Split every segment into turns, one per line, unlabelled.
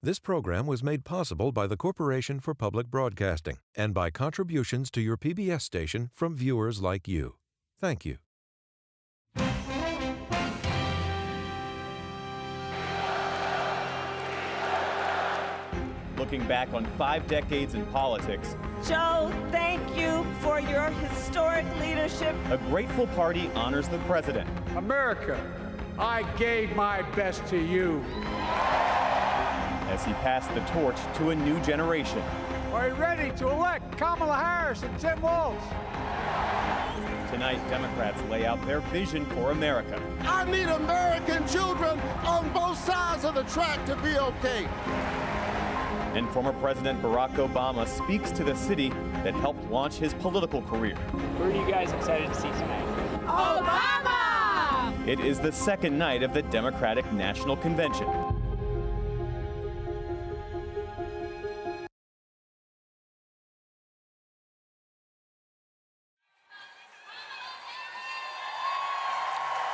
This program was made possible by the Corporation for Public Broadcasting and by contributions to your PBS station from viewers like you. Thank you.
Looking back on 5 decades in politics,
Joe, thank you for your historic leadership.
a grateful party honors the president.
America, I gave my best to you.
As he passed the torch to a new generation.
Are you ready to elect Kamala Harris and Tim Walz?
Tonight, Democrats lay out their vision for America.
I need American children on both sides of the track to be okay.
And former President Barack Obama speaks to the city that helped launch his political career.
Who are you guys excited to see tonight?
Obama!
It is the second night of the Democratic National Convention.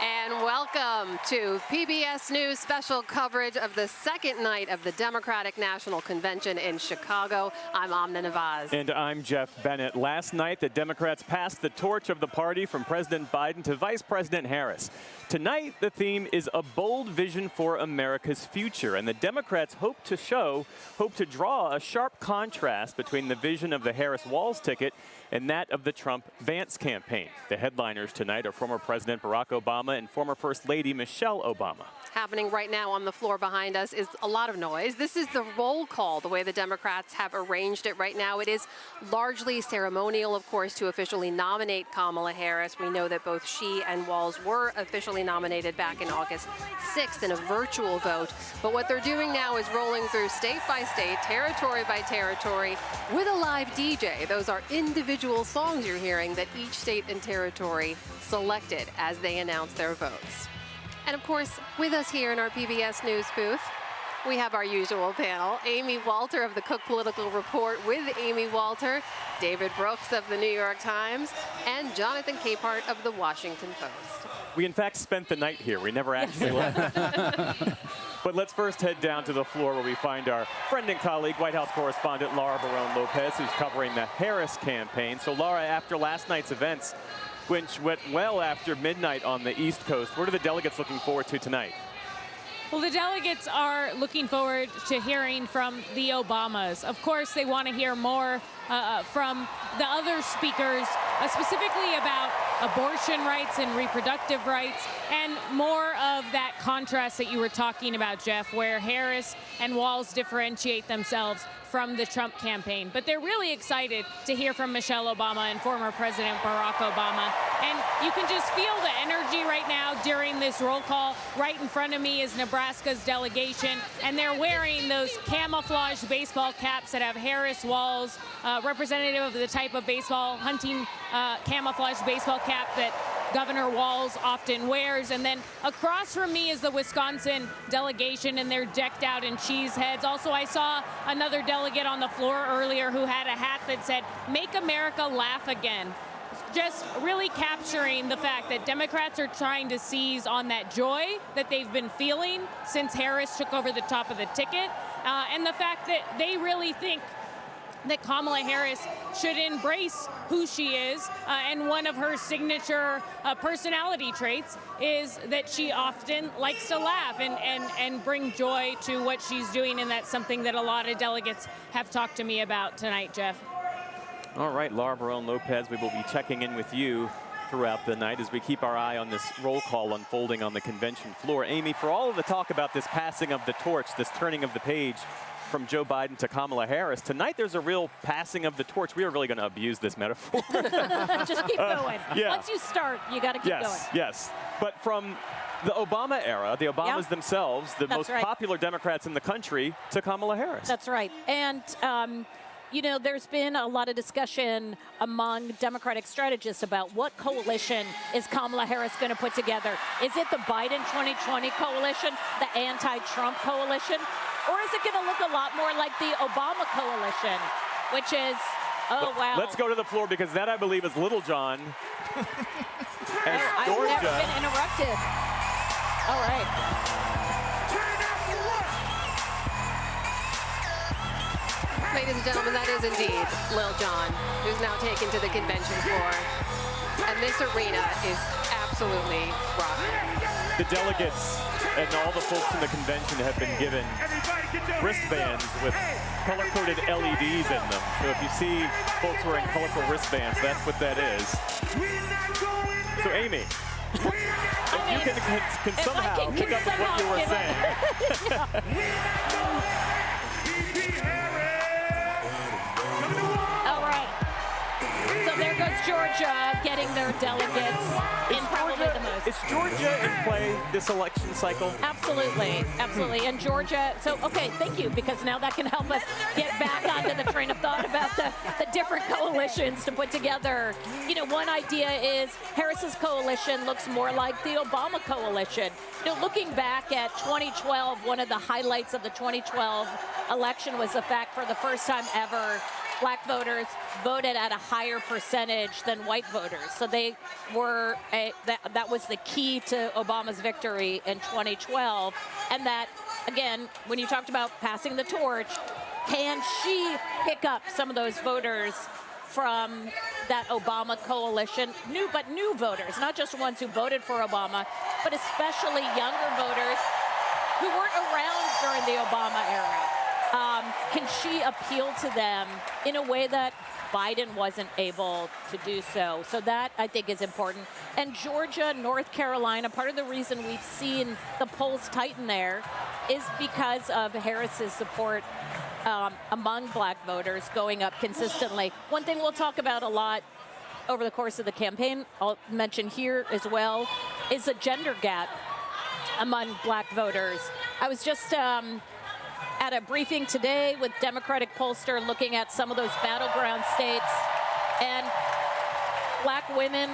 And welcome to PBS News special coverage of the second night of the Democratic National Convention in Chicago. I'm Amna Nawaz.
And I'm Jeff Bennett. Last night, the Democrats passed the torch of the party from President Biden to Vice President Harris. Tonight, the theme is a bold vision for America's future. And the Democrats hope to draw a sharp contrast between the vision of the Harris-Walz ticket and that of the Trump-Vance campaign. The headliners tonight are former President Barack Obama and former First Lady Michelle Obama.
Happening right now on the floor behind us is a lot of noise. This is the roll call, the way the Democrats have arranged it right now. It is largely ceremonial, of course, to officially nominate Kamala Harris. We know that both she and Walz were officially nominated back in August 6th in a virtual vote. But what they're doing now is rolling through state by state, territory by territory, with a live DJ. Those are individual songs you're hearing that each state and territory selected as they announce their votes. And of course, with us here in our PBS News booth, we have our usual panel. Amy Walter of the Cook Political Report with Amy Walter, David Brooks of the New York Times, and Jonathan Capehart of the Washington Post.
We, in fact, spent the night here. We never actually left. But let's first head down to the floor where we find our friend and colleague, White House correspondent Laura Barone-Lopez, who's covering the Harris campaign. So, Laura, after last night's events, which went well after midnight on the East Coast, what are the delegates looking forward to tonight?
Well, the delegates are looking forward to hearing from the Obamas. Of course, they want to hear more from the other speakers, specifically about abortion rights and reproductive rights, and more of that contrast that you were talking about, Jeff, where Harris and Walz differentiate themselves from the Trump campaign. But they're really excited to hear from Michelle Obama and former President Barack Obama. And you can just feel the energy right now during this roll call. Right in front of me is Nebraska's delegation, and they're wearing those camouflage baseball caps that have Harris Walz, representative of the type of baseball, hunting camouflage baseball cap that Governor Walz often wears. And then across from me is the Wisconsin delegation, and they're decked out in cheese heads. Also, I saw another delegate on the floor earlier who had a hat that said, "Make America Laugh Again." Just really capturing the fact that Democrats are trying to seize on that joy that they've been feeling since Harris took over the top of the ticket, and the fact that they really think that Kamala Harris should embrace who she is, and one of her signature personality traits is that she often likes to laugh and bring joy to what she's doing, and that's something that a lot of delegates have talked to me about tonight, Jeff.
All right, Laura Barone-Lopez, we will be checking in with you throughout the night as we keep our eye on this roll call unfolding on the convention floor. Amy, for all of the talk about this passing of the torch, this turning of the page from Joe Biden to Kamala Harris, tonight there's a real passing of the torch. We are really going to abuse this metaphor.
Just keep going.
Yeah.
Once you start, you got to keep going.
Yes. But from the Obama era, the Obamas themselves, the most popular Democrats in the country, to Kamala Harris.
That's right. And you know, there's been a lot of discussion among Democratic strategists about what coalition is Kamala Harris going to put together. Is it the Biden 2020 coalition, the anti-Trump coalition, or is it going to look a lot more like the Obama coalition, which is, wow.
Let's go to the floor because that, I believe, is Little John.
I've never been interrupted. All right.
Ladies and gentlemen, that is indeed Lil Jon, who's now taken to the convention floor. And this arena is absolutely rocking.
The delegates and all the folks in the convention have been given wristbands with color-coded LEDs in them. So if you see folks wearing colorful wristbands, that's what that is. So Amy, if you can somehow pick up what you were saying.
All right. So there goes Georgia getting their delegates in probably the most.
Is Georgia in play this election cycle?
Absolutely, absolutely. And Georgia, so, okay, thank you, because now that can help us get back onto the train of thought about the different coalitions to put together. You know, one idea is Harris's coalition looks more like the Obama coalition. You know, looking back at 2012, one of the highlights of the 2012 election was the fact for the first time ever, Black voters voted at a higher percentage than white voters. So they were, that was the key to Obama's victory in 2012. And that, again, when you talked about passing the torch, can she pick up some of those voters from that Obama coalition? New voters, not just ones who voted for Obama, but especially younger voters who weren't around during the Obama era. Can she appeal to them in a way that Biden wasn't able to do so? So that, I think, is important. And Georgia, North Carolina, part of the reason we've seen the polls tighten there is because of Harris's support among Black voters going up consistently. One thing we'll talk about a lot over the course of the campaign, I'll mention here as well, is a gender gap among Black voters. I was just at a briefing today with Democratic pollster looking at some of those battleground states, and Black women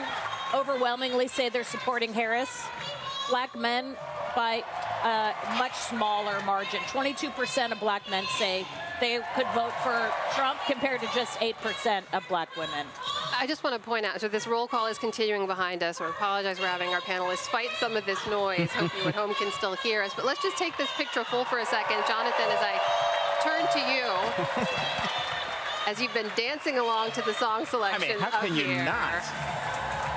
overwhelmingly say they're supporting Harris. Black men by a much smaller margin. 22% of Black men say they could vote for Trump compared to just 8% of Black women.
I just want to point out, so this roll call is continuing behind us. We apologize for having our panelists fight some of this noise. Hope you at home can still hear us. But let's just take this picture full for a second. Jonathan, as I turn to you, as you've been dancing along to the song selection.
I mean, how can you not?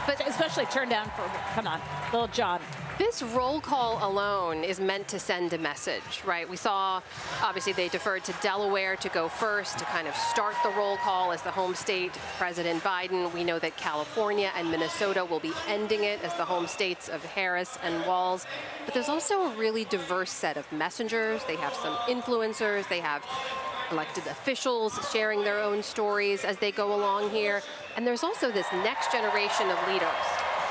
But especially turn down for, come on, Lil Jon.
This roll call alone is meant to send a message, right? We saw, obviously, they deferred to Delaware to go first to kind of start the roll call as the home state of President Biden. We know that California and Minnesota will be ending it as the home states of Harris and Walz. But there's also a really diverse set of messengers. They have some influencers. They have elected officials sharing their own stories as they go along here. And there's also this next generation of leaders.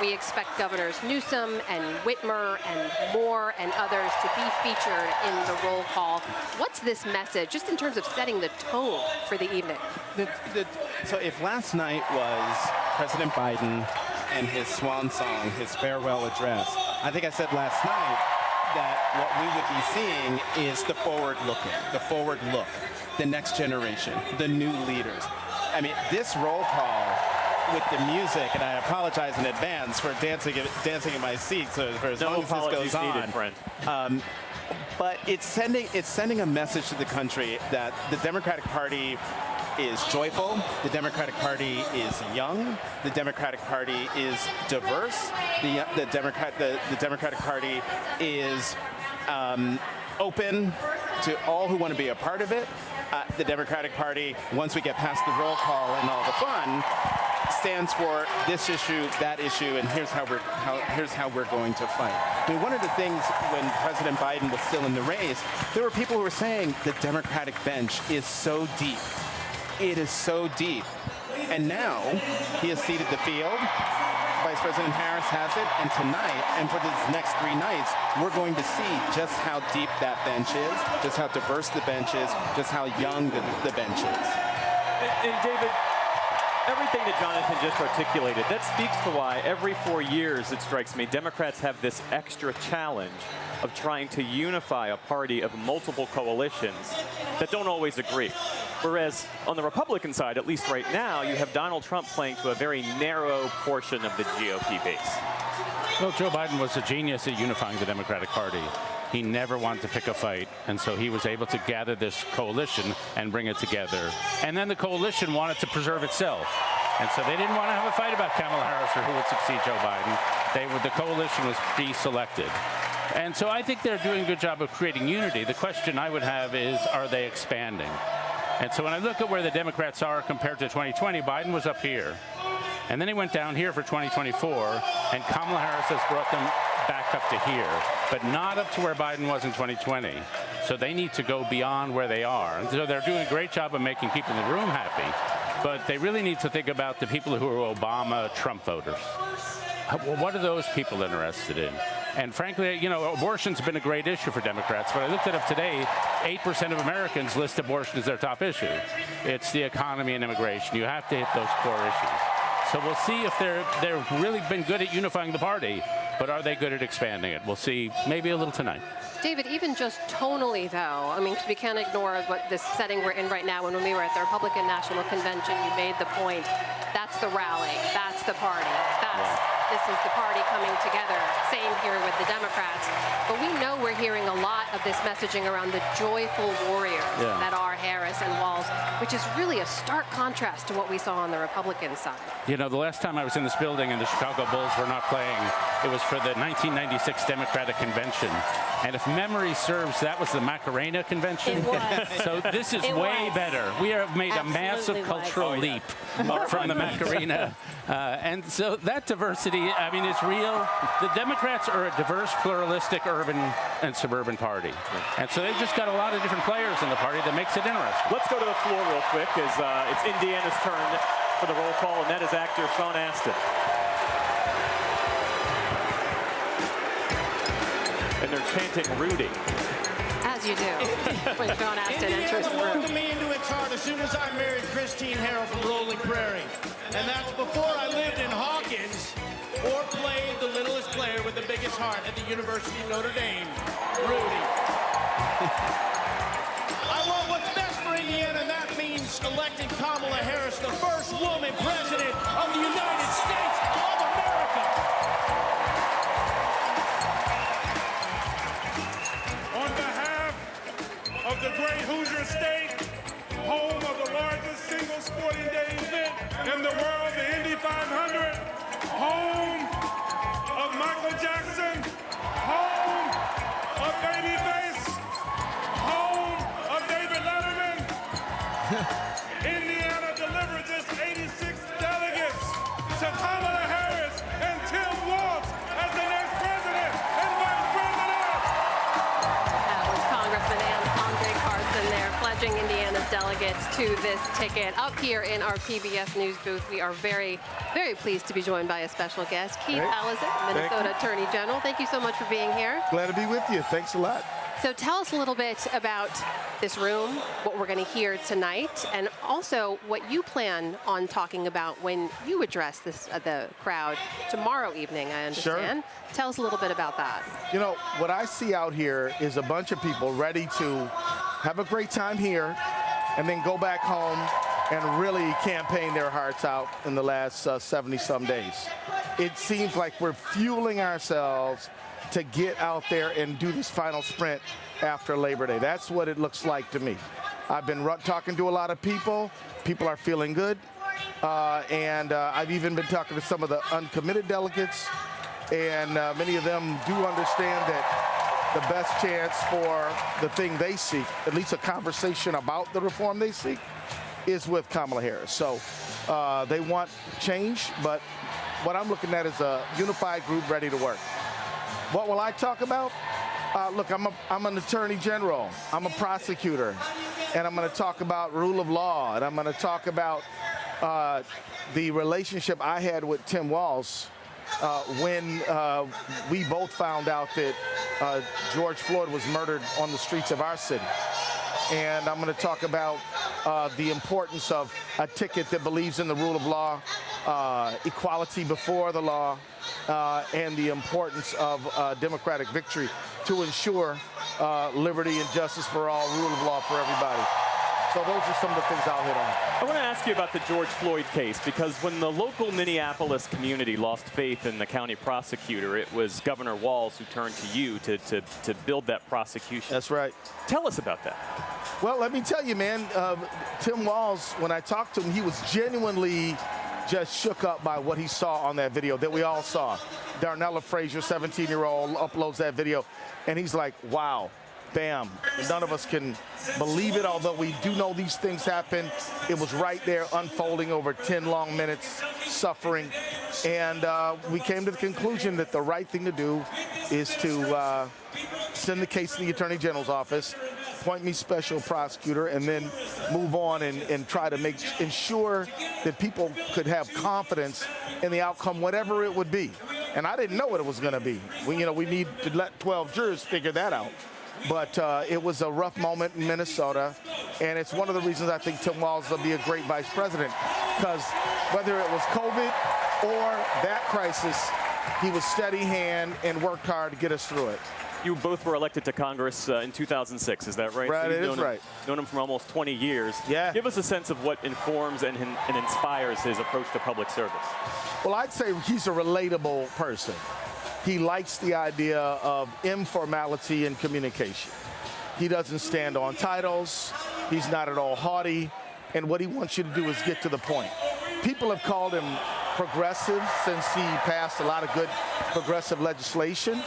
We expect Governors Newsom and Whitmer and Moore and others to be featured in the roll call. What's this message, just in terms of setting the tone for the evening?
So if last night was President Biden and his swan song, his farewell address, I think I said last night that what we would be seeing is the forward look, the next generation, the new leaders. I mean, this roll call with the music, and I apologize in advance for dancing in my seat, so for as long as this goes on.
Needed, friend.
But it's sending a message to the country that the Democratic Party is joyful, the Democratic Party is young, the Democratic Party is diverse, the Democratic Party is open to all who want to be a part of it. The Democratic Party, once we get past the roll call and all the fun, stands for this issue, that issue, and here's how we're going to fight. I mean, one of the things when President Biden was still in the race, there were people who were saying the Democratic bench is so deep. It is so deep. And now he has ceded the field. Vice President Harris has it, and tonight, and for the next 3 nights, we're going to see just how deep that bench is, just how diverse the bench is, just how young the bench is.
And David, everything that Jonathan just articulated, that speaks to why every 4 years, it strikes me, Democrats have this extra challenge of trying to unify a party of multiple coalitions that don't always agree. Whereas on the Republican side, at least right now, you have Donald Trump playing to a very narrow portion of the GOP base.
Well, Joe Biden was a genius at unifying the Democratic Party. He never wanted to pick a fight, and so he was able to gather this coalition and bring it together. And then the coalition wanted to preserve itself. And so they didn't want to have a fight about Kamala Harris or who would succeed Joe Biden. The coalition was pre-selected. And so I think they're doing a good job of creating unity. The question I would have is, are they expanding? And so when I look at where the Democrats are compared to 2020, Biden was up here. And then he went down here for 2024, and Kamala Harris has brought them back up to here, but not up to where Biden was in 2020. So they need to go beyond where they are. And so they're doing a great job of making people in the room happy, but they really need to think about the people who are Obama, Trump voters. What are those people interested in? And frankly, you know, abortion's been a great issue for Democrats, but I looked it up today, 8% of Americans list abortion as their top issue. It's the economy and immigration. You have to hit those core issues. So we'll see if they've really been good at unifying the party, but are they good at expanding it? We'll see maybe a little tonight.
David, even just tonally, though, I mean, we can't ignore what this setting we're in right now. When we were at the Republican National Convention, you made the point, that's the rally, that's the party, this is the party coming together. Same here with the Democrats. But we know we're hearing a lot of this messaging around the joyful warriors that are Harris and Walz, which is really a stark contrast to what we saw on the Republican side.
You know, the last time I was in this building and the Chicago Bulls were not playing, it was for the 1996 Democratic Convention. And if memory serves, that was the Macarena Convention.
It was.
So this is way better. We have made a massive cultural leap from the Macarena. And so that diversity, I mean, it's real. The Democrats are a diverse, pluralistic, urban and suburban party. And so they've just got a lot of different players in the party that makes it interesting.
Let's go to the floor real quick, as it's Indiana's turn for the roll call, and that is actor Sean Astin. And they're chanting Rudy.
As you do, when Sean Astin enters the room.
Welcomed me into its heart as soon as I married Christine Harrell from Rolling Prairie. And that's before I lived in Hawkins or played the littlest player with the biggest heart at the University of Notre Dame, Rudy. I want what's best for Indiana, and that means electing Kamala Harris, the first woman president of the United States of America.
On behalf of the great Hoosier State, home of the largest single sporting day event in the world, the Indy 500, home of Michael Jackson, home of Babyface, home of David Letterman, Indiana delivered this 86 delegates to Kamala Harris and Tim Walz as the next president and vice president.
That was Congressman Andre Carson there, pledging Indiana's delegates to this ticket. Up here in our PBS News booth, we are very, very pleased to be joined by a special guest, Keith Ellison, Minnesota Attorney General. Thank you so much for being here.
Glad to be with you. Thanks a lot.
So tell us a little bit about this room, what we're going to hear tonight, and also what you plan on talking about when you address the crowd tomorrow evening, I understand.
Sure.
Tell us a little bit about that.
You know, what I see out here is a bunch of people ready to have a great time here and then go back home and really campaign their hearts out in the last 70-some days. It seems like we're fueling ourselves to get out there and do this final sprint after Labor Day. That's what it looks like to me. I've been talking to a lot of people. People are feeling good. And I've even been talking to some of the uncommitted delegates. And many of them do understand that the best chance for the thing they seek, at least a conversation about the reform they seek, is with Kamala Harris. So they want change, but what I'm looking at is a unified group ready to work. What will I talk about? Look, I'm an attorney general. I'm a prosecutor. And I'm going to talk about rule of law. And I'm going to talk about the relationship I had with Tim Walz when we both found out that George Floyd was murdered on the streets of our city. And I'm going to talk about the importance of a ticket that believes in the rule of law, equality before the law, and the importance of democratic victory to ensure liberty and justice for all, rule of law for everybody. So those are some of the things I'll hit on.
I want to ask you about the George Floyd case, because when the local Minneapolis community lost faith in the county prosecutor, it was Governor Walz who turned to you to build that prosecution.
That's right.
Tell us about that.
Well, let me tell you, man, Tim Walz, when I talked to him, he was genuinely just shook up by what he saw on that video that we all saw. Darnella Frazier, 17-year-old, uploads that video, and he's like, wow. Bam. None of us can believe it, although we do know these things happen. It was right there unfolding over 10 long minutes, suffering. And we came to the conclusion that the right thing to do is to send the case to the Attorney General's office, appoint me special prosecutor, and then move on and try to ensure that people could have confidence in the outcome, whatever it would be. And I didn't know what it was going to be. We need to let 12 jurors figure that out. But it was a rough moment in Minnesota, and it's one of the reasons I think Tim Walz will be a great vice president, because whether it was COVID or that crisis, he was steady hand and worked hard to get us through it.
You both were elected to Congress in 2006, is that right?
Right,
so
it is right.
Known him for almost 20 years.
Yeah.
Give us a sense of what informs and inspires his approach to public service.
Well, I'd say he's a relatable person. He likes the idea of informality in communication. He doesn't stand on titles. He's not at all haughty. And what he wants you to do is get to the point. People have called him progressive since he passed a lot of good progressive legislation.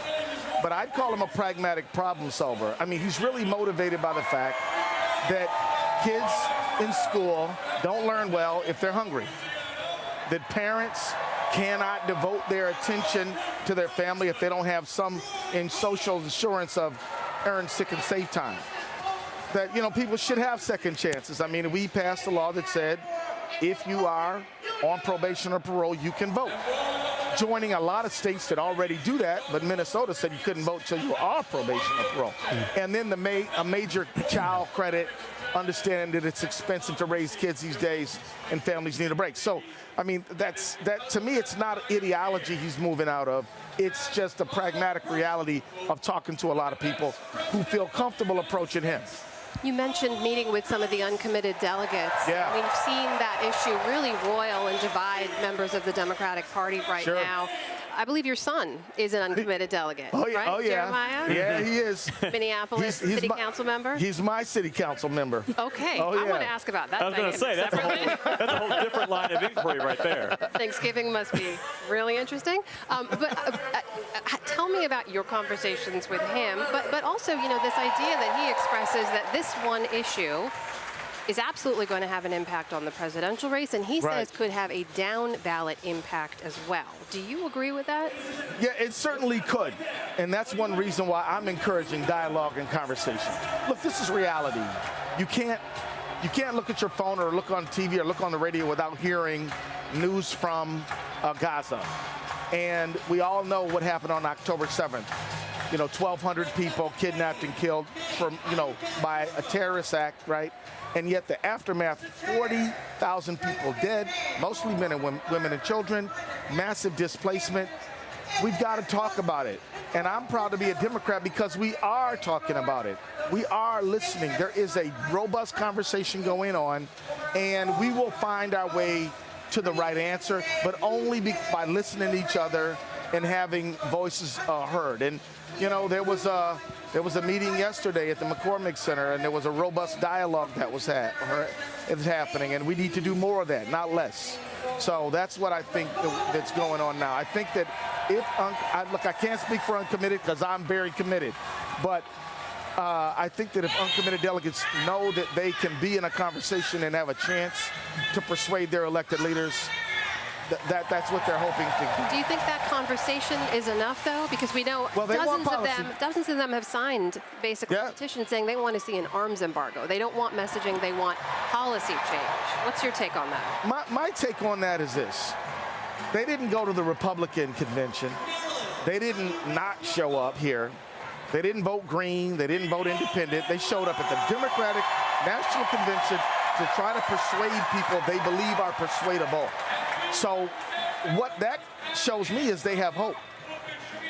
But I'd call him a pragmatic problem solver. I mean, he's really motivated by the fact that kids in school don't learn well if they're hungry. That parents cannot devote their attention to their family if they don't have some social insurance of earned sick and safe time. That, people should have second chances. I mean, we passed a law that said if you are on probation or parole, you can vote. Joining a lot of states that already do that, but Minnesota said you couldn't vote till you were off probation or parole. And then a major child credit, understanding that it's expensive to raise kids these days and families need a break. So, I mean, that to me, it's not ideology he's moving out of. It's just a pragmatic reality of talking to a lot of people who feel comfortable approaching him.
You mentioned meeting with some of the uncommitted delegates.
Yeah.
We've seen that issue really roil and divide members of the Democratic Party right now. I believe your son is an uncommitted delegate, right?
Oh, yeah.
Jeremiah?
Yeah, he is.
Minneapolis city council member?
He's my city council member.
Okay.
Oh, yeah.
I want to ask about that.
I was going to say, that's a whole different line of inquiry right there.
Thanksgiving must be really interesting. But tell me about your conversations with him, but also, this idea that he expresses that this one issue is absolutely going to have an impact on the presidential race, and he says could have a down ballot impact as well. Do you agree with that?
Yeah, it certainly could. And that's one reason why I'm encouraging dialogue and conversation. Look, this is reality. You can't look at your phone or look on TV or look on the radio without hearing news from Gaza. And we all know what happened on October 7th. 1,200 people kidnapped and killed by a terrorist act, right? And yet the aftermath, 40,000 people dead, mostly men and women and children, massive displacement. We've got to talk about it. And I'm proud to be a Democrat because we are talking about it. We are listening. There is a robust conversation going on, and we will find our way to the right answer, but only by listening to each other and having voices heard. And there was a meeting yesterday at the McCormick Center, and there was a robust dialogue that was happening, and we need to do more of that, not less. So that's what I think that's going on now. I think that I can't speak for uncommitted because I'm very committed, but I think that if uncommitted delegates know that they can be in a conversation and have a chance to persuade their elected leaders, that's what they're hoping to do.
Do you think that conversation is enough, though? Because we know dozens of them have signed basically petitions saying they want to see an arms embargo. They don't want messaging. They want policy change. What's your take on that?
My take on that is this. They didn't go to the Republican convention. They didn't not show up here. They didn't vote green. They didn't vote independent. They showed up at the Democratic National Convention to try to persuade people they believe are persuadable. So what that shows me is they have hope.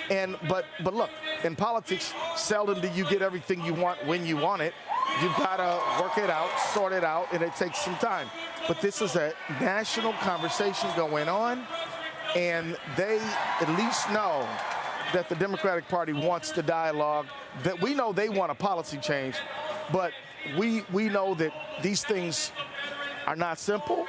But look, in politics, seldom do you get everything you want when you want it. You've got to work it out, sort it out, and it takes some time. But this is a national conversation going on, and they at least know that the Democratic Party wants the dialogue, that we know they want a policy change, but we know that these things are not simple.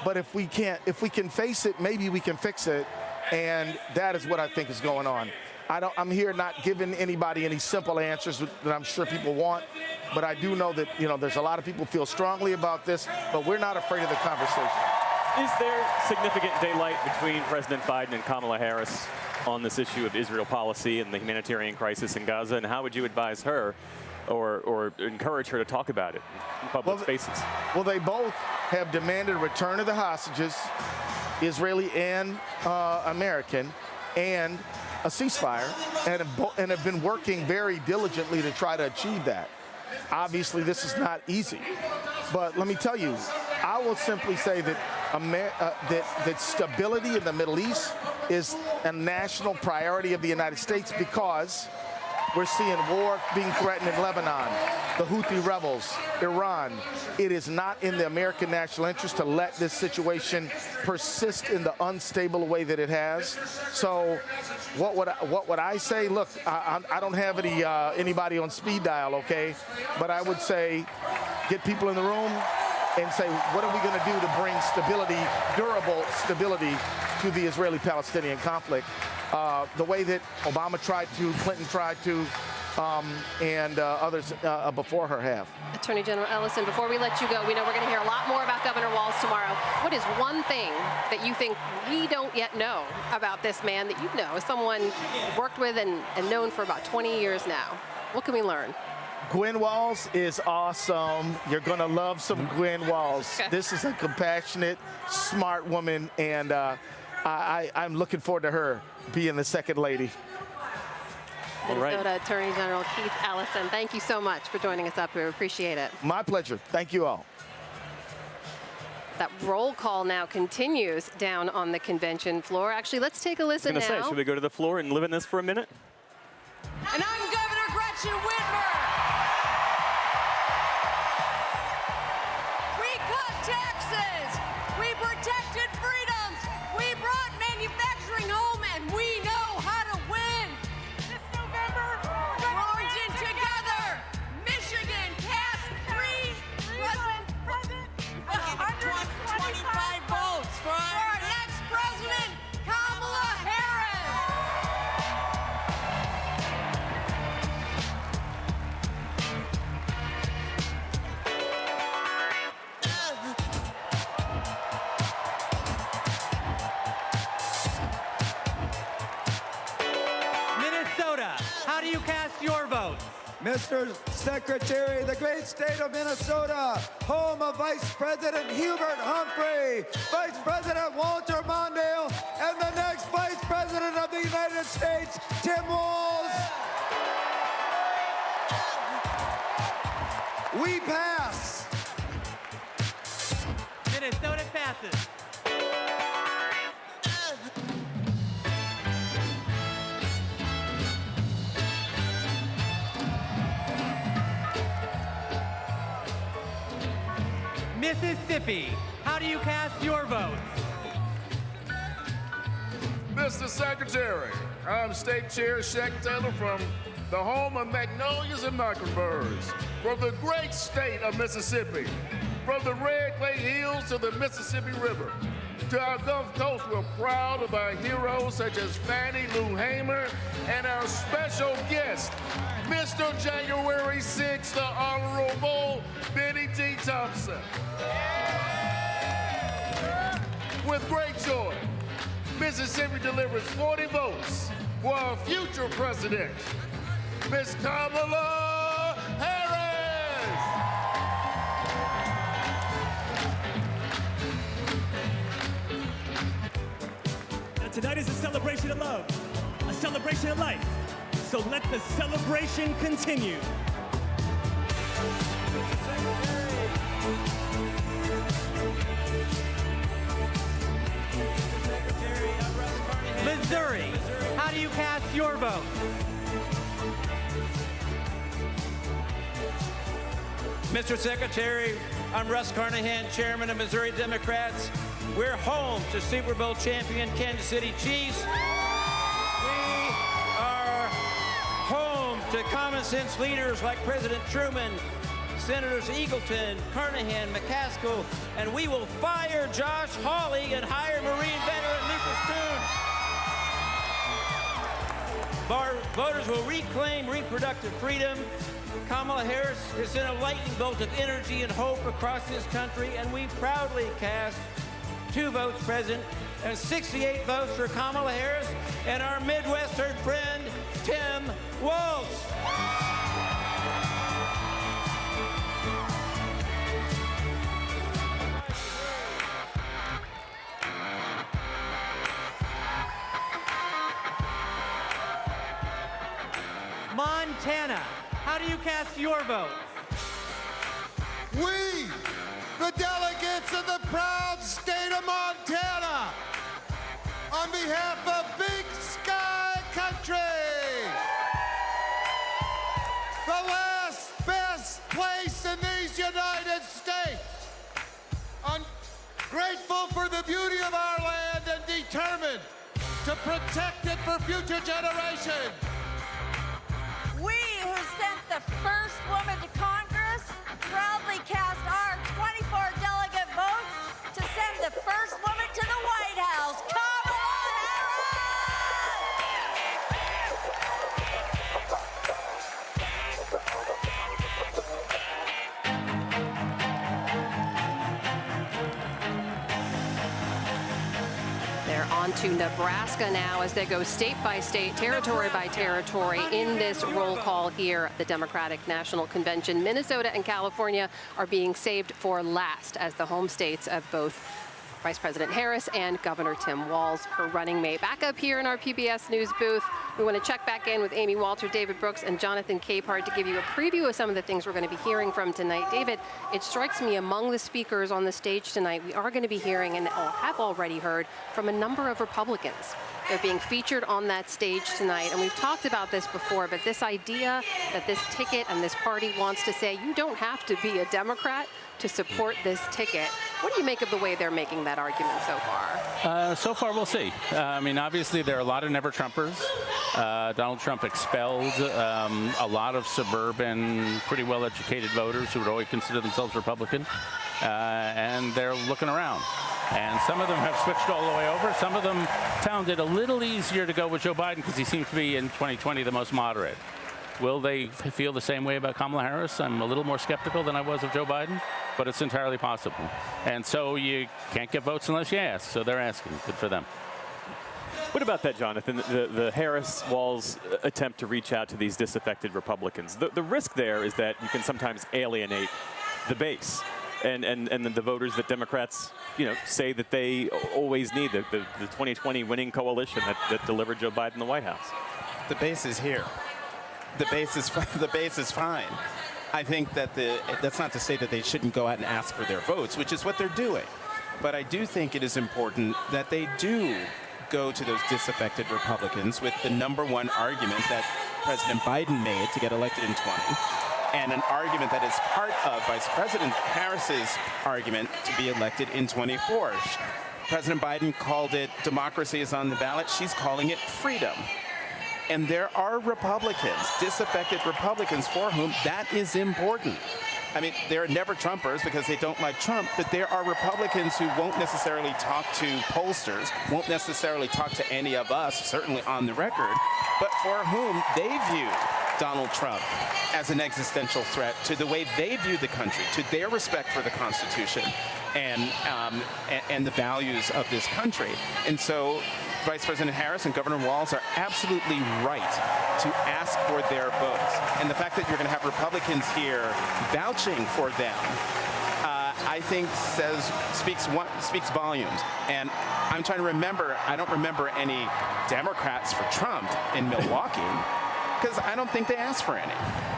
But if we can face it, maybe we can fix it, and that is what I think is going on. I'm here not giving anybody any simple answers that I'm sure people want, but I do know that, there's a lot of people feel strongly about this, but we're not afraid of the conversation.
Is there significant daylight between President Biden and Kamala Harris on this issue of Israel policy and the humanitarian crisis in Gaza, and how would you advise her or encourage her to talk about it in public spaces?
Well, they both have demanded return of the hostages, Israeli and American, and a ceasefire, and have been working very diligently to try to achieve that. Obviously, this is not easy, but let me tell you, I will simply say that that stability in the Middle East is a national priority of the United States, because we're seeing war being threatened in Lebanon, the Houthi rebels, Iran. It is not in the American national interest to let this situation persist in the unstable way that it has. So what would I say? Look, I don't have anybody on speed dial, okay? But I would say get people in the room and say, what are we going to do to bring stability, durable stability, to the Israeli-Palestinian conflict? The way that Obama tried to, Clinton tried to, and others before her have.
Attorney General Ellison, before we let you go, we know we're going to hear a lot more about Governor Walz tomorrow. What is one thing that you think we don't yet know about this man that you know, as someone worked with and known for about 20 years now? What can we learn?
Gwen Walz is awesome. You're going to love some Gwen Walz.
Okay.
This is a compassionate, smart woman, and I'm looking forward to her being the second lady.
Minnesota Attorney General Keith Ellison, thank you so much for joining us up here. Appreciate it.
My pleasure. Thank you all.
That roll call now continues down on the convention floor. Actually, let's take a listen now.
I was going to say, should we go to the floor and live in this for a minute?
And I'm Governor Gretchen Whitmer. We cut taxes. We protected freedoms. We brought manufacturing home, and we know how to win. This November, we're marching together. Michigan cast President 125 votes for our next president, Kamala Harris.
Minnesota, how do you cast your vote?
Mr. Secretary, the great state of Minnesota, home of Vice President Hubert Humphrey, Vice President Walter Mondale, and the next Vice President of the United States, Tim Walz. We pass.
Minnesota passes. Mississippi, how do you cast your votes?
Mr. Secretary, I'm State Chair Sheck Taylor from the home of magnolias and mockingbirds, from the great state of Mississippi, from the Red Clay Hills to the Mississippi River. To our Gulf Coast, we're proud of our heroes such as Fannie Lou Hamer and our special guest, Mr. January 6th, the Honorable Benny T. Thompson. With great joy, Mississippi delivers 40 votes for our future president, Ms. Kamala Harris.
Now tonight is a celebration of love, a celebration of life. So let the celebration continue.
Missouri, how do you cast your vote? Mr. Secretary, I'm Russ Carnahan, Chairman of Missouri Democrats. We're home to Super Bowl champion Kansas City Chiefs. We are home to common sense leaders like President Truman, Senators Eagleton, Carnahan, McCaskill, and we will fire Josh Hawley and hire Marine veteran Lucas Coons. Voters will reclaim reproductive freedom. Kamala Harris has sent a lightning bolt of energy and hope across this country, and we proudly cast 2 votes present and 68 votes for Kamala Harris and our Midwestern friend, Tim Walz. Montana, how do you cast your vote?
We, the delegates of the proud state of Montana, on behalf of Big Sky Country, the last best place in these United States, I'm grateful for the beauty of our land and determined to protect it for future generations.
We who sent the first woman to Congress proudly cast our 24 delegate votes to send the first woman to the White House, Kamala
They're on to Nebraska now as they go state by state, territory by territory in this roll call here at the Democratic National Convention. Minnesota and California are being saved for last as the home states of both Vice President Harris and Governor Tim Walz, her running mate. Back up here in our PBS News booth, we want to check back in with Amy Walter, David Brooks, and Jonathan Capehart to give you a preview of some of the things we're going to be hearing from tonight. David, it strikes me among the speakers on the stage tonight, we are going to be hearing and have already heard from a number of Republicans. They're being featured on that stage tonight, and we've talked about this before, but this idea that this ticket and this party wants to say you don't have to be a Democrat to support this ticket. What do you make of the way they're making that argument so far?
So far, we'll see. I mean, obviously, there are a lot of never-Trumpers. Donald Trump expelled a lot of suburban, pretty well-educated voters who would always consider themselves Republican, and they're looking around. And some of them have switched all the way over. Some of them found it a little easier to go with Joe Biden because he seems to be, in 2020, the most moderate. Will they feel the same way about Kamala Harris? I'm a little more skeptical than I was of Joe Biden, but it's entirely possible. And so you can't get votes unless you ask, so they're asking. Good for them.
What about that, Jonathan, the Harris-Walz attempt to reach out to these disaffected Republicans? The risk there is that you can sometimes alienate the base and the voters that Democrats, say that they always need, the 2020 winning coalition that delivered Joe Biden the White House.
The base is here. The base is fine. I think that that's not to say that they shouldn't go out and ask for their votes, which is what they're doing. But I do think it is important that they do go to those disaffected Republicans with the #1 argument that President Biden made to get elected in 20, and an argument that is part of Vice President Harris's argument to be elected in 24. President Biden called it democracy is on the ballot. She's calling it freedom. And there are Republicans, disaffected Republicans, for whom that is important. I mean, they're never Trumpers because they don't like Trump, but there are Republicans who won't necessarily talk to pollsters, won't necessarily talk to any of us, certainly on the record, but for whom they view Donald Trump as an existential threat to the way they view the country, to their respect for the Constitution and the values of this country. And so Vice President Harris and Governor Walz are absolutely right to ask for their votes. And the fact that you're going to have Republicans here vouching for them, I think speaks volumes. And I'm trying to remember, I don't remember any Democrats for Trump in Milwaukee, because I don't think they asked for any.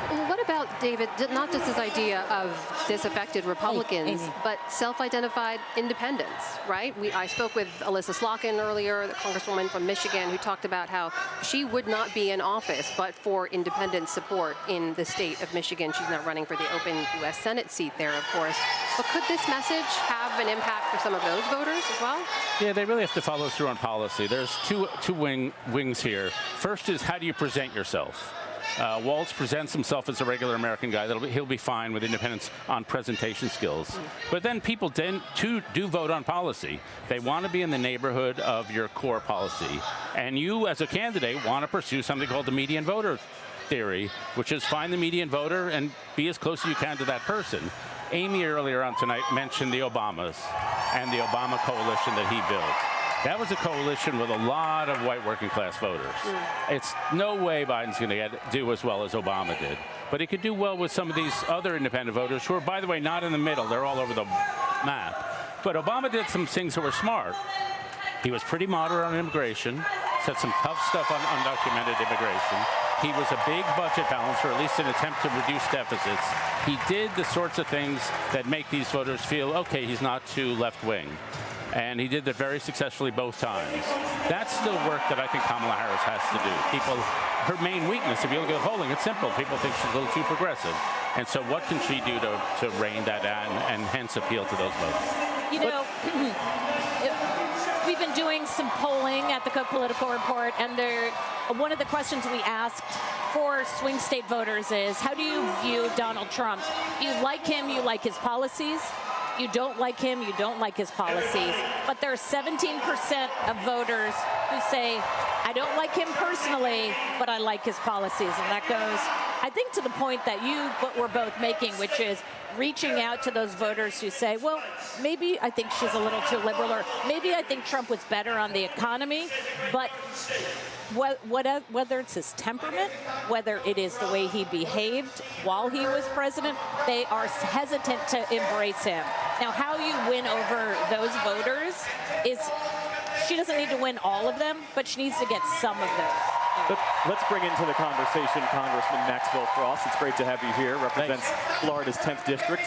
What about, David, not just this idea of disaffected Republicans, but self-identified independents, right? I spoke with Alyssa Slotkin earlier, the congresswoman from Michigan, who talked about how she would not be in office but for independent support in the state of Michigan. She's not running for the open U.S. Senate seat there, of course. But could this message have an impact for some of those voters as well?
Yeah, they really have to follow through on policy. There's two wings here. First is, how do you present yourself? Walz presents himself as a regular American guy. He'll be fine with independence on presentation skills. But then people do vote on policy. They want to be in the neighborhood of your core policy. And you, as a candidate, want to pursue something called the median voter theory, which is find the median voter and be as close as you can to that person. Amy earlier on tonight mentioned the Obamas and the Obama coalition that he built. That was a coalition with a lot of white working class voters. It's no way Biden's going to do as well as Obama did. But he could do well with some of these other independent voters who are, by the way, not in the middle. They're all over the map. But Obama did some things that were smart. He was pretty moderate on immigration, said some tough stuff on undocumented immigration. He was a big budget balancer, or at least an attempt to reduce deficits. He did the sorts of things that make these voters feel, okay, he's not too left-wing. And he did that very successfully both times. That's still work that I think Kamala Harris has to do. Her main weakness, if you look at the polling, it's simple. People think she's a little too progressive. And so what can she do to rein that in and hence appeal to those voters?
You know, we've been doing some polling at the Cook Political Report, and one of the questions we asked for swing state voters is, how do you view Donald Trump? You like him, you like his policies. You don't like him, you don't like his policies. But there are 17% of voters who say, I don't like him personally, but I like his policies. And that goes, I think, to the point that we're both making, which is reaching out to those voters who say, well, maybe I think she's a little too liberal, or maybe I think Trump was better on the economy, but whether it's his temperament, whether it is the way he behaved while he was president, they are hesitant to embrace him. Now, how you win over those voters is, she doesn't need to win all of them, but she needs to get some of those.
Let's bring into the conversation Congressman Maxwell Frost. It's great to have you here. Represents Florida's 10th district.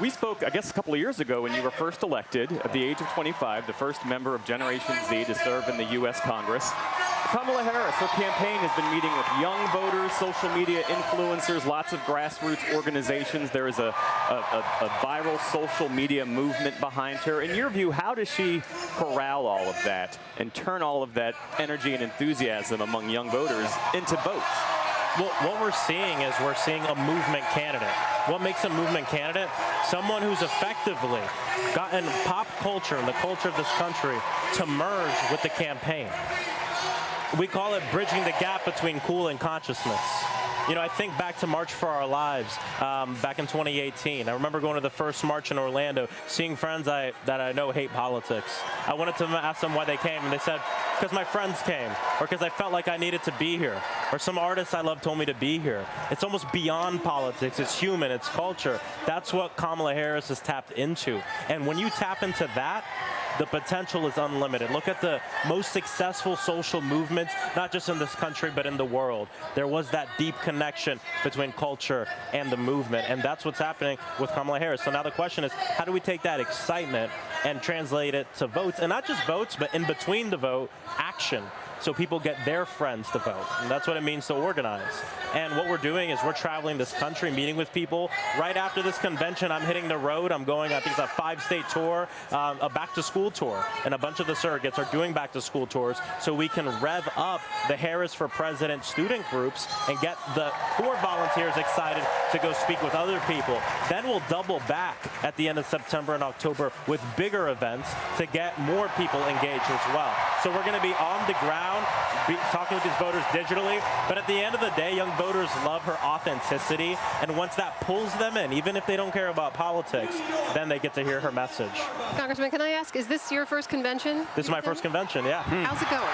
We spoke, I guess, a couple of years ago when you were first elected at the age of 25, the first member of Generation Z to serve in the U.S. Congress. Kamala Harris, her campaign has been meeting with young voters, social media influencers, lots of grassroots organizations. There is a viral social media movement behind her. In your view, how does she corral all of that and turn all of that energy and enthusiasm among young voters into votes?
Well, what we're seeing is we're seeing a movement candidate. What makes a movement candidate? Someone who's effectively gotten pop culture and the culture of this country to merge with the campaign. We call it bridging the gap between cool and consciousness. You know, I think back to March for Our Lives back in 2018. I remember going to the first march in Orlando, seeing friends that I know hate politics. I wanted to ask them why they came, and they said, because my friends came, or because I felt like I needed to be here, or some artists I love told me to be here. It's almost beyond politics. It's human. It's culture. That's what Kamala Harris has tapped into. And when you tap into that, the potential is unlimited. Look at the most successful social movements, not just in this country, but in the world. There was that deep connection between culture and the movement, and that's what's happening with Kamala Harris. So now the question is, how do we take that excitement and translate it to votes? And not just votes, but in between the vote, action. So people get their friends to vote. And that's what it means to organize. And what we're doing is we're traveling this country, meeting with people. Right after this convention, I'm hitting the road. I'm going, I think it's a 5-state tour, a back-to-school tour. And a bunch of the surrogates are doing back-to-school tours so we can rev up the Harris for President student groups and get the core volunteers excited to go speak with other people. Then we'll double back at the end of September and October with bigger events to get more people engaged as well. So we're going to be on the ground, talking with these voters digitally, but at the end of the day, young voters love her authenticity, and once that pulls them in, even if they don't care about politics, then they get to hear her message.
Congressman, can I ask, is this your first convention?
This is my first convention, yeah.
How's it going?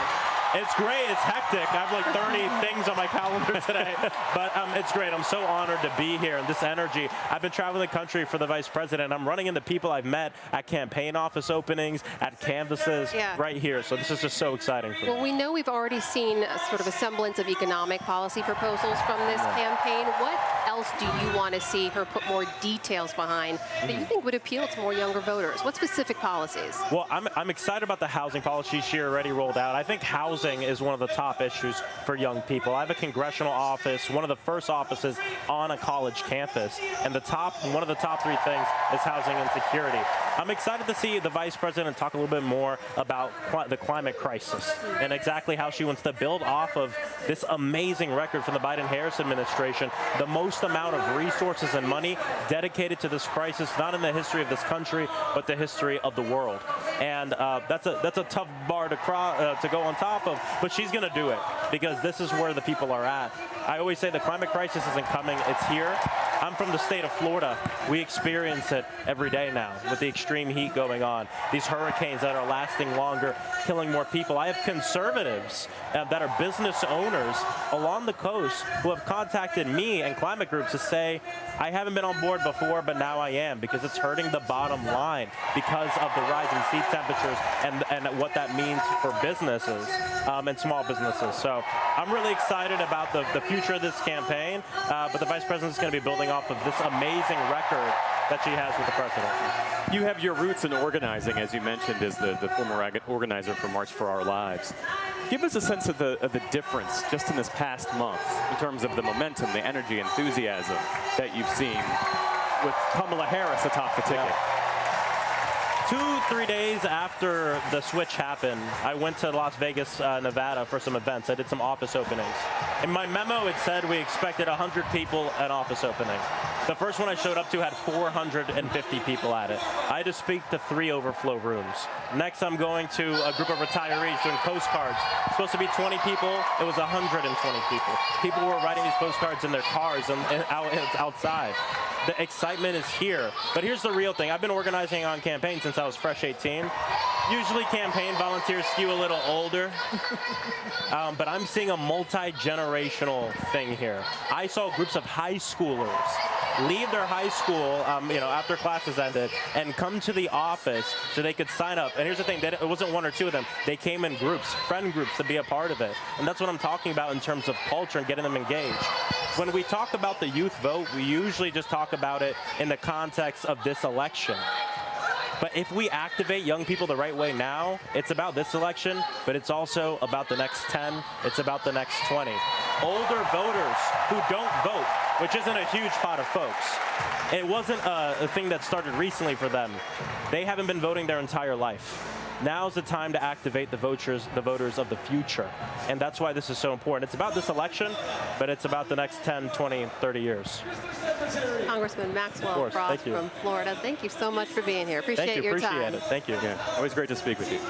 It's great. It's hectic. I have like 30 things on my calendar today, but it's great. I'm so honored to be here, and this energy. I've been traveling the country for the vice president. I'm running into people I've met at campaign office openings, at canvases, right here. So this is just so exciting for me.
Well, we know we've already seen sort of a semblance of economic policy proposals from this campaign. What else do you want to see her put more details behind that you think would appeal to more younger voters? What specific policies?
Well, I'm excited about the housing policy she already rolled out. I think housing is one of the top issues for young people. I have a congressional office, one of the first offices on a college campus, and one of the top 3 things is housing insecurity. I'm excited to see the vice president talk a little bit more about the climate crisis and exactly how she wants to build off of this amazing record from the Biden-Harris administration, the most amount of resources and money dedicated to this crisis, not in the history of this country, but the history of the world. And that's a tough bar to go on top of, but she's going to do it because this is where the people are at. I always say the climate crisis isn't coming, it's here. I'm from the state of Florida. We experience it every day now with the extreme heat going on, these hurricanes that are lasting longer, killing more people. I have conservatives that are business owners along the coast who have contacted me and climate groups to say, I haven't been on board before, but now I am, because it's hurting the bottom line because of the rising sea temperatures and what that means for businesses and small businesses. So I'm really excited about the future of this campaign, but the vice president is going to be building off of this amazing record that she has with the president.
You have your roots in organizing, as you mentioned, as the former organizer for March for Our Lives. Give us a sense of the difference just in this past month in terms of the momentum, the energy, enthusiasm that you've seen with Kamala Harris atop the ticket.
2-3 days after the switch happened, I went to Las Vegas, Nevada for some events. I did some office openings. In my memo, it said we expected 100 people at office opening. The first one I showed up to had 450 people at it. I had to speak to 3 overflow rooms. Next, I'm going to a group of retirees doing postcards. It's supposed to be 20 people. It was 120 people. People were writing these postcards in their cars and outside. The excitement is here. But here's the real thing. I've been organizing on campaigns since I was fresh 18. Usually campaign volunteers skew a little older, but I'm seeing a multi-generational thing here. I saw groups of high schoolers leave their high school, after classes ended, and come to the office so they could sign up. And here's the thing, it wasn't 1 or 2 of them. They came in groups, friend groups, to be a part of it. And that's what I'm talking about in terms of culture and getting them engaged. When we talk about the youth vote, we usually just talk about it in the context of this election. But if we activate young people the right way now, it's about this election, but it's also about the next 10, it's about the next 20. Older voters who don't vote, which isn't a huge pot of folks, it wasn't a thing that started recently for them. They haven't been voting their entire life. Now's the time to activate the voters of the future. And that's why this is so important. It's about this election, but it's about the next 10, 20, 30 years.
Congressman Maxwell Frost from Florida, thank you so much for being here. Appreciate your time.
Appreciate it. Thank you.
Yeah, always great to speak with you.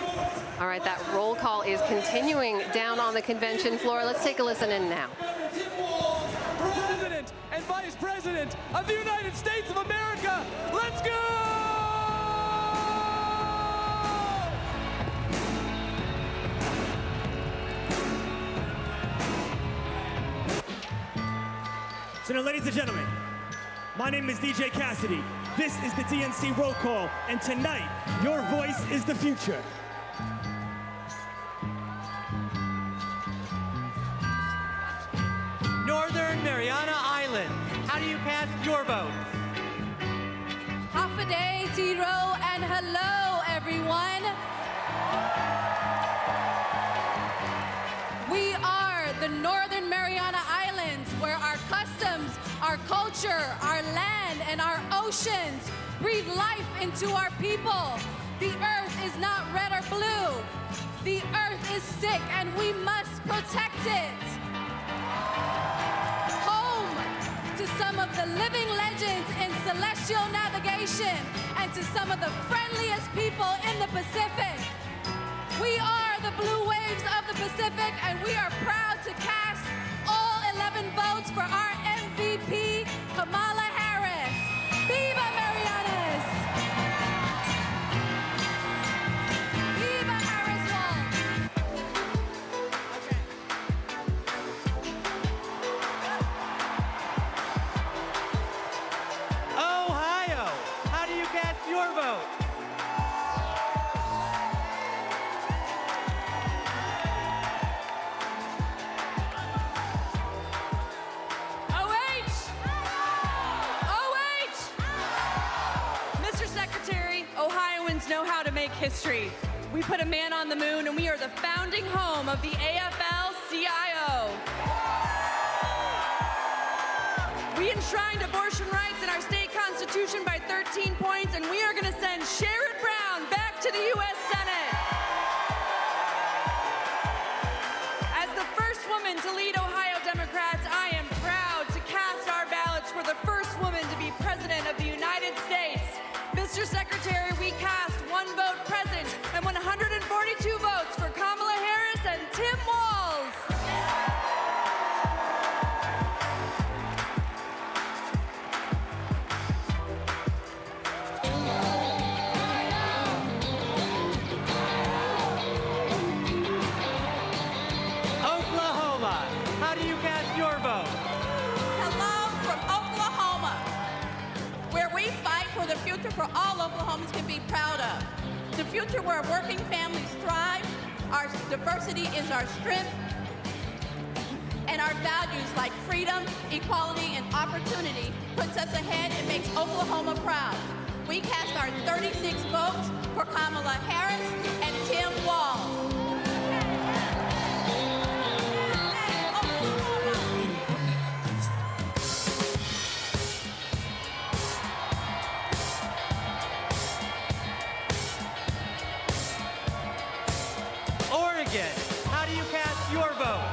All right, that roll call is continuing down on the convention floor. Let's take a listen in now.
President and Vice President of the United States of America, let's go! So now, ladies and gentlemen, my name is DJ Cassidy. This is the DNC roll call, and tonight, your voice is the future.
Northern Mariana Islands, how do you cast your vote?
Hafa Adai, Tiro, and hello, everyone. We are the Northern Mariana Islands, where our customs, our culture, our land, and our oceans breathe life into our people. The earth is not red or blue. The earth is sick, and we must protect it. Home to some of the living legends in celestial navigation and to some of the friendliest people in the Pacific. We are the blue waves of the Pacific, and we are proud to cast all 11 votes for our MVP, Kamala Harris. Viva Marianas! Viva Harris
Ohio, how do you cast your vote?
Americans know how to make history. We put a man on the moon, and we are the founding home of the AFL-CIO. We enshrined abortion rights in our state constitution by 13 points, and we are going to send Sherrod Brown back to the U.S. Senate. As the first woman to lead Ohio Democrats, I am proud to cast our ballots for the first woman to be president of the United States. Mr. Secretary, we cast 1 vote present and 142 votes for Kamala Harris and Tim Walz.
Oklahoma, how do you cast your vote?
Hello from Oklahoma, where we fight for the future for all Oklahomans can be proud of. The future where working families thrive, our diversity is our strength, and our values like freedom, equality, and opportunity puts us ahead and makes Oklahoma proud. We cast our 36 votes for Kamala Harris and Tim Walz.
Oregon, how do you cast your vote?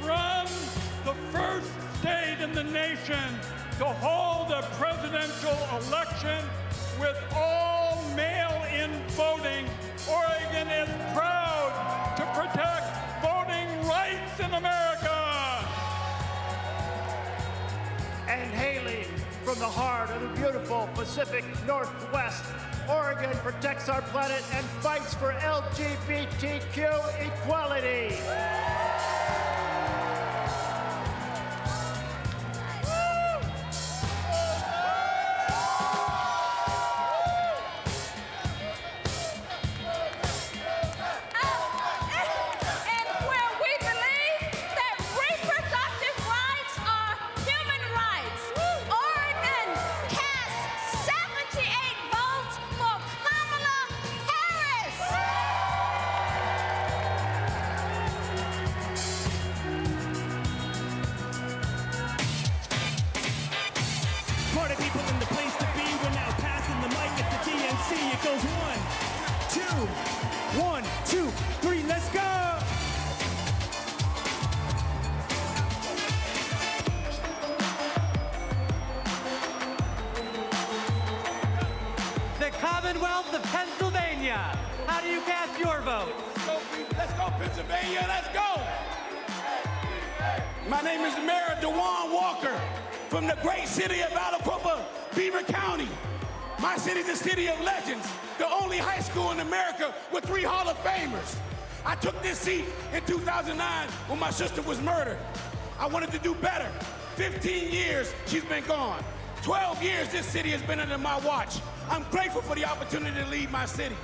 From the first state in the nation to hold a presidential election with all mail-in voting, Oregon is proud to protect voting rights in America.
And hailing from the heart of the beautiful Pacific Northwest, Oregon protects our planet and fights for LGBTQ equality.
And where we believe that reproductive rights are human rights, Oregon cast 78 votes for Kamala Harris.
Party people in the place to be. We're now passing the mic at the DNC. It goes 1, 2, 3, let's go!
The Commonwealth of Pennsylvania, how do you cast your vote?
Let's go, Pennsylvania, let's go! My name is Mayor DeJuan Walker from the great city of Aliquippa, Beaver County. My city is a city of legends, the only high school in America with 3 Hall of Famers. I took this seat in 2009 when my sister was murdered. I wanted to do better. 15 years she's been gone. 12 years this city has been under my watch. I'm grateful for the opportunity to lead my city.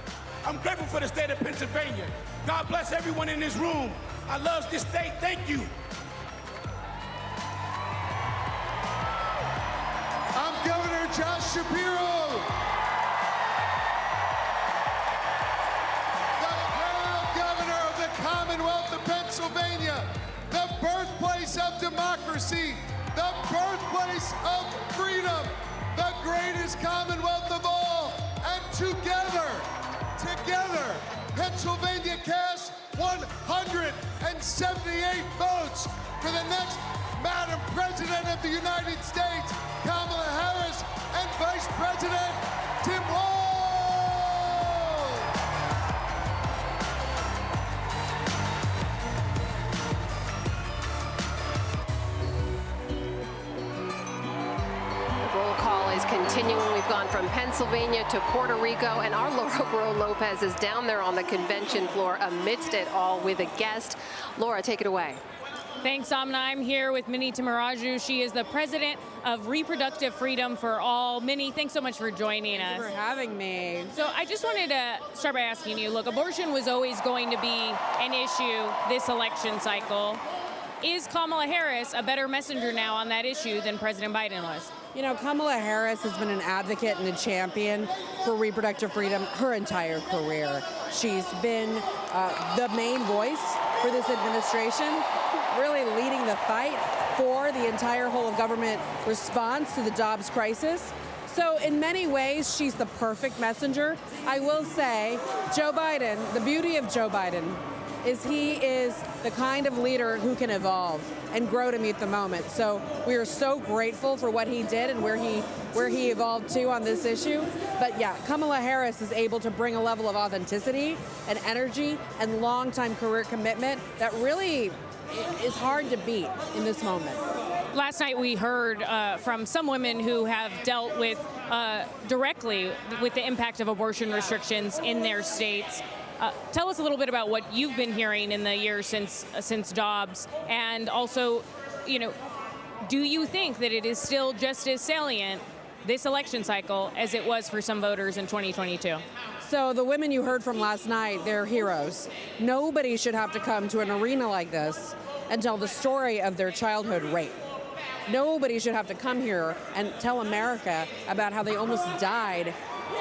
I'm grateful for the state of Pennsylvania. God bless everyone in this room. I love this state, thank you.
I'm Governor Josh Shapiro. The proud governor of the Commonwealth of Pennsylvania, the birthplace of democracy, the birthplace of freedom, the greatest Commonwealth of all. And together, Pennsylvania cast 178 votes for the next Madam President of the United States, Kamala Harris, and Vice President Tim Walz.
Roll call is continuing. We've gone from Pennsylvania to Puerto Rico, and our Laura Lopez is down there on the convention floor amidst it all with a guest. Laura, take it away.
Thanks, Amna. I'm here with Minnie Tamaraju. She is the president of Reproductive Freedom for All. Minnie, thanks so much for joining us.
Thank you for having me.
So I just wanted to start by asking you, look, abortion was always going to be an issue this election cycle. Is Kamala Harris a better messenger now on that issue than President Biden was?
You know, Kamala Harris has been an advocate and a champion for reproductive freedom her entire career. She's been the main voice for this administration, really leading the fight for the entire whole of government response to the Dobbs crisis. So in many ways, she's the perfect messenger. I will say, Joe Biden, the beauty of Joe Biden is he is the kind of leader who can evolve and grow to meet the moment. So we are so grateful for what he did and where he evolved to on this issue. But yeah, Kamala Harris is able to bring a level of authenticity and energy and long-time career commitment that really is hard to beat in this moment.
Last night we heard from some women who have dealt with directly with the impact of abortion restrictions in their states. Tell us a little bit about what you've been hearing in the years since Dobbs, and also, you know, do you think that it is still just as salient this election cycle as it was for some voters in 2022?
So the women you heard from last night, they're heroes. Nobody should have to come to an arena like this and tell the story of their childhood rape. Nobody should have to come here and tell America about how they almost died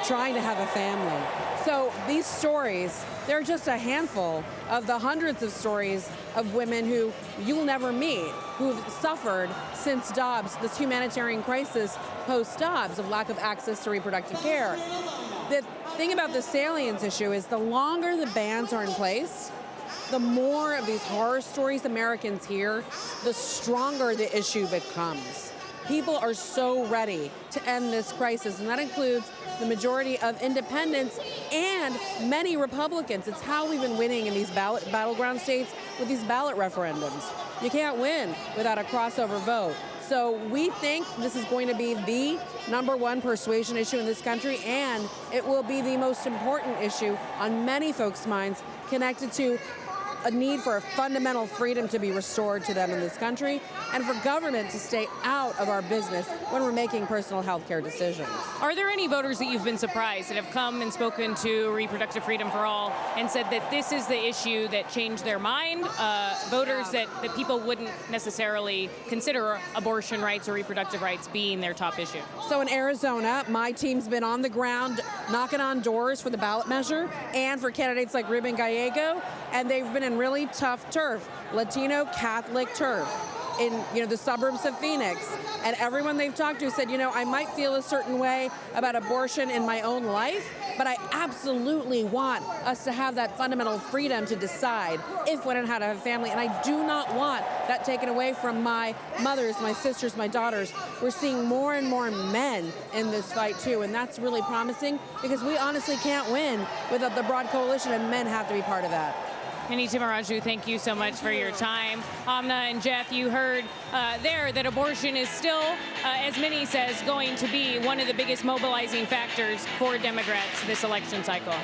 trying to have a family. So these stories, they're just a handful of the hundreds of stories of women who you'll never meet, who've suffered since Dobbs, this humanitarian crisis post-Dobbs of lack of access to reproductive care. The thing about the salience issue is the longer the bans are in place, the more of these horror stories Americans hear, the stronger the issue becomes. People are so ready to end this crisis, and that includes the majority of independents and many Republicans. It's how we've been winning in these battleground states with these ballot referendums. You can't win without a crossover vote. So we think this is going to be the #1 persuasion issue in this country, and it will be the most important issue on many folks' minds connected to a need for a fundamental freedom to be restored to them in this country, and for government to stay out of our business when we're making personal health care decisions.
Are there any voters that you've been surprised that have come and spoken to Reproductive Freedom for All and said that this is the issue that changed their mind? Voters that people wouldn't necessarily consider abortion rights or reproductive rights being their top issue?
So in Arizona, my team's been on the ground knocking on doors for the ballot measure and for candidates like Ruben Gallego, and they've been in really tough turf, Latino Catholic turf, in the suburbs of Phoenix. And everyone they've talked to said, I might feel a certain way about abortion in my own life, but I absolutely want us to have that fundamental freedom to decide if, when, and how to have a family. And I do not want that taken away from my mothers, my sisters, my daughters. We're seeing more and more men in this fight too, and that's really promising because we honestly can't win without the broad coalition, and men have to be part of that.
Minnie Tamaraju, thank you so much for your time. Amna and Jeff, you heard there that abortion is still, as Minnie says, going to be one of the biggest mobilizing factors for Democrats this election cycle.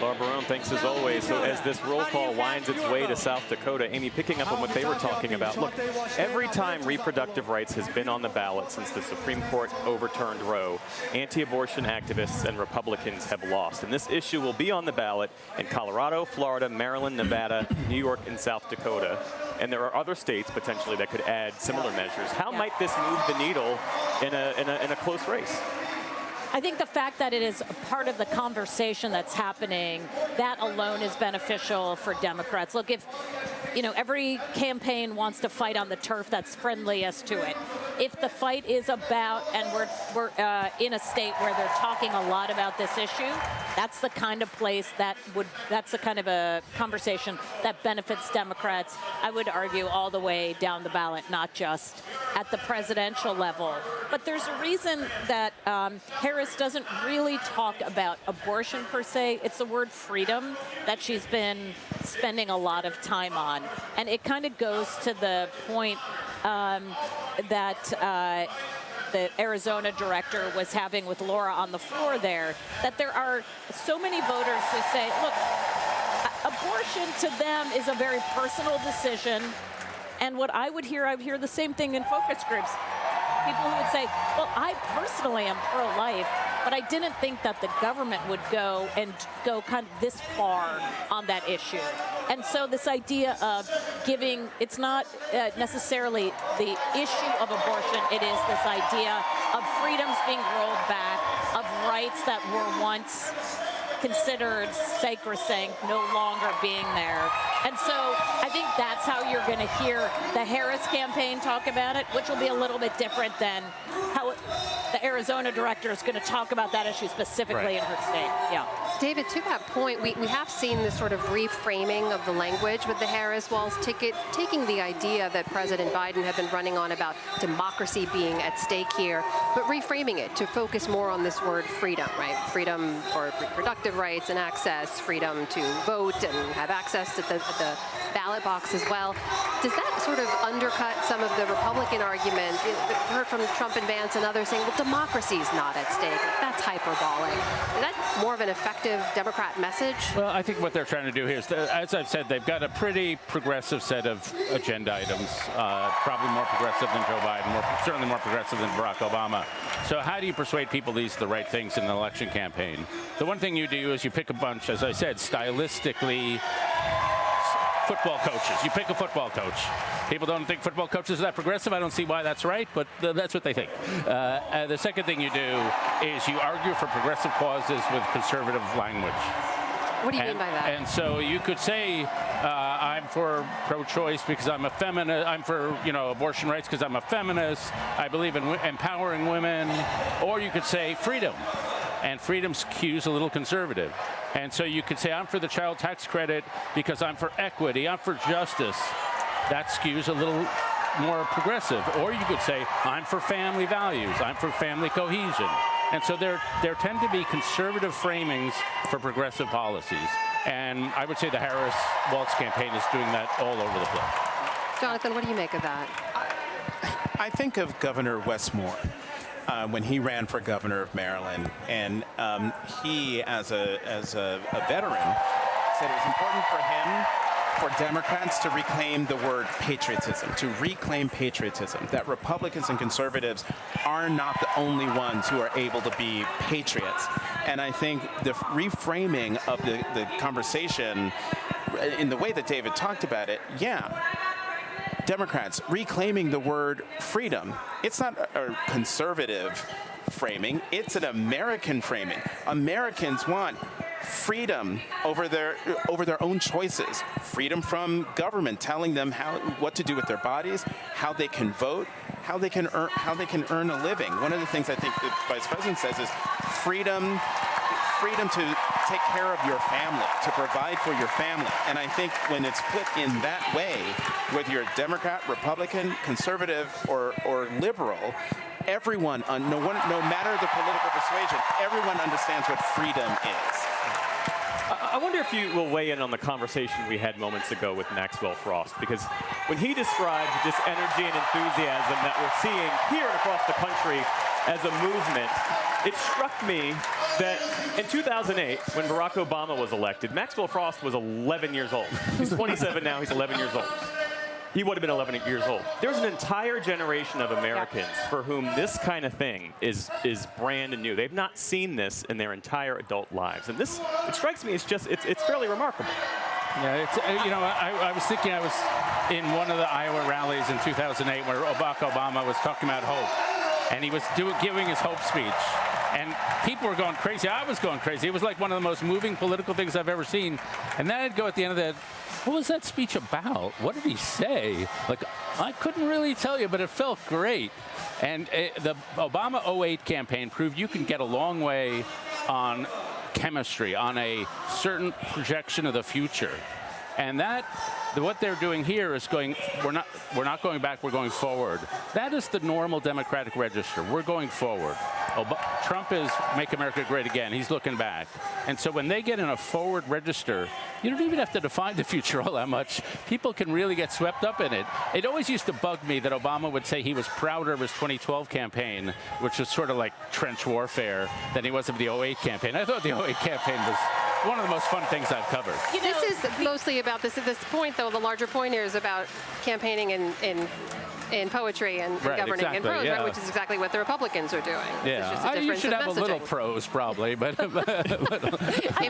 Laura Barone, thanks as always. So as this roll call winds its way to South Dakota, Amy, picking up on what they were talking about, look, every time reproductive rights has been on the ballot since the Supreme Court overturned Roe, anti-abortion activists and Republicans have lost. And this issue will be on the ballot in Colorado, Florida, Maryland, Nevada, New York, and South Dakota. And there are other states potentially that could add similar measures. How might this move the needle in a close race?
I think the fact that it is a part of the conversation that's happening, that alone is beneficial for Democrats. Look, if, every campaign wants to fight on the turf that's friendliest to it. If the fight is about, and we're in a state where they're talking a lot about this issue, that's the kind of place that's the kind of a conversation that benefits Democrats, I would argue, all the way down the ballot, not just at the presidential level. But there's a reason that Harris doesn't really talk about abortion per se. It's the word freedom that she's been spending a lot of time on. And it kind of goes to the point that the Arizona director was having with Laura on the floor there, that there are so many voters who say, look, abortion to them is a very personal decision. And what I would hear the same thing in focus groups. People who would say, well, I personally am pro-life, but I didn't think that the government would go kind of this far on that issue. And so this idea of giving, it's not necessarily the issue of abortion, it is this idea of freedoms being rolled back, of rights that were once considered sacrosanct no longer being there. And so I think that's how you're going to hear the Harris campaign talk about it, which will be a little bit different than how the Arizona director is going to talk about that issue specifically in her state. Yeah.
David, to that point, we have seen this sort of reframing of the language with the Harris Walz ticket, taking the idea that President Biden had been running on about democracy being at stake here, but reframing it to focus more on this word freedom, right? Freedom for reproductive rights and access, freedom to vote and have access to the ballot box as well. Does that sort of undercut some of the Republican argument? We've heard from Trump and Vance and others saying, well, democracy is not at stake. That's hyperbolic. Is that more of an effective Democrat message?
Well, I think what they're trying to do here is, as I've said, they've got a pretty progressive set of agenda items, probably more progressive than Joe Biden, certainly more progressive than Barack Obama. So how do you persuade people these are the right things in an election campaign? The one thing you do is you pick a bunch, as I said, stylistically football coaches. You pick a football coach. People don't think football coaches are that progressive. I don't see why that's right, but that's what they think. The second thing you do is you argue for progressive causes with conservative language.
What do you mean by that?
And so you could say, I'm for pro-choice because I'm a feminist. I'm for abortion rights because I'm a feminist. I believe in empowering women. Or you could say freedom. And freedom skews a little conservative. And so you could say, I'm for the child tax credit because I'm for equity, I'm for justice. That skews a little more progressive. Or you could say, I'm for family values, I'm for family cohesion. And so there tend to be conservative framings for progressive policies. And I would say the Harris-Walz campaign is doing that all over the place.
Jonathan, what do you make of that?
I think of Governor Wes Moore. When he ran for governor of Maryland, and he, as a veteran, said it was important for him, for Democrats to reclaim the word patriotism, that Republicans and conservatives are not the only ones who are able to be patriots. And I think the reframing of the conversation in the way that David talked about it, Democrats reclaiming the word freedom. It's not a conservative framing, it's an American framing. Americans want freedom over their own choices, freedom from government telling them what to do with their bodies, how they can vote, how they can earn a living. One of the things I think the Vice President says is freedom to take care of your family, to provide for your family. And I think when it's put in that way, whether you're Democrat, Republican, conservative, or liberal, everyone, no matter the political persuasion, everyone understands what freedom is.
I wonder if you will weigh in on the conversation we had moments ago with Maxwell Frost, because when he described this energy and enthusiasm that we're seeing here and across the country as a movement, it struck me that in 2008, when Barack Obama was elected, Maxwell Frost was 11 years old. He's 27 now, he's 11 years old. He would have been 11 years old. There's an entire generation of Americans for whom this kind of thing is brand new. They've not seen this in their entire adult lives. And this, it strikes me, it's fairly remarkable.
Yeah, I was thinking I was in one of the Iowa rallies in 2008 where Barack Obama was talking about hope. And he was giving his hope speech. And people were going crazy. I was going crazy. It was like one of the most moving political things I've ever seen. And then I'd go at the end of that, what was that speech about? What did he say? Like, I couldn't really tell you, but it felt great. And the Obama 08 campaign proved you can get a long way on chemistry, on a certain projection of the future. And what they're doing here is we're not going back, we're going forward. That is the normal Democratic register. We're going forward. Trump is Make America Great Again. He's looking back. And so when they get in a forward register, you don't even have to define the future all that much. People can really get swept up in it. It always used to bug me that Obama would say he was prouder of his 2012 campaign, which was sort of like trench warfare, than he was of the 08 campaign. I thought the 08 campaign one of the most fun things I've covered.
You know, this is mostly about this point, though. The larger point here is about campaigning in poetry and governing in prose, right, which is exactly what the Republicans are doing.
Yeah, you should have a little prose, probably, but
maybe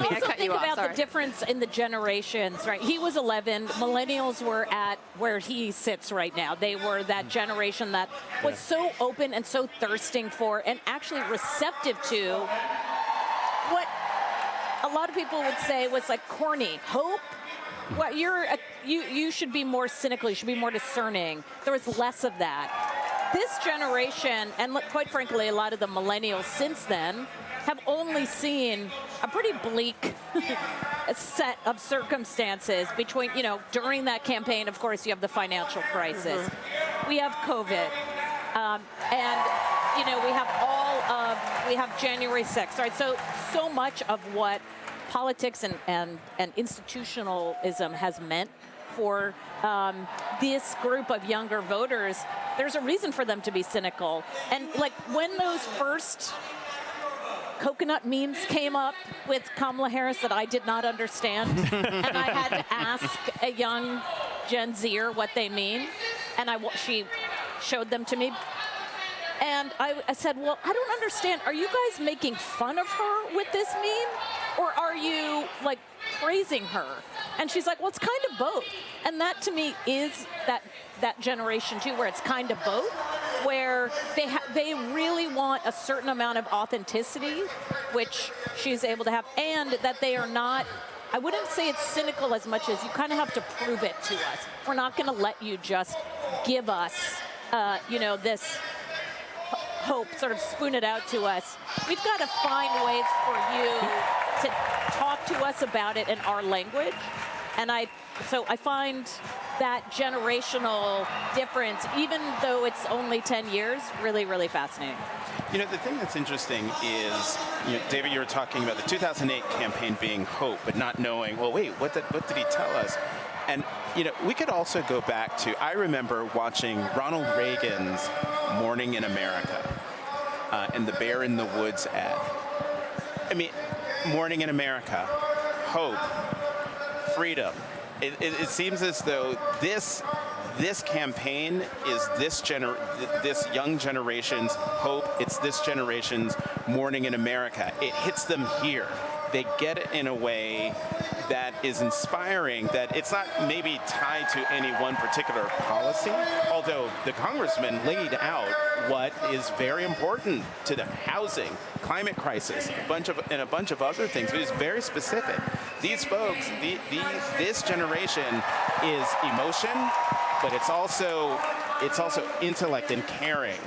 I cut you off.
About the difference in the generations, right? He was 11. Millennials were at where he sits right now. They were that generation that was so open and so thirsting for and actually receptive to what a lot of people would say was like corny hope. Well, you should be more cynical. You should be more discerning. There was less of that. This generation, and quite frankly, a lot of the millennials since then, have only seen a pretty bleak set of circumstances between, during that campaign. Of course, you have the financial crisis. We have COVID, and we have January 6th. Right, so much of what politics and institutionalism has meant for this group of younger voters, there's a reason for them to be cynical. And like when those first coconut memes came up with Kamala Harris that I did not understand, and I had to ask a young Gen Zer what they mean, and she showed them to me. And I said, well, I don't understand. Are you guys making fun of her with this meme? Or are you, like, praising her? And she's like, well, it's kind of both. And that, to me, is that generation, too, where it's kind of both, where they really want a certain amount of authenticity, which she's able to have, and that they are not, I wouldn't say it's cynical as much as you kind of have to prove it to us. We're not going to let you just give us, this hope, sort of spoon it out to us. We've got to find ways for you to talk to us about it in our language. And so I find that generational difference, even though it's only 10 years, really, really fascinating.
The thing that's interesting is, David, you were talking about the 2008 campaign being hope, but not knowing, well, wait, what did he tell us? And, we could also go back to, I remember watching Ronald Reagan's Morning in America and the Bear in the Woods ad. I mean, Morning in America, hope, freedom. It seems as though this campaign is this young generation's hope. It's this generation's Morning in America. It hits them here. They get it in a way that is inspiring, that it's not maybe tied to any one particular policy, although the congressman laid out what is very important to them: housing, climate crisis, and a bunch of other things, but it's very specific. These folks, this generation is emotion, but it's also intellect and caring.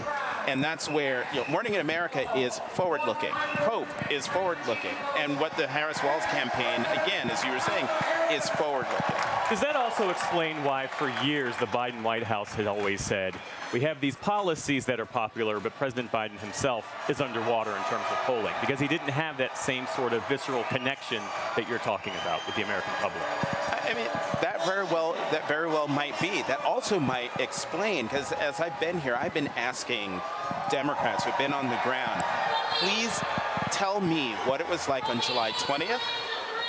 And that's where Morning in America is forward-looking. Hope is forward-looking. And what the Harris-Walz campaign, again, as you were saying, is forward-looking.
Does that also explain why for years the Biden White House had always said, we have these policies that are popular, but President Biden himself is underwater in terms of polling, because he didn't have that same sort of visceral connection that you're talking about with the American public?
I mean, that very well might be. That also might explain, because as I've been here, I've been asking Democrats who've been on the ground, please tell me what it was like on July 20th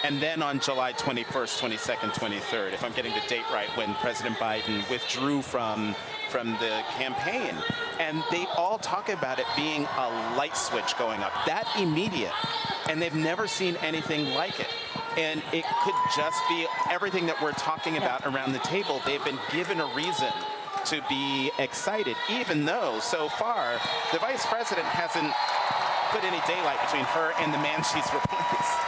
and then on July 21st, 22nd, 23rd, if I'm getting the date right, when President Biden withdrew from the campaign. And they all talk about it being a light switch going up, that immediate. And they've never seen anything like it. And it could just be everything that we're talking about around the table. They've been given a reason to be excited, even though so far the vice president hasn't put any daylight between her and the man she's replaced.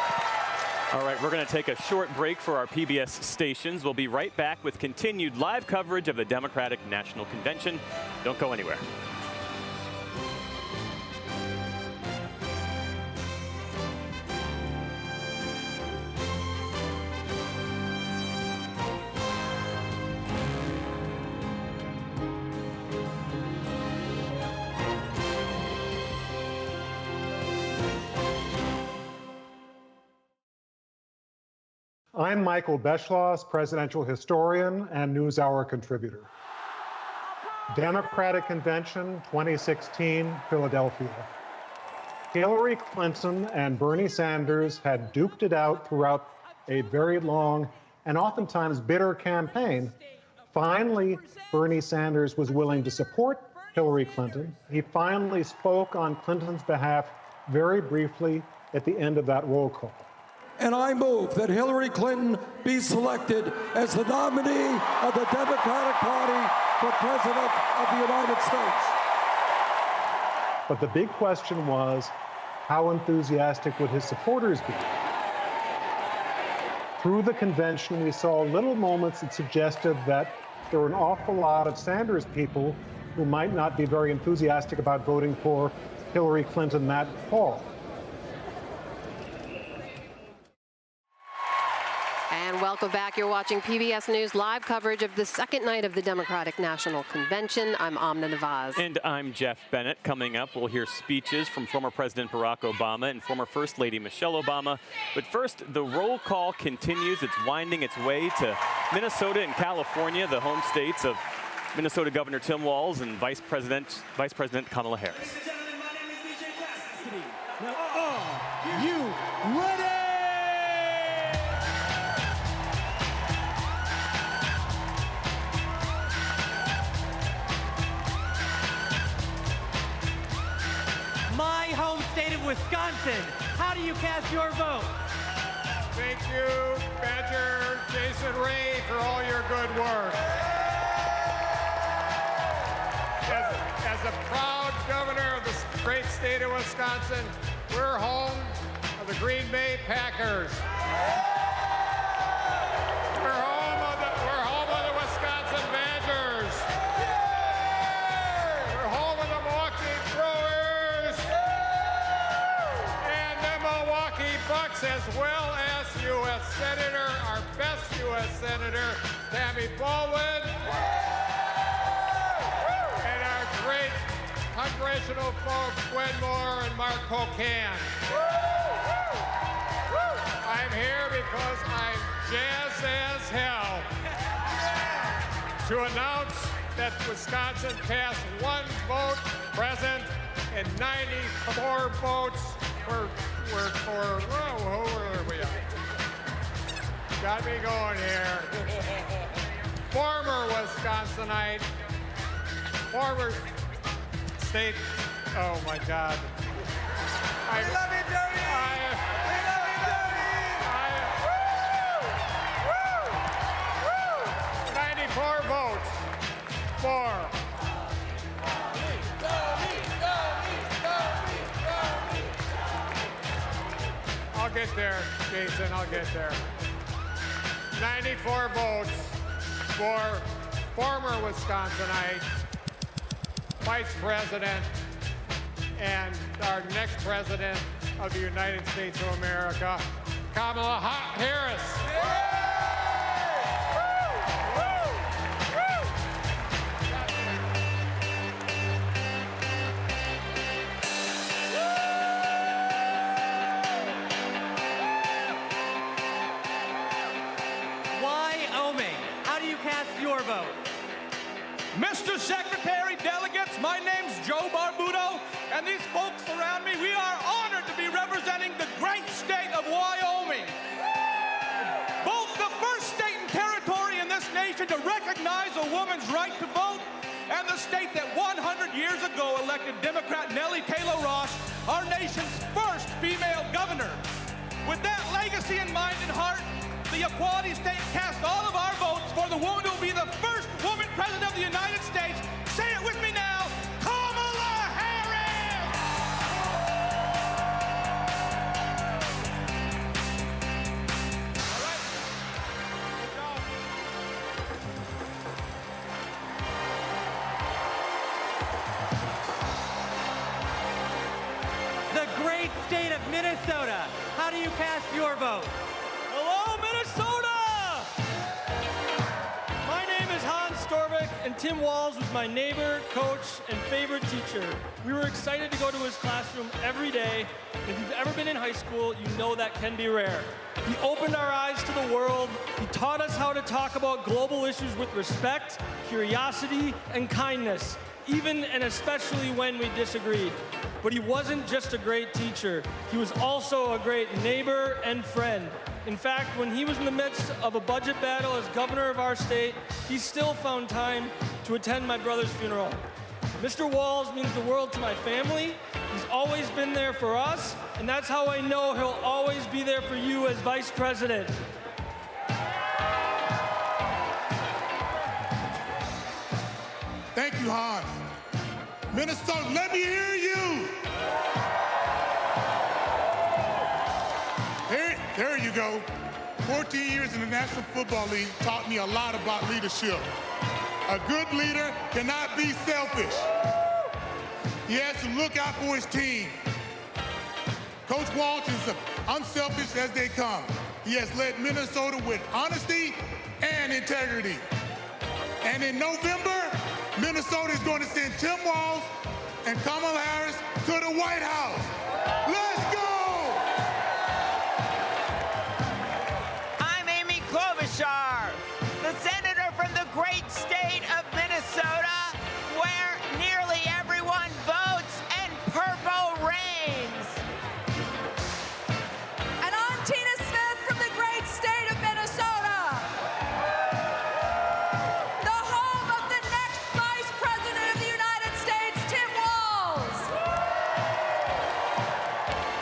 All right, we're going to take a short break for our PBS stations. We'll be right back with continued live coverage of the Democratic National Convention. Don't go anywhere.
I'm Michael Beschloss, presidential historian and NewsHour contributor. Democratic Convention 2016, Philadelphia. Hillary Clinton and Bernie Sanders had duked it out throughout a very long and oftentimes bitter campaign. Finally, Bernie Sanders was willing to support Hillary Clinton. He finally spoke on Clinton's behalf very briefly at the end of that roll call.
And I move that Hillary Clinton be selected as the nominee of the Democratic Party for President of the United States.
But the big question was, how enthusiastic would his supporters be? Through the convention, we saw little moments that suggested that there were an awful lot of Sanders people who might not be very enthusiastic about voting for Hillary Clinton that fall.
And welcome back. You're watching PBS News live coverage of the second night of the Democratic National Convention. I'm Amna Nawaz.
And I'm Jeff Bennett. Coming up, we'll hear speeches from former President Barack Obama and former First Lady Michelle Obama. But first, the roll call continues. It's winding its way to Minnesota and California, the home states of Minnesota Governor Tim Walz and Vice President Kamala Harris.
Ladies and gentlemen, my name is DJ Cassidy. Now, are you ready?
My home state of Wisconsin. How do you cast your vote?
Thank you, Badger Jason Ray, for all your good work. As a proud governor of the great state of Wisconsin, we're home of the Green Bay Packers. We're home of the Wisconsin Badgers. We're home of the Milwaukee Brewers and the Milwaukee Bucks, as well as U.S. Senator, our best U.S. Senator, Tammy Baldwin. Great congressional folks, Gwen Moore and Mark Pocan. I'm here because I'm jazzed as hell to announce that Wisconsin passed one vote present and 94 votes were for, where are we at? Got me going here. Former Wisconsinite, former state, oh my God. We love you, Jody! We love you, Jody! 94 votes for. I'll get there, Jason, I'll get there. 94 votes for former Wisconsinite, Vice President, and our next President of the United States of America, Kamala Harris.
Wyoming, how do you cast your vote?
Mr. Secretary, delegates, my name's Joe Barbuto, and these folks around me, we are honored to be representing the great state of Wyoming. Both the first state and territory in this nation to recognize a woman's right to vote, and the state that 100 years ago elected Democrat Nellie Taylor Ross, our nation's first female governor. With that legacy in mind and heart, the Equality State cast all of our votes for the woman who will be the first woman president of the United States. Say it with me now, Kamala Harris!
The great state of Minnesota. How do you cast your vote?
Hello, Minnesota! My name is Hans Storvik, and Tim Walz was my neighbor, coach, and favorite teacher. We were excited to go to his classroom every day. If you've ever been in high school, you know that can be rare. He opened our eyes to the world. He taught us how to talk about global issues with respect, curiosity, and kindness, even and especially when we disagreed.
But he wasn't just a great teacher. He was also a great neighbor and friend. In fact, when he was in the midst of a budget battle as governor of our state, he still found time to attend my brother's funeral. Mr. Walz means the world to my family. He's always been there for us, and that's how I know he'll always be there for you as vice president.
Thank you, Hans. Minnesota, let me hear you. There you go. 14 years in the National Football League taught me a lot about leadership. A good leader cannot be selfish. He has to look out for his team. Coach Walz is unselfish as they come. He has led Minnesota with honesty and integrity. And in November, Minnesota is going to send Tim Walz and Kamala Harris to the White House. Let's go!
I'm Amy Klobuchar, the senator from the great state of Minnesota, where nearly everyone votes and purple reigns.
And I'm Tina Smith from the great state of Minnesota, the home of the next Vice President of the United States, Tim Walz.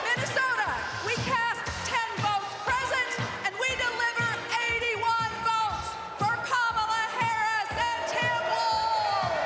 Minnesota, we cast 10 votes present, and we deliver 81 votes for Kamala Harris and Tim Walz.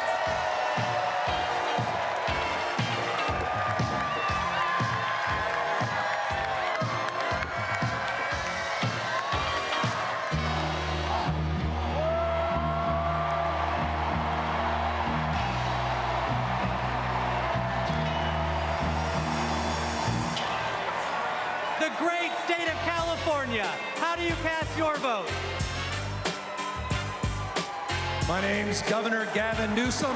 The great state of California. How do you cast your vote?
My name's Governor Gavin Newsom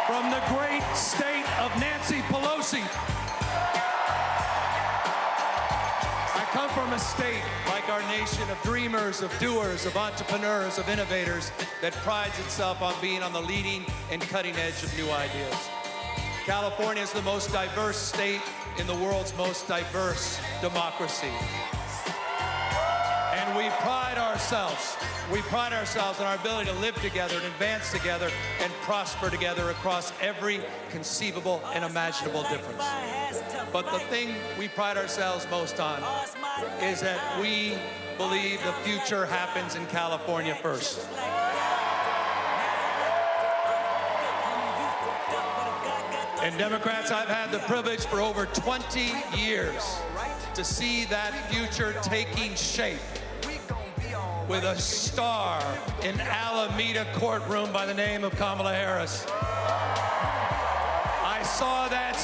from the great state of Nancy Pelosi. I come from a state like our nation of dreamers, of doers, of entrepreneurs, of innovators that prides itself on being on the leading and cutting edge of new ideas. California is the most diverse state in the world's most diverse democracy. And we pride ourselves on our ability to live together and advance together and prosper together across every conceivable and imaginable difference. But the thing we pride ourselves most on is that we believe the future happens in California first. And Democrats, I've had the privilege for over 20 years to see that future taking shape with a star in Alameda courtroom by the name of Kamala Harris. I saw that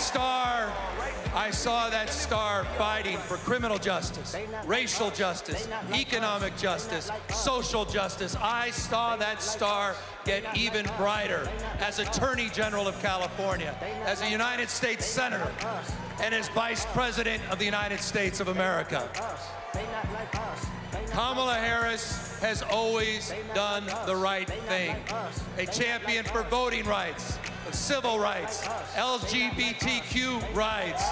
star fighting for criminal justice, racial justice, economic justice, social justice. I saw that star get even brighter as Attorney General of California, as a United States Senator, and as Vice President of the United States of America. Kamala Harris has always done the right thing. A champion for voting rights, civil rights, LGBTQ rights,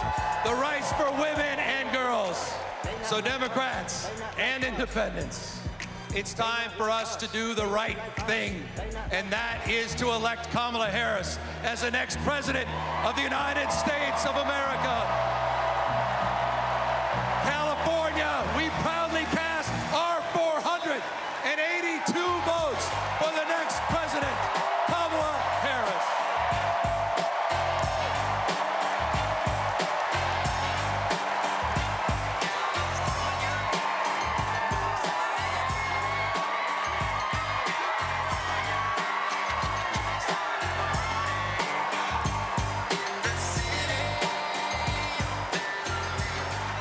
the rights for women and girls. So Democrats and independents, it's time for us to do the right thing, and that is to elect Kamala Harris as the next president of the United States of America. California, we proudly cast our 482 votes for the next president, Kamala Harris.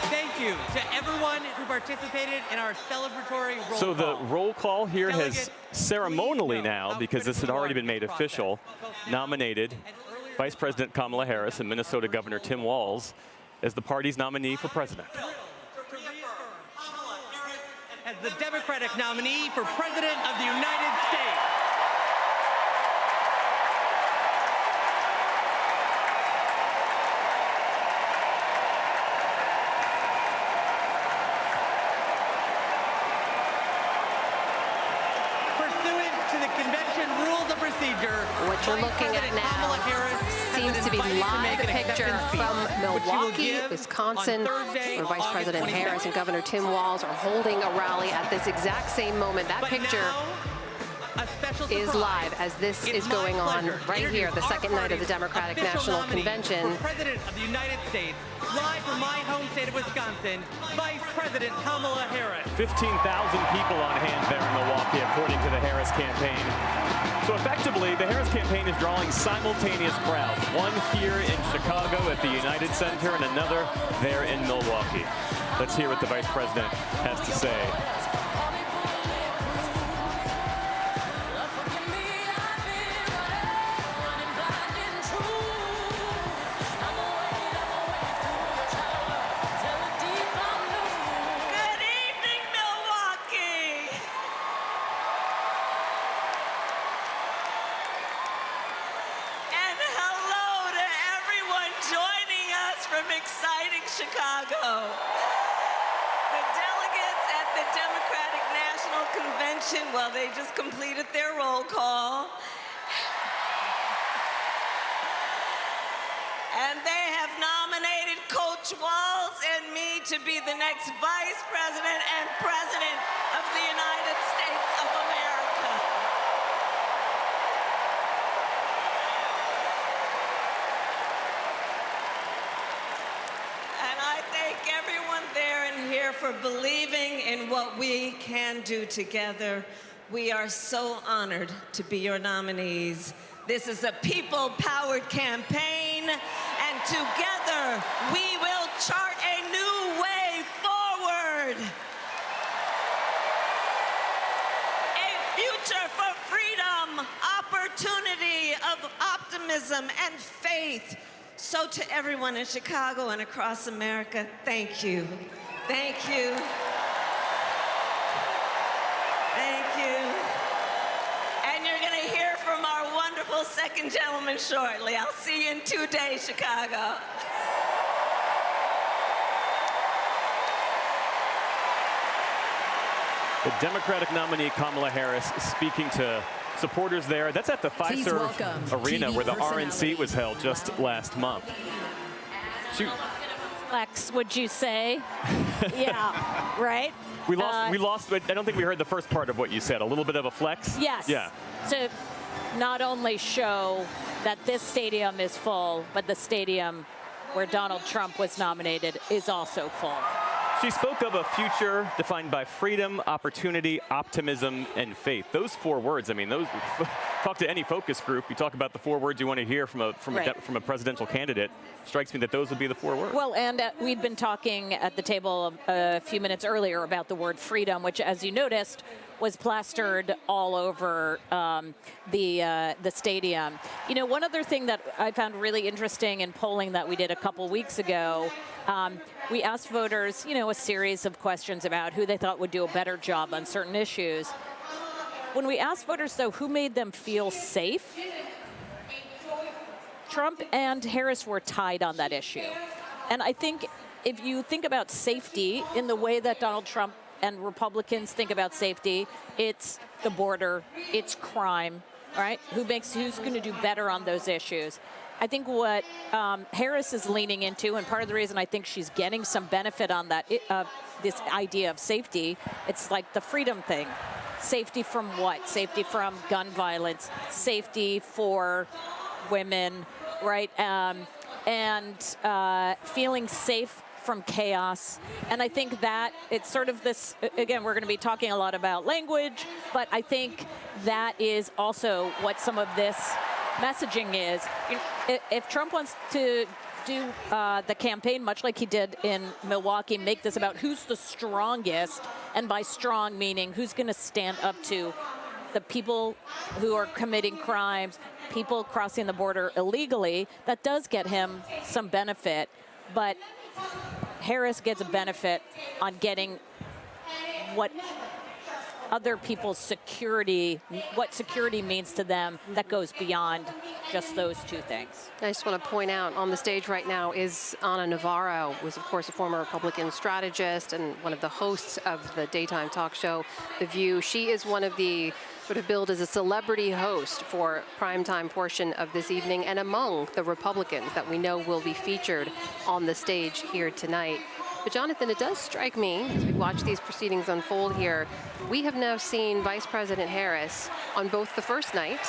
Thank you to everyone who participated in our celebratory roll
So
call.
the roll call here has
Delegate,
ceremonially now, because this had already been made official, nominated Vice President Kamala Harris and Minnesota Governor Tim Walz as the party's nominee for president.
As the Democratic nominee for President of the United States. convention rules of procedure.
What you're looking at now seems to be live picture from Milwaukee, Wisconsin, where Vice President Harris and Governor Tim Walz are holding a rally at this exact same moment. That picture is live as this is going on right here, the second night of the Democratic National Convention.
President of the United States, live from my home state of Wisconsin, Vice President Kamala Harris.
15,000 people on hand there in Milwaukee, according to the Harris campaign. So effectively, the Harris campaign is drawing simultaneous crowds, one here in Chicago at the United Center and another there in Milwaukee. Let's hear what the Vice President has to say.
Chicago. The delegates at the Democratic National Convention, well, they just completed their roll call. And they have nominated Coach Walz and me to be the next Vice President and President of the United States of America. Everyone there and here for believing in what we can do together. We are so honored to be your nominees. This is a people-powered campaign, and together we will chart a new way forward. A future for freedom, opportunity, of optimism and faith. So to everyone in Chicago and across America, thank you. Thank you. Thank you. And you're going to hear from our wonderful second gentleman shortly. I'll see you in 2 days, Chicago.
The Democratic nominee Kamala Harris speaking to supporters there. That's at the Fiserv Arena where the RNC was held just last month. Shoot.
Flex, would you say? Yeah, right?
We lost, but I don't think we heard the first part of what you said. A little bit of a flex?
Yes.
Yeah.
To not only show that this stadium is full, but the stadium where Donald Trump was nominated is also full.
She spoke of a future defined by freedom, opportunity, optimism, and faith. Those 4 words, I mean, those talk to any focus group. You talk about the 4 words you want to hear from a presidential candidate. Strikes me that those would be the 4 words.
Well, and we'd been talking at the table a few minutes earlier about the word freedom, which, as you noticed, was plastered all over the stadium. You know, one other thing that I found really interesting in polling that we did a couple weeks ago, we asked voters, you know, a series of questions about who they thought would do a better job on certain issues. When we asked voters, though, who made them feel safe, Trump and Harris were tied on that issue. And I think if you think about safety in the way that Donald Trump and Republicans think about safety, it's the border, it's crime, right? Who's going to do better on those issues? I think what Harris is leaning into, and part of the reason I think she's getting some benefit on that, this idea of safety, it's like the freedom thing. Safety from what? Safety from gun violence, safety for women, right? And feeling safe from chaos. And I think that it's sort of this, again, we're going to be talking a lot about language, but I think that is also what some of this messaging is. If Trump wants to do the campaign much like he did in Milwaukee, make this about who's the strongest, and by strong meaning who's going to stand up to the people who are committing crimes, people crossing the border illegally, that does get him some benefit. But Harris gets a benefit on getting what other people's security, what security means to them, that goes beyond just those 2 things.
I just want to point out on the stage right now is Ana Navarro, who is, of course, a former Republican strategist and one of the hosts of the daytime talk show, The View. She is one of the sort of billed as a celebrity host for primetime portion of this evening and among the Republicans that we know will be featured on the stage here tonight. But Jonathan, it does strike me, as we watch these proceedings unfold here, we have now seen Vice President Harris on both the first night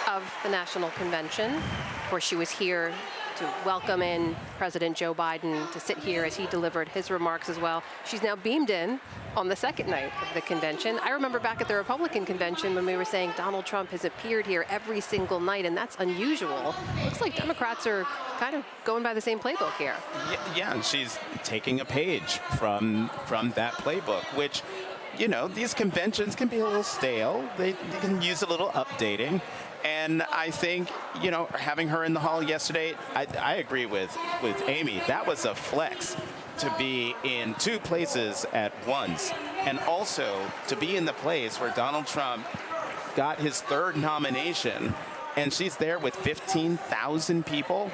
of the National Convention. Of course, she was here to welcome in President Joe Biden to sit here as he delivered his remarks as well. She's now beamed in on the second night of the convention. I remember back at the Republican convention when we were saying Donald Trump has appeared here every single night, and that's unusual. Looks like Democrats are kind of going by the same playbook here.
Yeah, and she's taking a page from that playbook, which, you know, these conventions can be a little stale. They can use a little updating. And I think, you know, having her in the hall yesterday, I agree with Amy. That was a flex to be in two places at once. And also to be in the place where Donald Trump got his third nomination, and she's there with 15,000 people.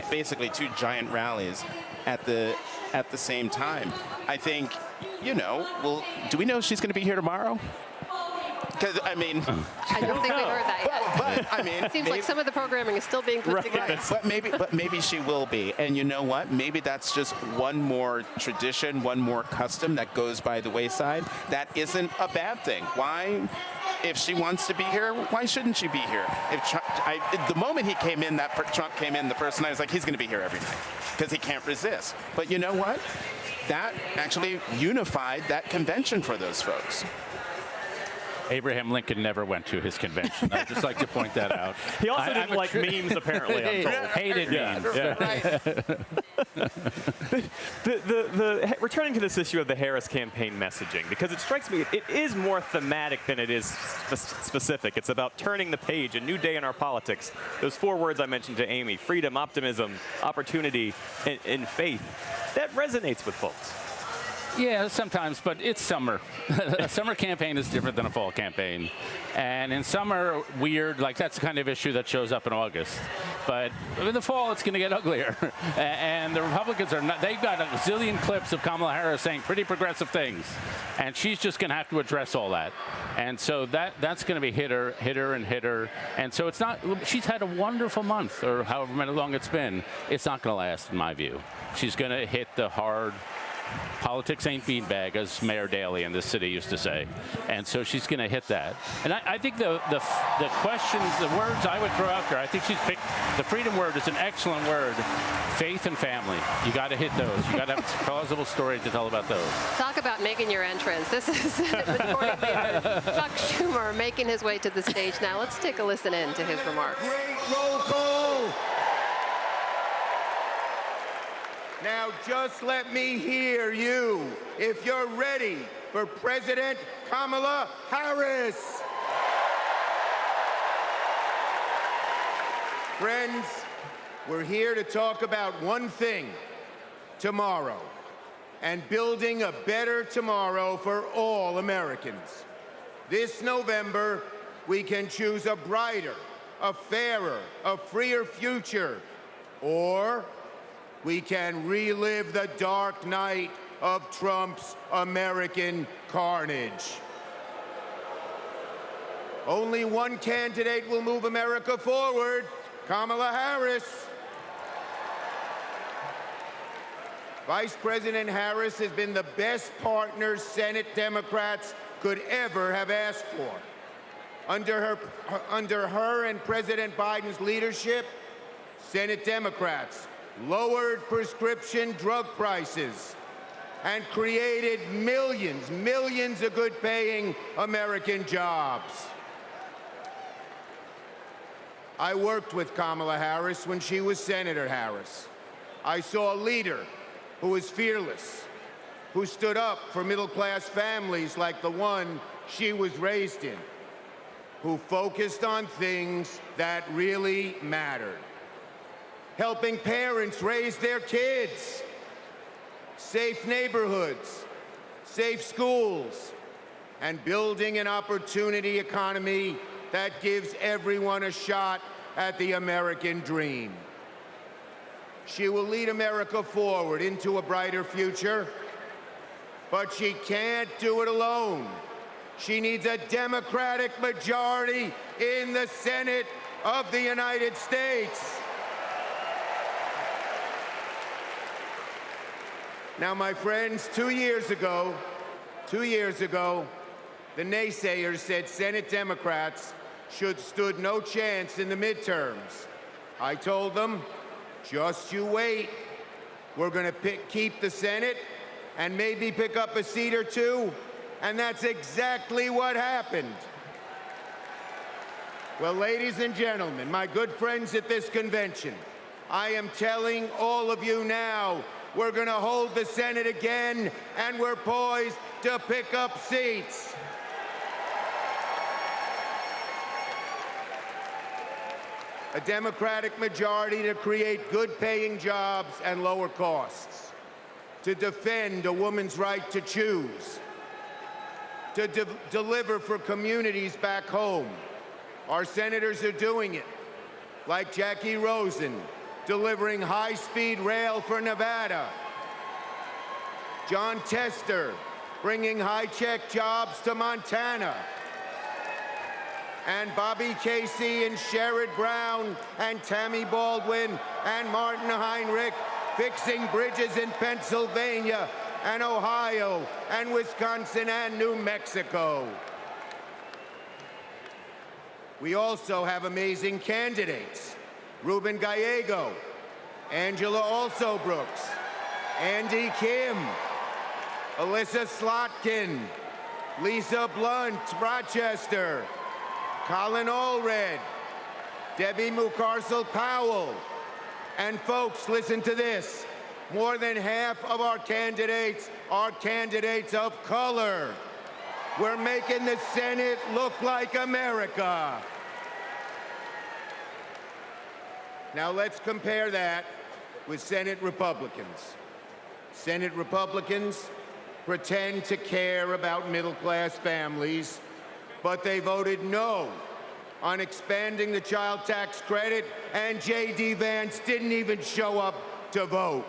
Basically two giant rallies at the same time. I think, you know, do we know she's going to be here tomorrow? Because, I mean...
I don't think we've heard that yet.
But I mean...
It seems like some of the programming is still being put together.
But maybe she will be. And you know what? Maybe that's just one more tradition, one more custom that goes by the wayside. That isn't a bad thing. Why? If she wants to be here, why shouldn't she be here? The moment Trump came in the first night, I was like, he's going to be here every night because he can't resist. But you know what? That actually unified that convention for those folks.
Abraham Lincoln never went to his convention. I'd just like to point that out.
He also didn't like memes, apparently, I'm told.
Hated memes.
Yeah. Returning to this issue of the Harris campaign messaging, because it strikes me it is more thematic than it is specific. It's about turning the page, a new day in our politics. Those four words I mentioned to Amy, freedom, optimism, opportunity, and faith, that resonates with folks.
Yeah, sometimes, but it's summer. A summer campaign is different than a fall campaign. And in summer, that's the kind of issue that shows up in August. But in the fall, it's going to get uglier. And the Republicans they've got a zillion clips of Kamala Harris saying pretty progressive things. And she's just going to have to address all that. And so that's going to be hit her. And so she's had a wonderful month, or however long it's been. It's not going to last, in my view. She's going to hit the hard. Politics ain't beanbag, as Mayor Daley in this city used to say. And so she's going to hit that. And I think the questions, the words I would throw out there, I think she's picked, the freedom word is an excellent word. Faith and family. You got to hit those. You got to have a plausible story to tell about those.
Talk about making your entrance. This is Majority Leader Chuck Schumer making his way to the stage now. Let's take a listen in to his remarks.
Great roll call. Now just let me hear you if you're ready for President Kamala Harris. Friends, we're here to talk about one thing, tomorrow, and building a better tomorrow for all Americans. This November, we can choose a brighter, a fairer, a freer future, or we can relive the dark night of Trump's American carnage. Only one candidate will move America forward, Kamala Harris. Vice President Harris has been the best partner Senate Democrats could ever have asked for. Under her and President Biden's leadership, Senate Democrats lowered prescription drug prices and created millions of good-paying American jobs. I worked with Kamala Harris when she was Senator Harris. I saw a leader who was fearless, who stood up for middle-class families like the one she was raised in, who focused on things that really mattered. Helping parents raise their kids, safe neighborhoods, safe schools, and building an opportunity economy that gives everyone a shot at the American dream. She will lead America forward into a brighter future, but she can't do it alone.
She needs a Democratic majority in the Senate of the United States. Now, my friends, 2 years ago, the naysayers said Senate Democrats stood no chance in the midterms. I told them, just you wait. We're going to keep the Senate and maybe pick up a seat or two, and that's exactly what happened. Well, ladies and gentlemen, my good friends at this convention, I am telling all of you now, we're going to hold the Senate again, and we're poised to pick up seats. A Democratic majority to create good-paying jobs and lower costs, to defend a woman's right to choose, to deliver for communities back home. Our senators are doing it, like Jackie Rosen, delivering high-speed rail for Nevada. John Tester, bringing high-tech jobs to Montana. And Bobby Casey and Sherrod Brown and Tammy Baldwin and Martin Heinrich fixing bridges in Pennsylvania and Ohio and Wisconsin and New Mexico. We also have amazing candidates. Ruben Gallego, Angela Alsobrooks, Andy Kim, Alyssa Slotkin, Lisa Blunt, Rochester, Colin Allred, Debbie Mucarsel-Powell. And folks, listen to this. More than half of our candidates are candidates of color. We're making the Senate look like America. Now let's compare that with Senate Republicans. Senate Republicans pretend to care about middle-class families, but they voted no on expanding the child tax credit, and J.D. Vance didn't even show up to vote.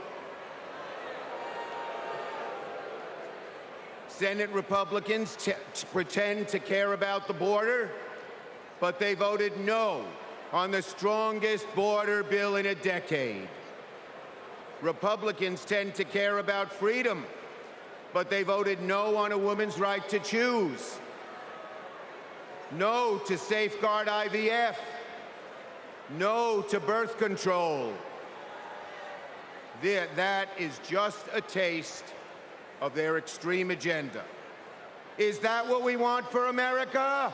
Senate Republicans pretend to care about the border, but they voted no on the strongest border bill in a decade. Republicans tend to care about freedom, but they voted no on a woman's right to choose. No to safeguard IVF. No to birth control. That is just a taste of their extreme agenda. Is that what we want for America?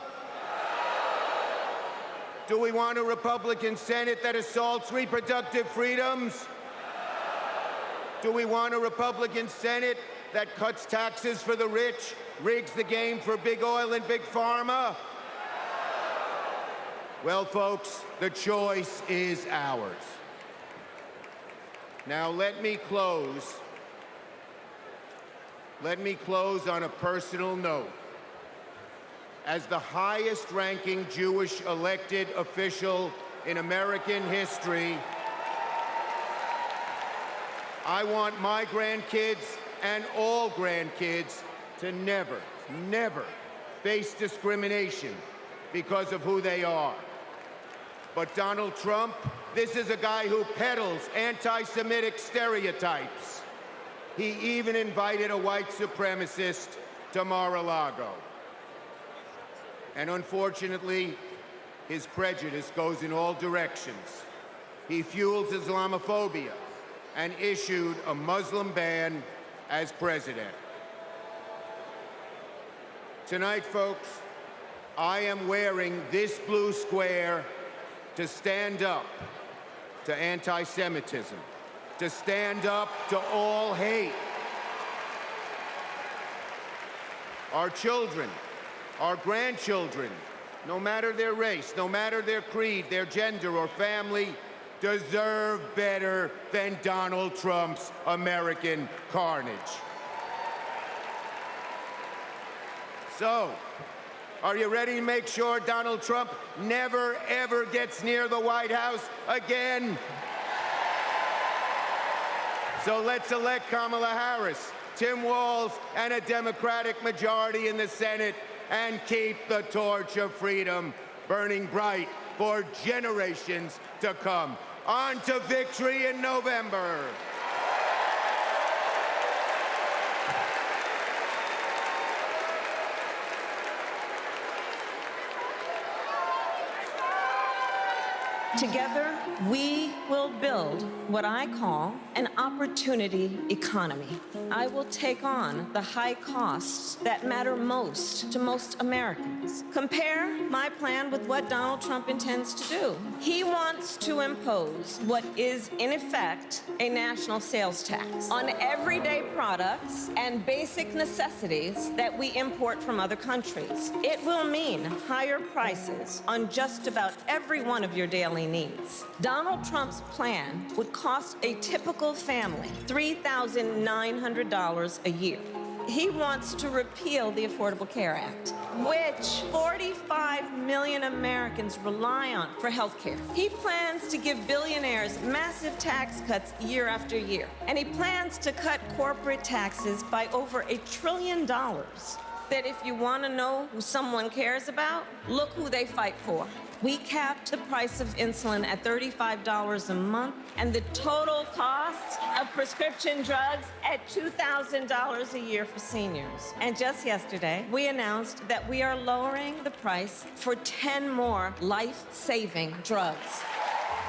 Do we want a Republican Senate that assaults reproductive freedoms? Do we want a Republican Senate that cuts taxes for the rich, rigs the game for big oil and big pharma? Well, folks, the choice is ours. Now, let me close on a personal note. As the highest-ranking Jewish elected official in American history, I want my grandkids and all grandkids to never, never face discrimination because of who they are. But Donald Trump, this is a guy who peddles anti-Semitic stereotypes. He even invited a white supremacist to Mar-a-Lago. And unfortunately, his prejudice goes in all directions. He fuels Islamophobia and issued a Muslim ban as president. Tonight, folks, I am wearing this blue square to stand up to anti-Semitism, to stand up to all hate. Our children, our grandchildren, no matter their race, no matter their creed, their gender or family, deserve better than Donald Trump's American carnage. So, are you ready to make sure Donald Trump never, ever gets near the White House again? So let's elect Kamala Harris, Tim Walz, and a Democratic majority in the Senate, and keep the torch of freedom burning bright for generations to come. On to victory in November.
Together, we will build what I call an opportunity economy. I will take on the high costs that matter most to most Americans. Compare my plan with what Donald Trump intends to do. He wants to impose what is, in effect, a national sales tax on everyday products and basic necessities that we import from other countries. It will mean higher prices on just about every one of your daily needs. Donald Trump's plan would cost a typical family $3,900 a year. He wants to repeal the Affordable Care Act, which 45 million Americans rely on for health care. He plans to give billionaires massive tax cuts year after year, and he plans to cut corporate taxes by over $1 trillion. That if you want to know who someone cares about, look who they fight for. We capped the price of insulin at $35 a month and the total cost of prescription drugs at $2,000 a year for seniors. And just yesterday, we announced that we are lowering the price for 10 more life-saving drugs.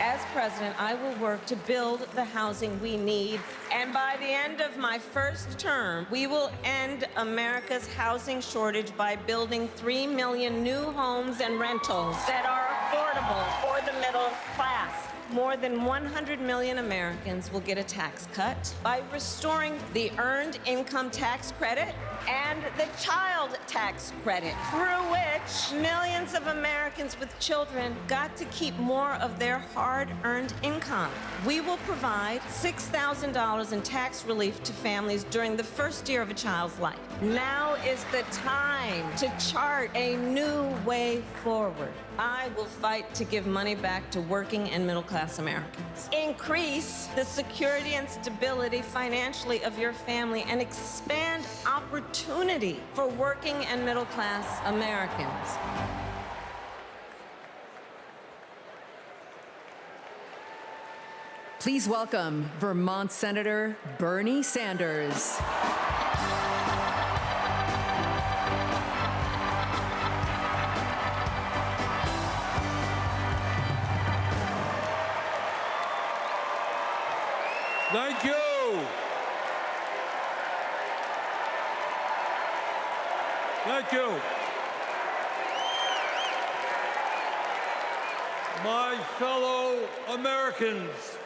As president, I will work to build the housing we need, and by the end of my first term, we will end America's housing shortage by building 3 million new homes and rentals that are affordable for the middle class. More than 100 million Americans will get a tax cut by restoring the Earned Income Tax Credit and the Child Tax Credit, through which millions of Americans with children got to keep more of their hard-earned income. We will provide $6,000 in tax relief to families during the first year of a child's life. Now is the time to chart a new way forward. I will fight to give money back to working and middle-class Americans. Increase the security and stability financially of your family and expand opportunity for working and middle-class Americans.
Please welcome Vermont Senator Bernie Sanders.
Thank you. Thank you. My fellow Americans,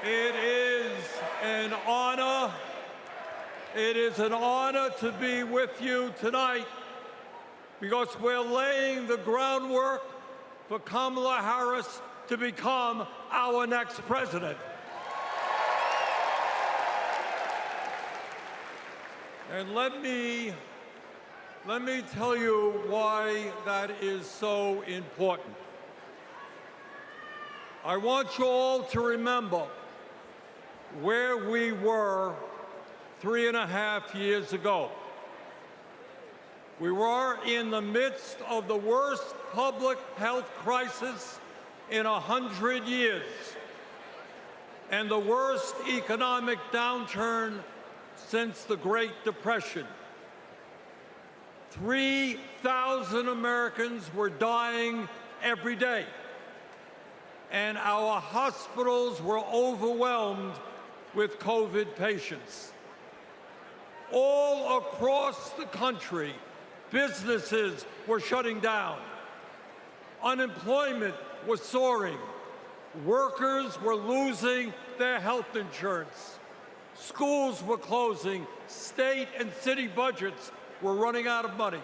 it is an honor. It is an honor to be with you tonight because we're laying the groundwork for Kamala Harris to become our next president. And let me tell you why that is so important. I want you all to remember where we were 3.5 years ago. We were in the midst of the worst public health crisis in 100 years and the worst economic downturn since the Great Depression. 3,000 Americans were dying every day, and our hospitals were overwhelmed with COVID patients. All across the country, businesses were shutting down. Unemployment was soaring. Workers were losing their health insurance. Schools were closing. State and city budgets were running out of money.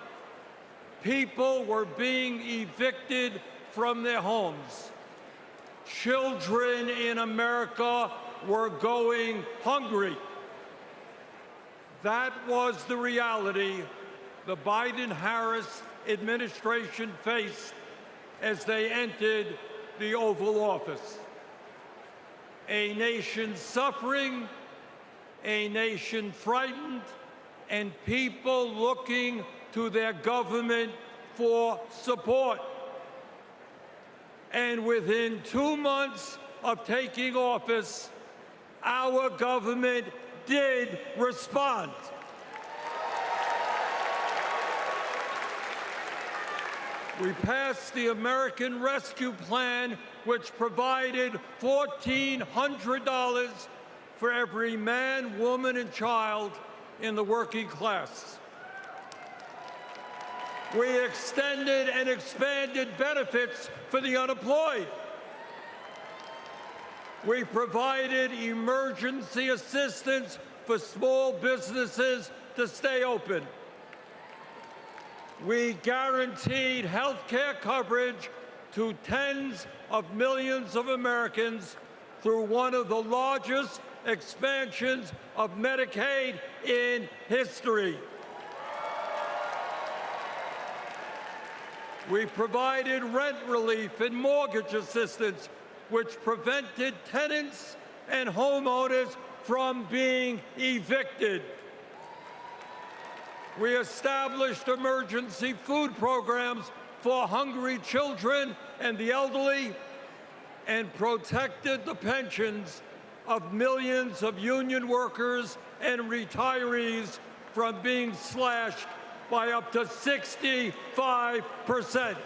People were being evicted from their homes. Children in America were going hungry. That was the reality the Biden-Harris administration faced as they entered the Oval Office. A nation suffering, a nation frightened,
and people looking to their government for support. And within 2 months of taking office, our government did respond. We passed the American Rescue Plan, which provided $1,400 for every man, woman, and child in the working class. We extended and expanded benefits for the unemployed. We provided emergency assistance for small businesses to stay open. We guaranteed health care coverage to tens of millions of Americans through one of the largest expansions of Medicaid in history. We provided rent relief and mortgage assistance, which prevented tenants and homeowners from being evicted. We established emergency food programs for hungry children and the elderly, and protected the pensions of millions of union workers and retirees from being slashed by up to 65%.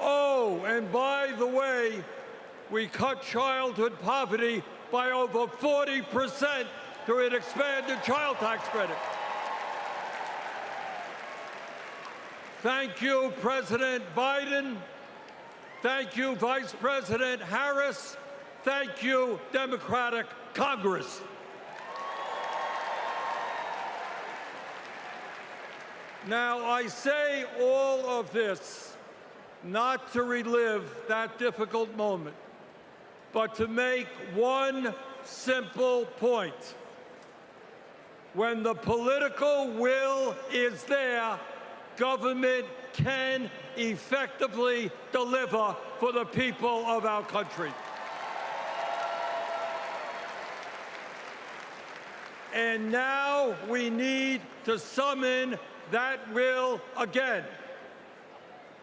Oh, and by the way, we cut childhood poverty by over 40% through an expanded child tax credit. Thank you, President Biden. Thank you, Vice President Harris. Thank you, Democratic Congress. Now, I say all of this not to relive that difficult moment, but to make one simple point. When the political will is there, government can effectively deliver for the people of our country. And now we need to summon that will again,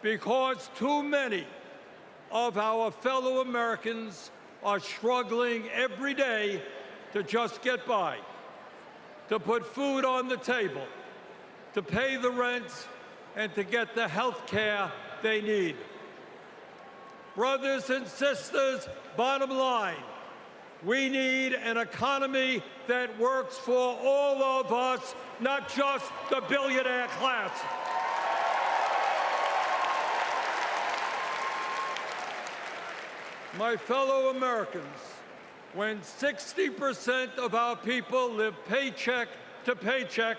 because too many of our fellow Americans are struggling every day to just get by, to put food on the table, to pay the rent, and to get the health care they need. Brothers and sisters, bottom line, we need an economy that works for all of us, not just the billionaire class. My fellow Americans, when 60% of our people live paycheck to paycheck,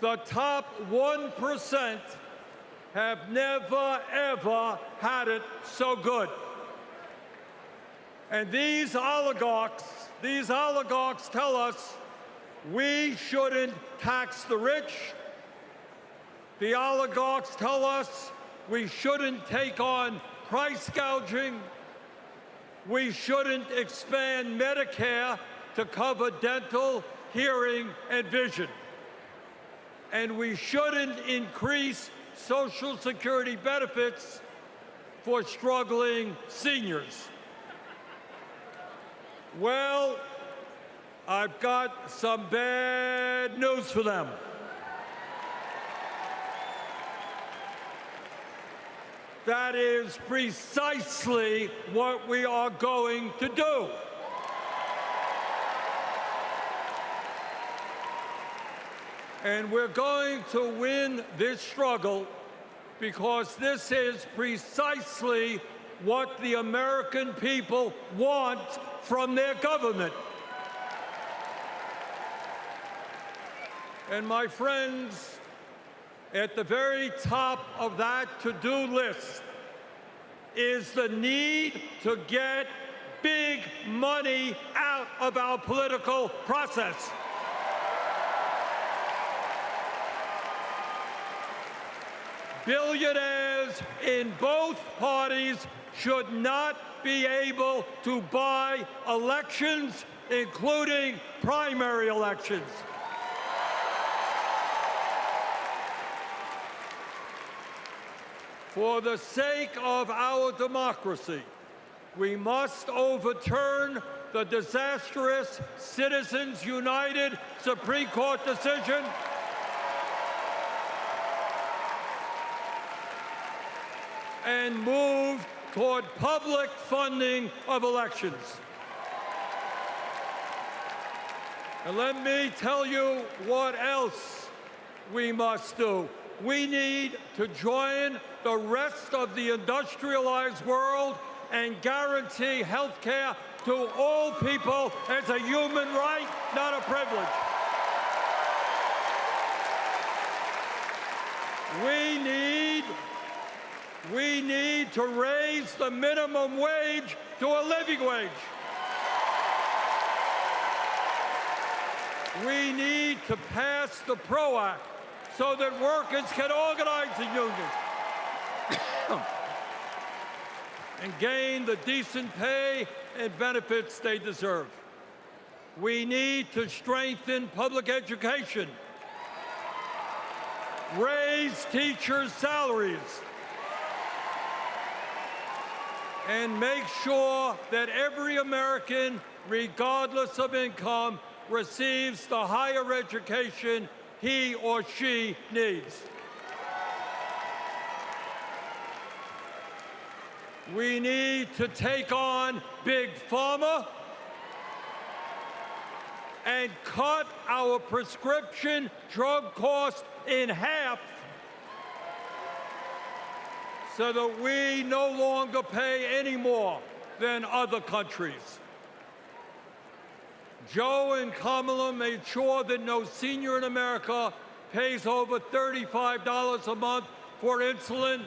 the top 1% have never, ever had it so good. And these oligarchs tell us we shouldn't tax the rich. The oligarchs tell us we shouldn't take on price gouging. We shouldn't expand Medicare to cover dental, hearing, and vision. And we shouldn't increase Social Security benefits for struggling seniors. Well, I've got some bad news for them. That is precisely what we are going to do. And we're going to win this struggle because this is precisely what the American people want from their government. And my friends, at the very top of that to-do list is the need to get big money out of our political process. Billionaires in both parties should not be able to buy elections including primary elections. For the sake of our democracy, we must overturn the disastrous Citizens United Supreme Court decision and move toward public funding of elections. And let me tell you what else we must do. We need to join the rest of the industrialized world and guarantee health care to all people as a human right, not a privilege. We need to raise the minimum wage to a living wage. We need to pass the PRO Act so that workers can organize in unions and gain the decent pay and benefits they deserve. We need to strengthen public education, raise teachers' salaries, and make sure that every American, regardless of income, receives the higher education he or she needs. We need to take on Big Pharma and cut our prescription drug costs in half so that we no longer pay any more than other countries. Joe and Kamala made sure that no senior in America pays over $35 a month for insulin.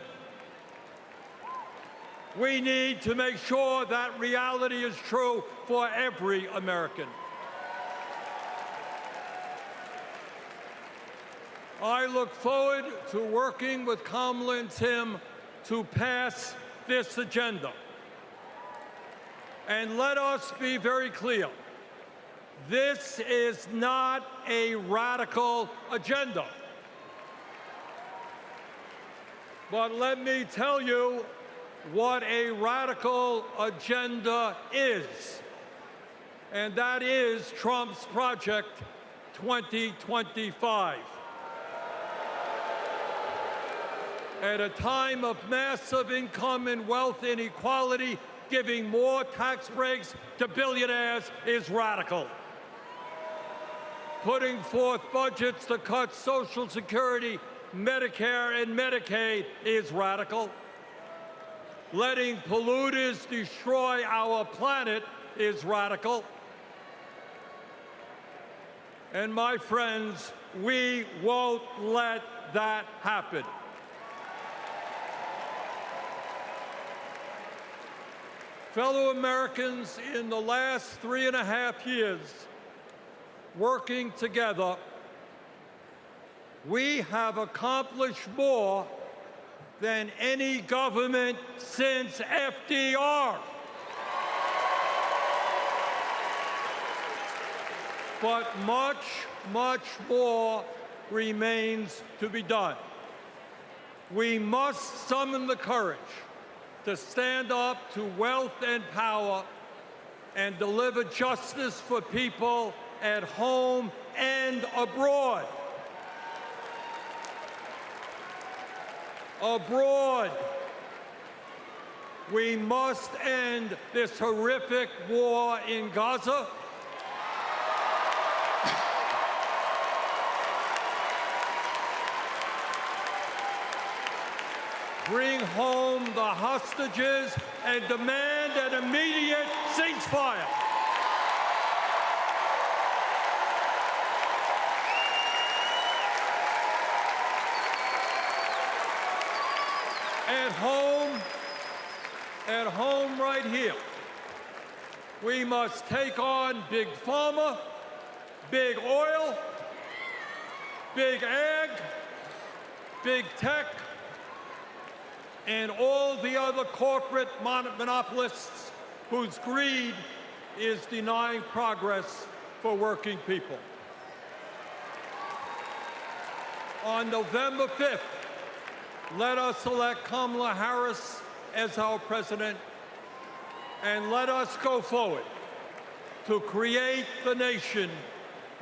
We need to make sure that reality is true for every American. I look forward to working with Kamala and Tim to pass this agenda. And let us be very clear. This is not a radical agenda. But let me tell you what a radical agenda is. And that is Trump's Project 2025. At a time of massive income and wealth inequality, giving more tax breaks to billionaires is radical. Putting forth budgets to cut Social Security, Medicare, and Medicaid is radical. Letting polluters destroy our planet is radical. And my friends, we won't let that happen. Fellow Americans, in the last 3.5 years, working together, we have accomplished more than any government since FDR. But much, much more remains to be done. We must summon the courage to stand up to wealth and power and deliver justice for people at home and abroad. Abroad, we must end this horrific war in Gaza. Bring home the hostages and demand an immediate ceasefire. At home right here, we must take on Big Pharma, Big Oil, Big Ag, Big Tech, and all the other corporate monopolists whose greed is denying progress for working people. On November 5th, let us elect Kamala Harris as our president, and let us go forward to create the nation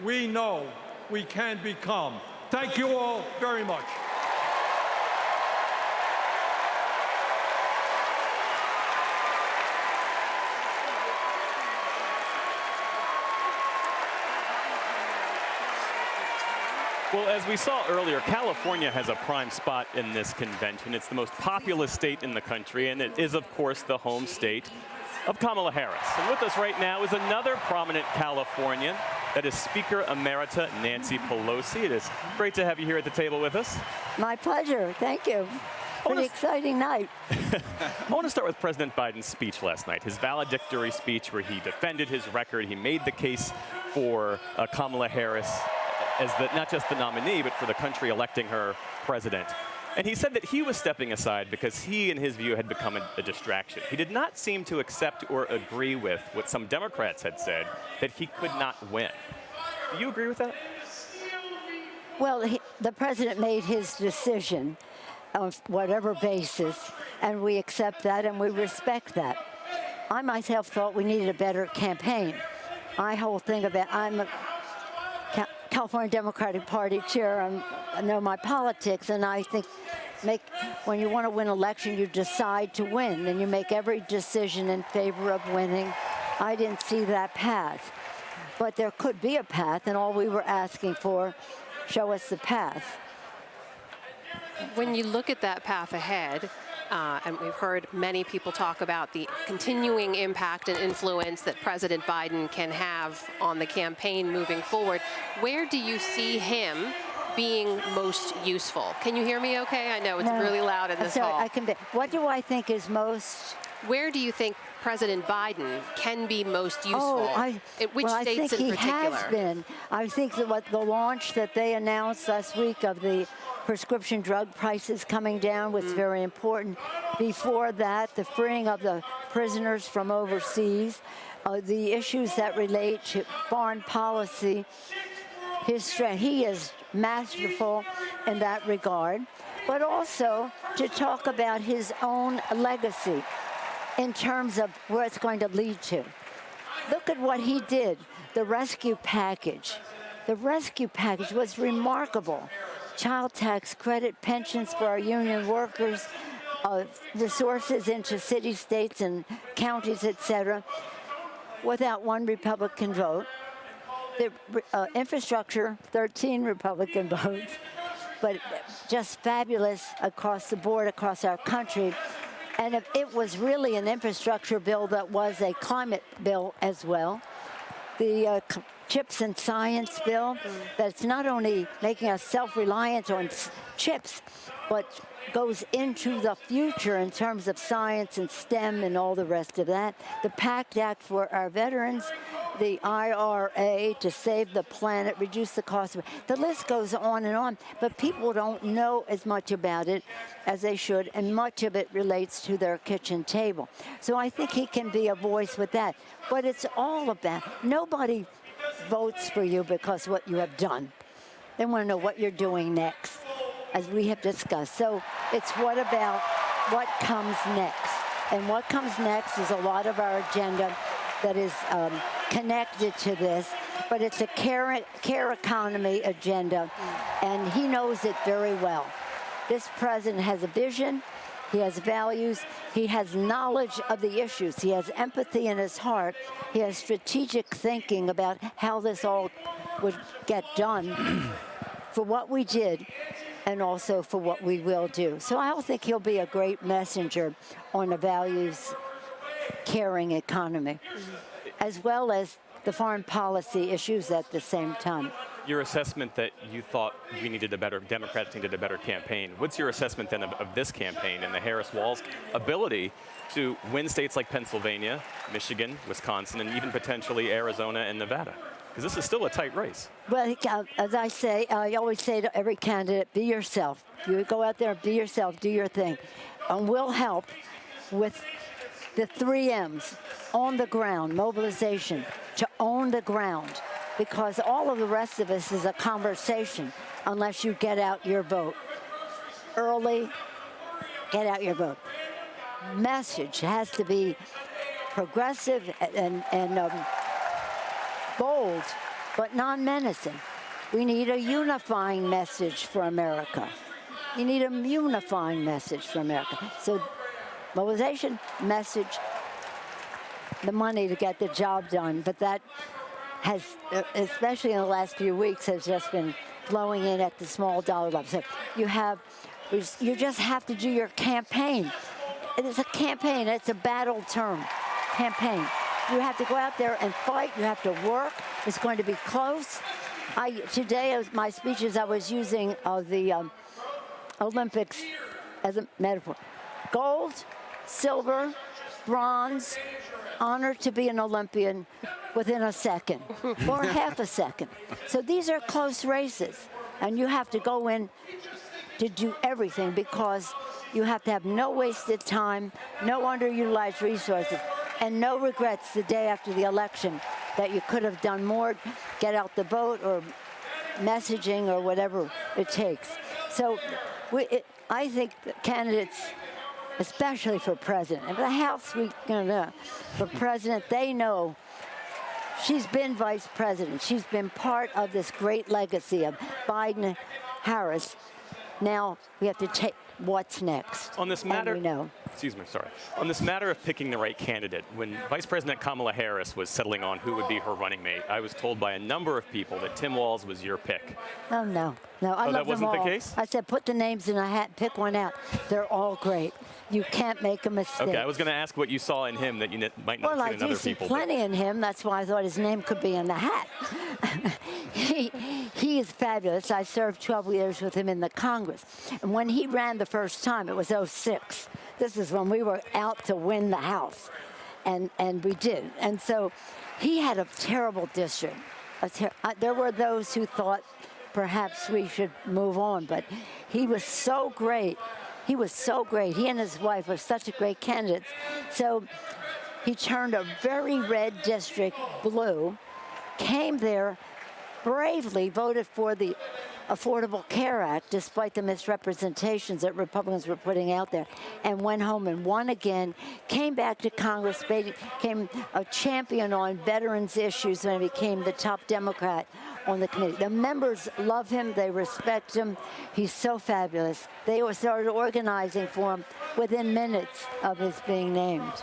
we know we can become. Thank you all very much.
Well, as we saw earlier, California has a prime spot in this convention. It's the most populous state in the country, and it is, of course, the home state of Kamala Harris. And with us right now is another prominent Californian, that is Speaker Emerita Nancy Pelosi. It is great to have you here at the table with us.
My pleasure. Thank you. Pretty exciting night.
I want to start with President Biden's speech last night, his valedictory speech where he defended his record. He made the case for Kamala Harris as not just the nominee, but for the country electing her president. And he said that he was stepping aside because he, in his view, had become a distraction. He did not seem to accept or agree with what some Democrats had said, that he could not win. Do you agree with that?
Well, the president made his decision on whatever basis, and we accept that and we respect that. I myself thought we needed a better campaign. My whole thing about, I'm a California Democratic Party chair, I know my politics, and I think when you want to win an election, you decide to win, and you make every decision in favor of winning. I didn't see that path, but there could be a path, and all we were asking for, show us the path.
When you look at that path ahead, and we've heard many people talk about the continuing impact and influence that President Biden can have on the campaign moving forward, where do you see him being most useful? Can you hear me okay? I know it's really loud in this hall.
What do I think is most...
Where do you think President Biden can be most useful? Which states in particular?
He has been. I think that the launch that they announced last week of the prescription drug prices coming down was very important. Before that, the freeing of the prisoners from overseas, the issues that relate to foreign policy, his strength. He is masterful in that regard, but also to talk about his own legacy in terms of where it's going to lead to. Look at what he did, the rescue package. The rescue package was remarkable. Child tax credit, pensions for our union workers, resources into cities, states, and counties, etc., without one Republican vote. The infrastructure, 13 Republican votes, but just fabulous across the board, across our country. And it was really an infrastructure bill that was a climate bill as well. The chips and science bill, that's not only making us self-reliant on chips, but goes into the future in terms of science and STEM and all the rest of that. The PACT Act for our veterans, the IRA to save the planet, reduce the cost of it. The list goes on, but people don't know as much about it as they should, and much of it relates to their kitchen table. So I think he can be a voice with that. But it's all about, nobody votes for you because what you have done. They want to know what you're doing next, as we have discussed. So it's what about what comes next? And what comes next is a lot of our agenda that is connected to this, but it's a care economy agenda, and he knows it very well. This president has a vision, he has values, he has knowledge of the issues, he has empathy in his heart, he has strategic thinking about how this all would get done for what we did and also for what we will do. So I think he'll be a great messenger on a values-caring economy, as well as the foreign policy issues at the same time.
Your assessment that you thought Democrats needed a better campaign. What's your assessment then of this campaign and the Harris-Walz ability to win states like Pennsylvania, Michigan, Wisconsin, and even potentially Arizona and Nevada? Because this is still a tight race.
Well, as I say, I always say to every candidate, be yourself. You go out there, be yourself, do your thing. And we'll help with the 3 M's, on the ground, mobilization, to own the ground, because all of the rest of us is a conversation unless you get out your vote. Early, get out your vote. Message has to be progressive and bold, but non-menacing. We need a unifying message for America. You need a unifying message for America. So mobilization, message, the money to get the job done. But that has, especially in the last few weeks, has just been flowing in at the small dollar level. So you just have to do your campaign. It is a campaign. It's a battle term, campaign. You have to go out there and fight. You have to work. It's going to be close. Today, as my speeches, I was using the Olympics as a metaphor. Gold, silver, bronze, honor to be an Olympian within a second or half a second. So these are close races, and you have to go in to do everything because you have to have no wasted time, no underutilized resources, and no regrets the day after the election that you could have done more, get out the vote or messaging or whatever it takes. So I think the candidates, especially for president, and for the House, for president, they know she's been vice president. She's been part of this great legacy of Biden, Harris. Now we have to take what's next.
On this matter,
and we know.
Excuse me, sorry. On this matter of picking the right candidate, when Vice President Kamala Harris was settling on who would be her running mate, I was told by a number of people that Tim Walz was your pick.
Oh, no. No, I love
that wasn't
them all.
the case?
I said, put the names in a hat and pick one out. They're all great. You can't make a mistake.
Okay, I was going to ask what you saw in him that you might not have seen in other people.
Well, I do see plenty in him. That's why I thought his name could be in the hat. He is fabulous. I served 12 years with him in the Congress. And when he ran the first time, it was 2006. This is when we were out to win the House. And we did. And so he had a terrible district. There were those who thought perhaps we should move on, but he was so great. He was so great. He and his wife were such a great candidates. So he turned a very red district blue, came there, bravely voted for the Affordable Care Act, despite the misrepresentations that Republicans were putting out there, and went home and won again, came back to Congress, became a champion on veterans issues when he became the top Democrat on the committee. The members love him. They respect him. He's so fabulous. They started organizing for him within minutes of his being named.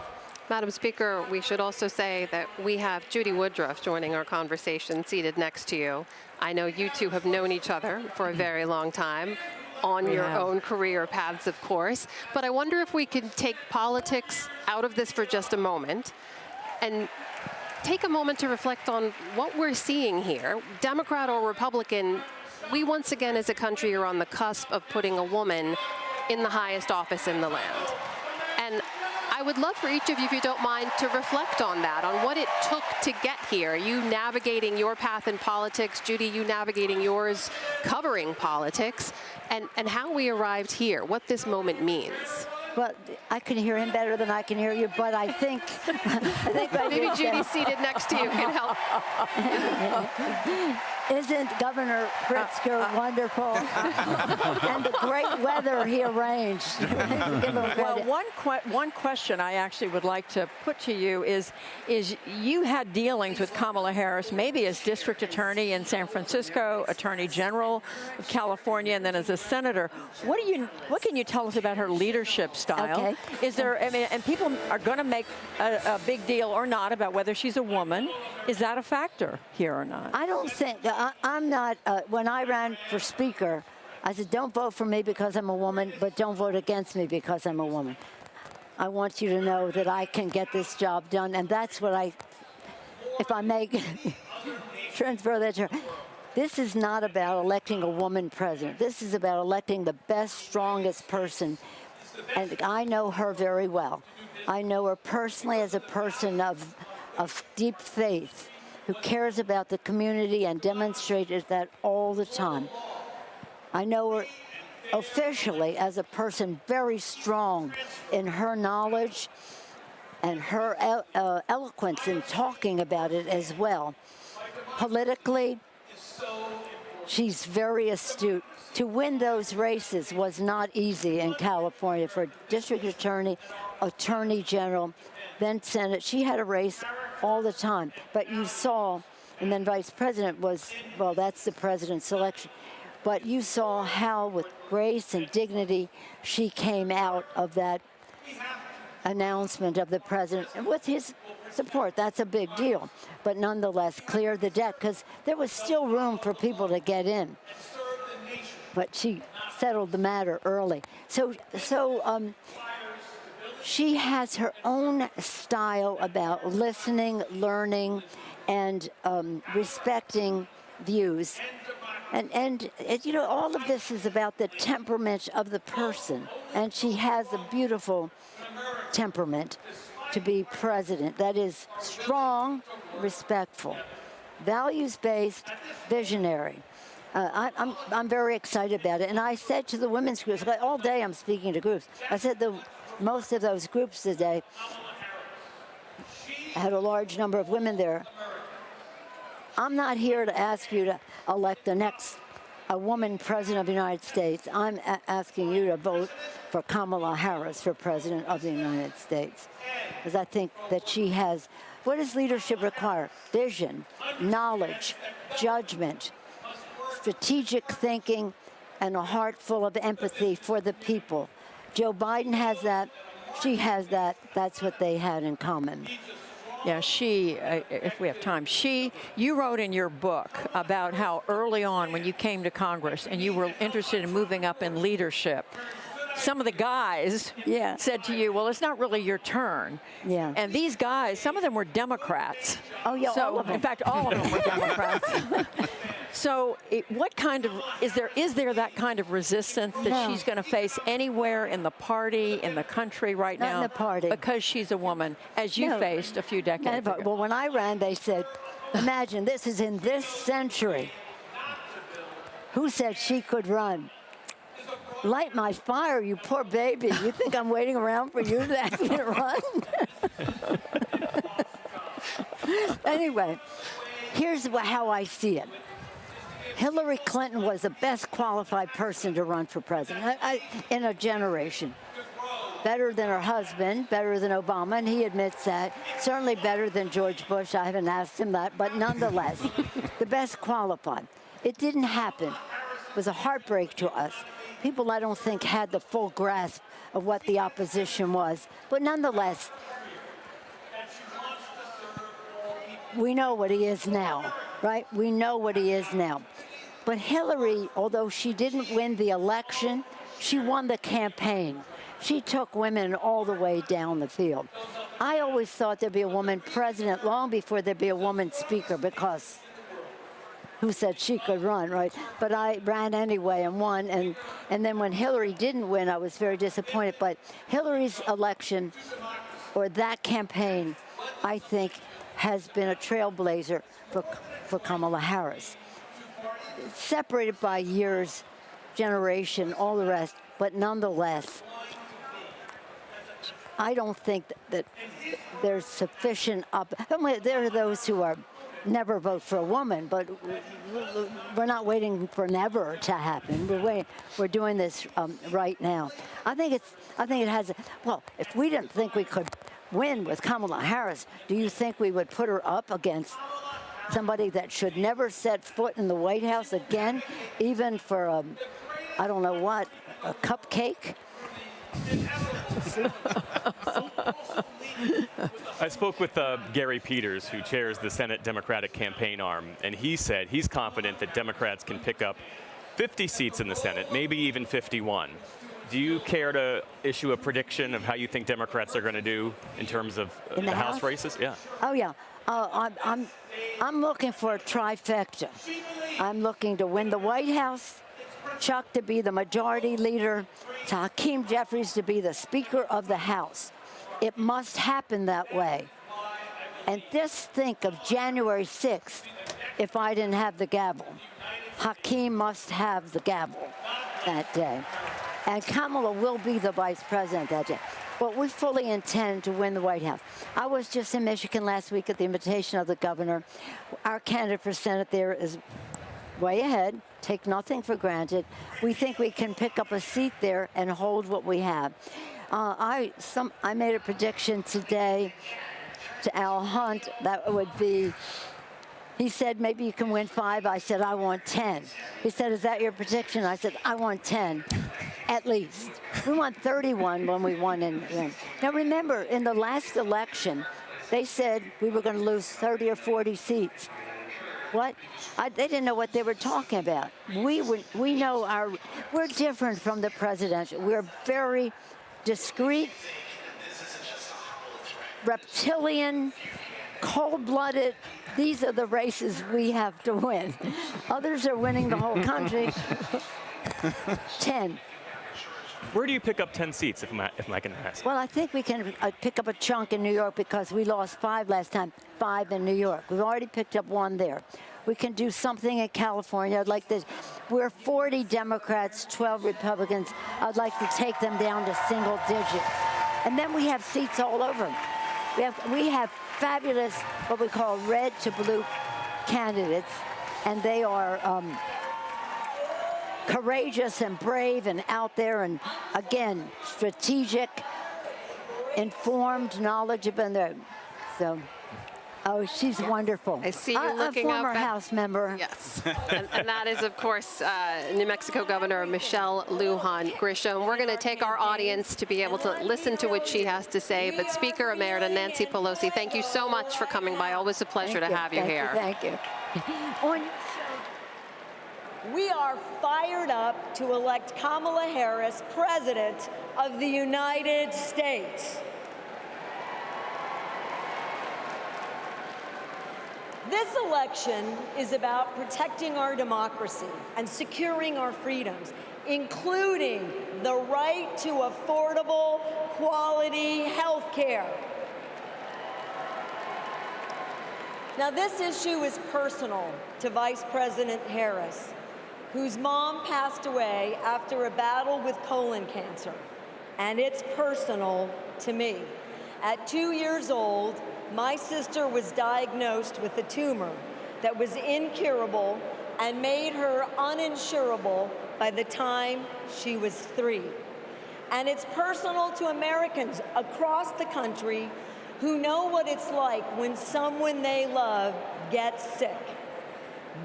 Madam Speaker, we should also say that we have Judy Woodruff joining our conversation seated next to you. I know you two have known each other for a very long time, on your own career paths, of course. But I wonder if we could take politics out of this for just a moment and take a moment to reflect on what we're seeing here. Democrat or Republican, we once again as a country are on the cusp of putting a woman in the highest office in the land. And I would love for each of you, if you don't mind, to reflect on that, on what it took to get here. You navigating your path in politics, Judy, you navigating yours covering politics, and how we arrived here, what this moment means.
Well, I can hear him better than I can hear you, but I think
maybe Judy seated next to you can help.
Isn't Governor Pritzker wonderful? And the great weather he arranged.
Well, one question I actually would like to put to you is you had dealings with Kamala Harris, maybe as district attorney in San Francisco, attorney general of California, and then as a senator. What can you tell us about her leadership style?
Okay.
Is there, I mean, and people are going to make a big deal or not about whether she's a woman. Is that a factor here or not?
I don't think, I'm not, when I ran for speaker, I said, don't vote for me because I'm a woman, but don't vote against me because I'm a woman. I want you to know that I can get this job done, and that's what if I may transfer that to her. This is not about electing a woman president. This is about electing the best, strongest person. And I know her very well. I know her personally as a person of deep faith who cares about the community and demonstrates that all the time. I know her officially as a person very strong in her knowledge and her eloquence in talking about it as well. Politically, she's very astute. To win those races was not easy in California for district attorney, attorney general, then Senate. She had a race all the time. But you saw, and then vice president was, well, that's the president's selection. But you saw how, with grace and dignity, she came out of that announcement of the president, and with his support. That's a big deal. But nonetheless, cleared the deck, because there was still room for people to get in. But she settled the matter early. So she has her own style about listening, learning, and respecting views. And you know, all of this is about the temperament of the person. And she has a beautiful temperament to be president. That is strong, respectful, values-based, visionary. I'm very excited about it. And I said to the women's groups, all day I'm speaking to groups, I said most of those groups today had a large number of women there. I'm not here to ask you to elect a woman president of the United States. I'm asking you to vote for Kamala Harris for president of the United States. Because I think that she has, what does leadership require? Vision, knowledge, judgment, strategic thinking, and a heart full of empathy for the people. Joe Biden has that. She has that. That's what they had in common.
Yeah, if we have time, you wrote in your book about how early on when you came to Congress and you were interested in moving up in leadership, some of the guys said to you, well, it's not really your turn.
Yeah.
And these guys, some of them were Democrats.
Oh, yeah,
so,
all of them.
In fact, all of them were Democrats. So what kind of, is there that kind of resistance that she's going to face anywhere in the party, in the country right now?
Not in the party.
Because she's a woman, as you faced a few decades ago.
Well, when I ran, they said, imagine this is in this century. Who said she could run? Light my fire, you poor baby. You think I'm waiting around for you to ask me to run? Anyway, here's how I see it. Hillary Clinton was the best qualified person to run for president in a generation. Better than her husband, better than Obama, and he admits that. Certainly better than George Bush. I haven't asked him that, but nonetheless, the best qualified. It didn't happen. It was a heartbreak to us. People, I don't think, had the full grasp of what the opposition was. But nonetheless, we know what he is now, right? We know what he is now. But Hillary, although she didn't win the election, she won the campaign. She took women all the way down the field. I always thought there'd be a woman president long before there'd be a woman speaker, because who said she could run, right? But I ran anyway and won. And then when Hillary didn't win, I was very disappointed. But Hillary's election, or that campaign, I think, has been a trailblazer for Kamala Harris. Separated by years, generation, all the rest, but nonetheless, I don't think that there's sufficient there are those who are never vote for a woman, but we're not waiting for never to happen. We're doing this right now. I think it has. Well, if we didn't think we could win with Kamala Harris, do you think we would put her up against somebody that should never set foot in the White House again, even for I don't know what, a cupcake?
I spoke with Gary Peters, who chairs the Senate Democratic campaign arm, and he said he's confident that Democrats can pick up 50 seats in the Senate, maybe even 51. Do you care to issue a prediction of how you think Democrats are going to do in terms of the House races? Yeah.
Oh, yeah. I'm looking for a trifecta. I'm looking to win the White House, Chuck to be the majority leader, to Hakeem Jeffries to be the Speaker of the House. It must happen that way. And just think of January 6th if I didn't have the gavel. Hakeem must have the gavel that day. And Kamala will be the vice president that day. Well, we fully intend to win the White House. I was just in Michigan last week at the invitation of the governor. Our candidate for Senate there is way ahead. Take nothing for granted. We think we can pick up a seat there and hold what we have. I made a prediction today to Al Hunt that would be, he said, maybe you can win 5. I said, I want 10. He said, is that your prediction? I said, I want 10, at least. We want 31 when we won. Now, remember, in the last election, they said we were going to lose 30 or 40 seats. What? They didn't know what they were talking about. We know we're different from the presidential. We're very discreet, reptilian, cold-blooded. These are the races we have to win. Others are winning the whole country. 10.
Where do you pick up 10 seats, if I can ask?
Well, I think we can pick up a chunk in New York because we lost 5 last time, 5 in New York. We've already picked up 1 there. We can do something in California. I'd like to, we're 40 Democrats, 12 Republicans. I'd like to take them down to single digits. And then we have seats all over. We have fabulous, what we call red to blue candidates, and they are courageous and brave and out there and, again, strategic, informed, knowledgeable. So, oh, she's wonderful.
I see you looking
a former
up
House member.
Yes, and that is, of course, New Mexico Governor Michelle Lujan Grisham. We're going to take our audience to be able to listen to what she has to say. But Speaker Emerita Nancy Pelosi, thank you so much for coming by. Always a pleasure to have you here.
Thank you.
We are fired up to elect Kamala Harris President of the United States. This election is about protecting our democracy and securing our freedoms, including the right to affordable, quality health care. Now, this issue is personal to Vice President Harris, whose mom passed away after a battle with colon cancer, and it's personal to me. At 2 years old, my sister was diagnosed with a tumor that was incurable and made her uninsurable by the time she was 3. And it's personal to Americans across the country who know what it's like when someone they love gets sick.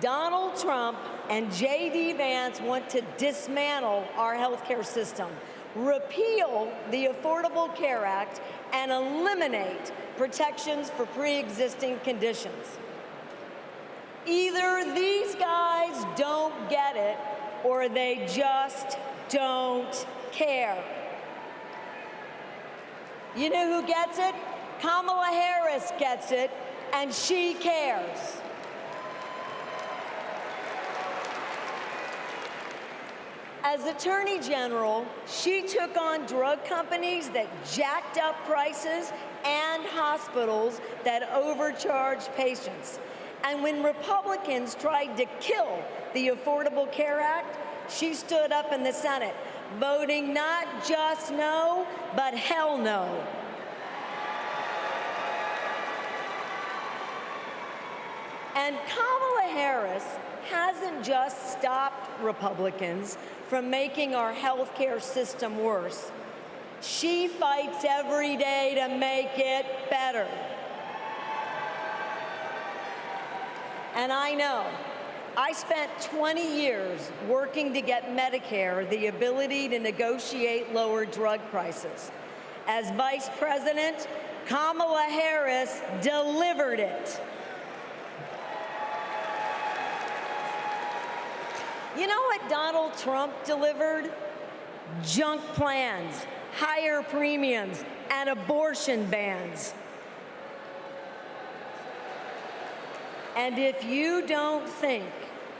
Donald Trump and J.D. Vance want to dismantle our healthcare system, repeal the Affordable Care Act, and eliminate protections for pre-existing conditions. Either these guys don't get it, or they just don't care. You know who gets it? Kamala Harris gets it, and she cares. As Attorney General, she took on drug companies that jacked up prices and hospitals that overcharged patients. And when Republicans tried to kill the Affordable Care Act, she stood up in the Senate, voting not just no, but hell no. And Kamala Harris hasn't just stopped Republicans from making our healthcare system worse. She fights every day to make it better. And I know, I spent 20 years working to get Medicare the ability to negotiate lower drug prices. As Vice President, Kamala Harris delivered it. You know what Donald Trump delivered? Junk plans, higher premiums, and abortion bans. And if you don't think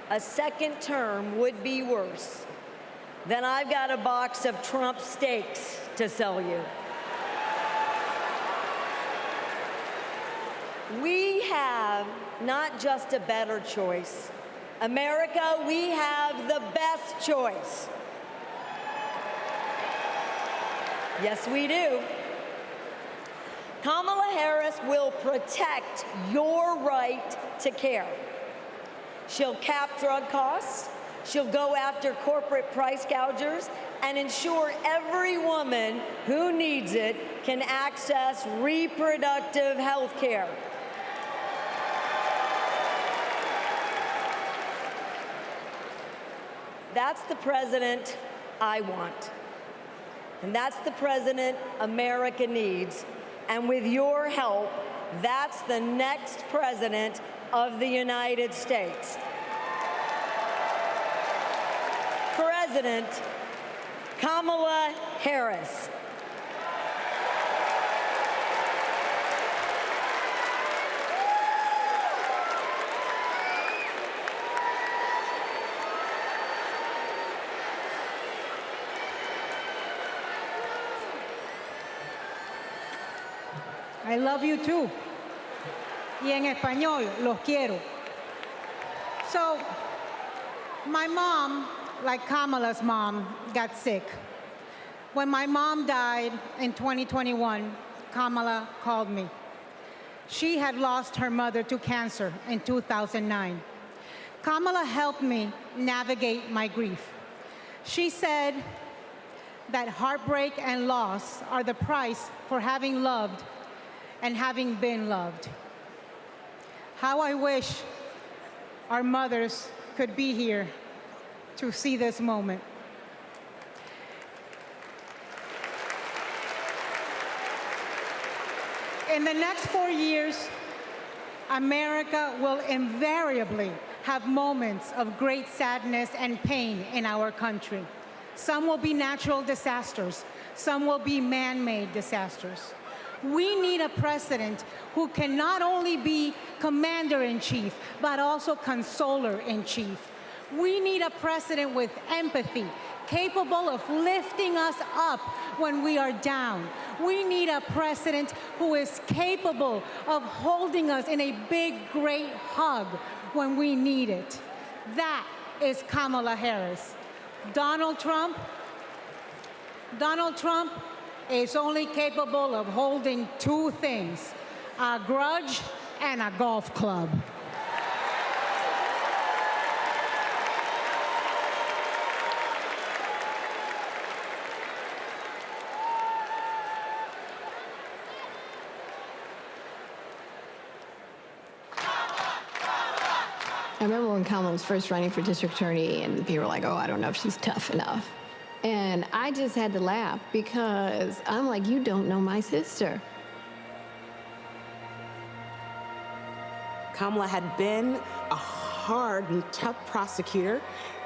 a second term would be worse, then I've got a box of Trump steaks to sell you. We have not just a better choice. America, we have the best choice. Yes, we do. Kamala Harris will protect your right to care. She'll cap drug costs, she'll go after corporate price gougers, and ensure every woman who needs it can access reproductive health care. That's the president I want. And that's the president America needs. And with your help, that's the next president of the United States. President Kamala Harris.
I love you too. Y en español, los quiero. So, my mom, like Kamala's mom, got sick. When my mom died in 2021, Kamala called me. She had lost her mother to cancer in 2009. Kamala helped me navigate my grief. She said that heartbreak and loss are the price for having loved and having been loved. How I wish our mothers could be here to see this moment. In the next 4 years, America will invariably have moments of great sadness and pain in our country. Some will be natural disasters. Some will be man-made disasters. We need a president who can not only be commander-in-chief, but also consoler-in-chief. We need a president with empathy, capable of lifting us up when we are down. We need a president who is capable of holding us in a big, great hug when we need it. That is Kamala Harris. Donald Trump is only capable of holding two things, a grudge and a golf club.
I remember when Kamala was first running for district attorney and people were like, oh, I don't know if she's tough enough. And I just had to laugh because I'm like, you don't know my sister.
Kamala had been a hard and tough prosecutor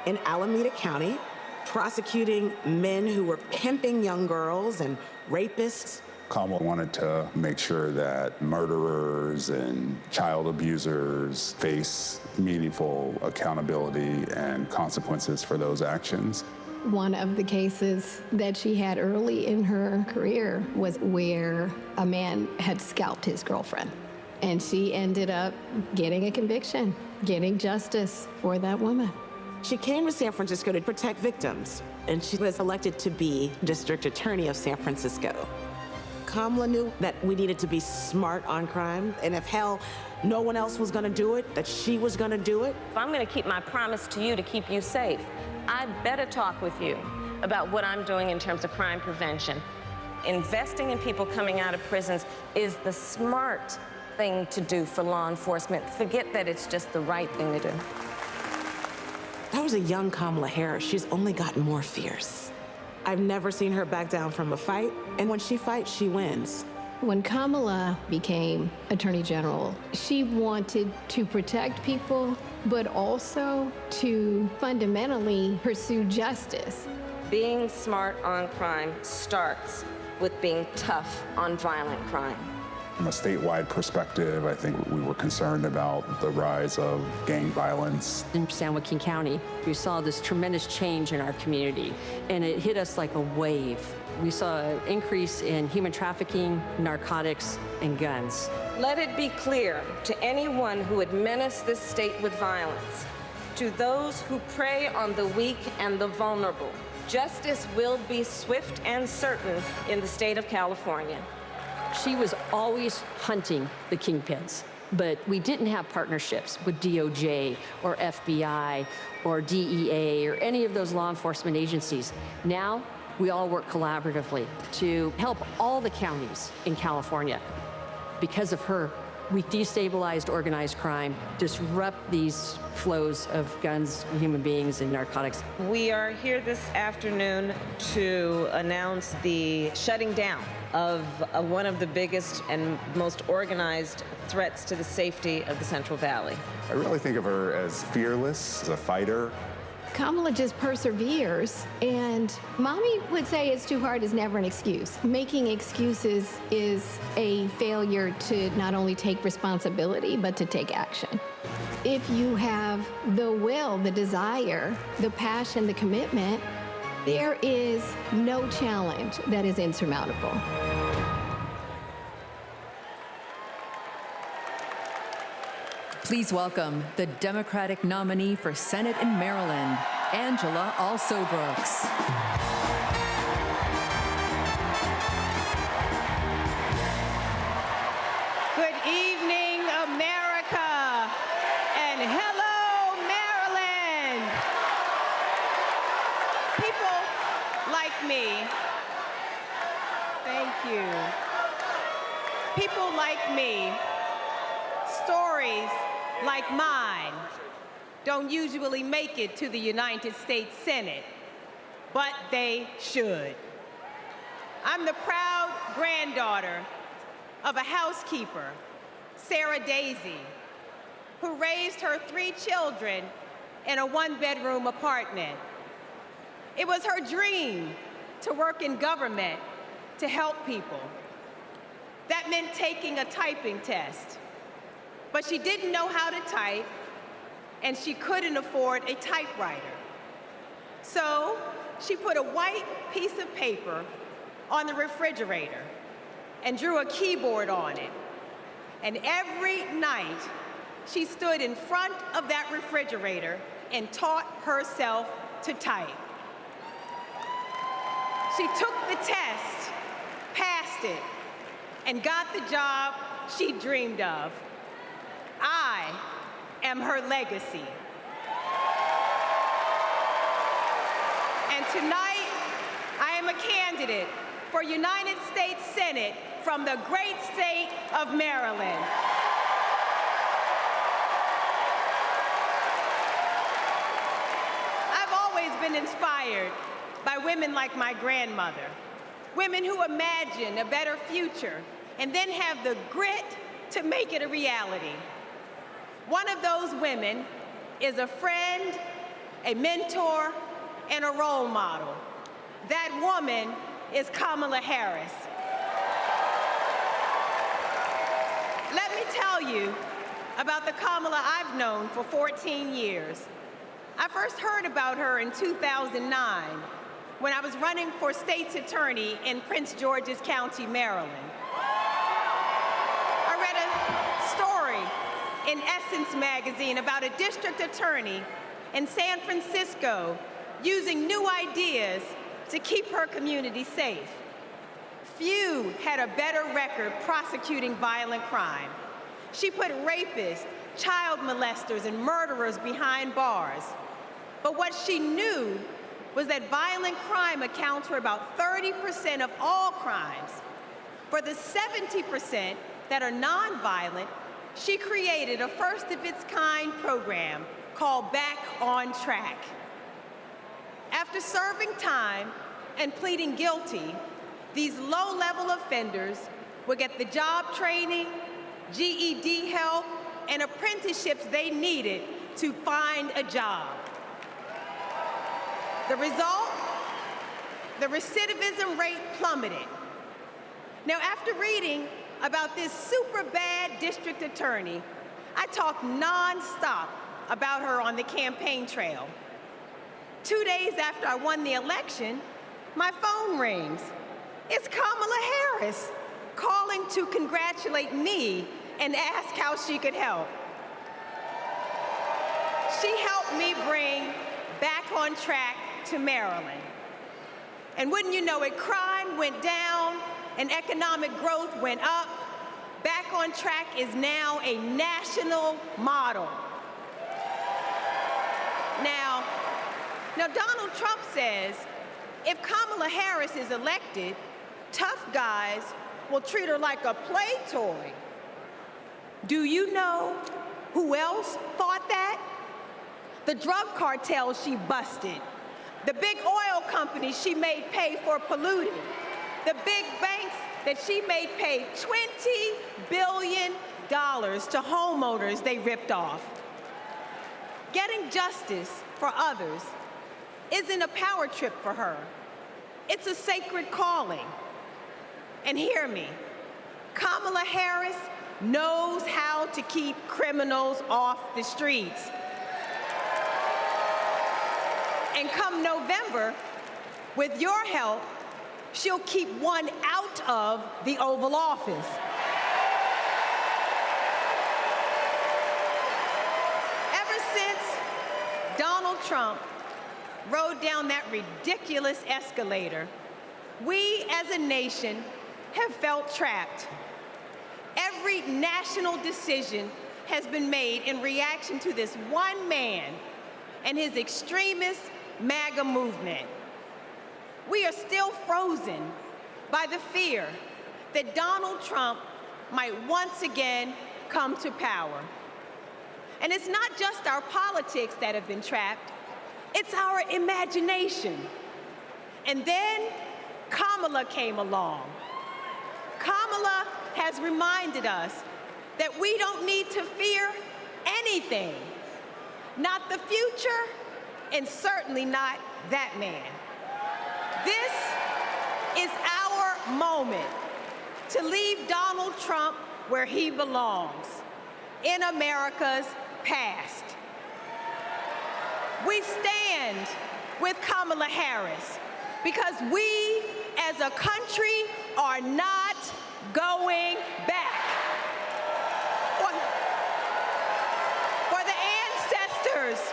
in Alameda County, prosecuting men who were pimping young girls and rapists.
Kamala wanted to make sure that murderers and child abusers face meaningful accountability and consequences for those actions.
One of the cases that she had early in her career was where a man had scalped his girlfriend. And she ended up getting a conviction, getting justice for that woman.
She came to San Francisco to protect victims, and she was elected to be district attorney of San Francisco. Kamala knew that we needed to be smart on crime, and if hell, no one else was gonna do it, that she was gonna do it.
If I'm gonna keep my promise to you to keep you safe, I better talk with you about what I'm doing in terms of crime prevention. Investing in people coming out of prisons is the smart thing to do for law enforcement. Forget that it's just the right thing to do.
That was a young Kamala Harris. She's only gotten more fierce. I've never seen her back down from a fight, and when she fights, she wins.
When Kamala became Attorney General, she wanted to protect people, but also to fundamentally pursue justice.
Being smart on crime starts with being tough on violent crime.
From a statewide perspective, I think we were concerned about the rise of gang violence.
In San Joaquin County, we saw this tremendous change in our community, and it hit us like a wave. We saw an increase in human trafficking, narcotics, and guns.
Let it be clear to anyone who would menace this state with violence, to those who prey on the weak and the vulnerable, justice will be swift and certain in the state of California.
She was always hunting the kingpins, but we didn't have partnerships with DOJ or FBI or DEA or any of those law enforcement agencies. Now, we all work collaboratively to help all the counties in California. Because of her, we destabilized organized crime, disrupt these flows of guns, human beings, and narcotics.
We are here this afternoon to announce the shutting down of one of the biggest and most organized threats to the safety of the Central Valley.
I really think of her as fearless, as a fighter.
Kamala just perseveres, and Mommy would say it's too hard is never an excuse. Making excuses is a failure to not only take responsibility, but to take action. If you have the will, the desire, the passion, the commitment, there is no challenge that is insurmountable.
Please welcome the Democratic nominee for Senate in Maryland, Angela Alsobrooks.
Good evening, America, and hello, Maryland. People like me, thank you. People like me, stories like mine don't usually make it to the United States Senate, but they should. I'm the proud granddaughter of a housekeeper, Sarah Daisy, who raised her 3 children in a 1-bedroom apartment. It was her dream to work in government to help people. That meant taking a typing test. But she didn't know how to type, and she couldn't afford a typewriter. So she put a white piece of paper on the refrigerator and drew a keyboard on it. And every night, she stood in front of that refrigerator and taught herself to type. She took the test, passed it, and got the job she dreamed of. I am her legacy. And tonight, I am a candidate for United States Senate from the great state of Maryland. I've always been inspired by women like my grandmother, women who imagine a better future and then have the grit to make it a reality. One of those women is a friend, a mentor, and a role model. That woman is Kamala Harris. Let me tell you about the Kamala I've known for 14 years. I first heard about her in 2009 when I was running for state's attorney in Prince George's County, Maryland. I read a story in Essence magazine about a district attorney in San Francisco using new ideas to keep her community safe. Few had a better record prosecuting violent crime. She put rapists, child molesters, and murderers behind bars. But what she knew was that violent crime accounts for about 30% of all crimes. For the 70% that are nonviolent, she created a first-of-its-kind program called Back on Track. After serving time and pleading guilty, these low-level offenders would get the job training, GED help, and apprenticeships they needed to find a job. The result? The recidivism rate plummeted. Now, after reading about this super bad district attorney, I talked nonstop about her on the campaign trail. 2 days after I won the election, my phone rings. It's Kamala Harris calling to congratulate me and ask how she could help. She helped me bring Back on Track to Maryland. And wouldn't you know it, crime went down
and economic growth went up. Back on Track is now a national model. Now Donald Trump says if Kamala Harris is elected, tough guys will treat her like a play toy. Do you know who else thought that? The drug cartels she busted, the big oil companies she made pay for polluting, the big banks that she made pay $20 billion to homeowners they ripped off. Getting justice for others isn't a power trip for her. It's a sacred calling. And hear me, Kamala Harris knows how to keep criminals off the streets. And come November, with your help, she'll keep one out of the Oval Office. Ever since Donald Trump rode down that ridiculous escalator, we as a nation have felt trapped. Every national decision has been made in reaction to this one man and his extremist MAGA movement. We are still frozen by the fear that Donald Trump might once again come to power. And it's not just our politics that have been trapped, it's our imagination. And then Kamala came along. Kamala has reminded us that we don't need to fear anything, not the future, and certainly not that man. This is our moment to leave Donald Trump where he belongs, in America's past. We stand with Kamala Harris because we as a country are not going back. For the ancestors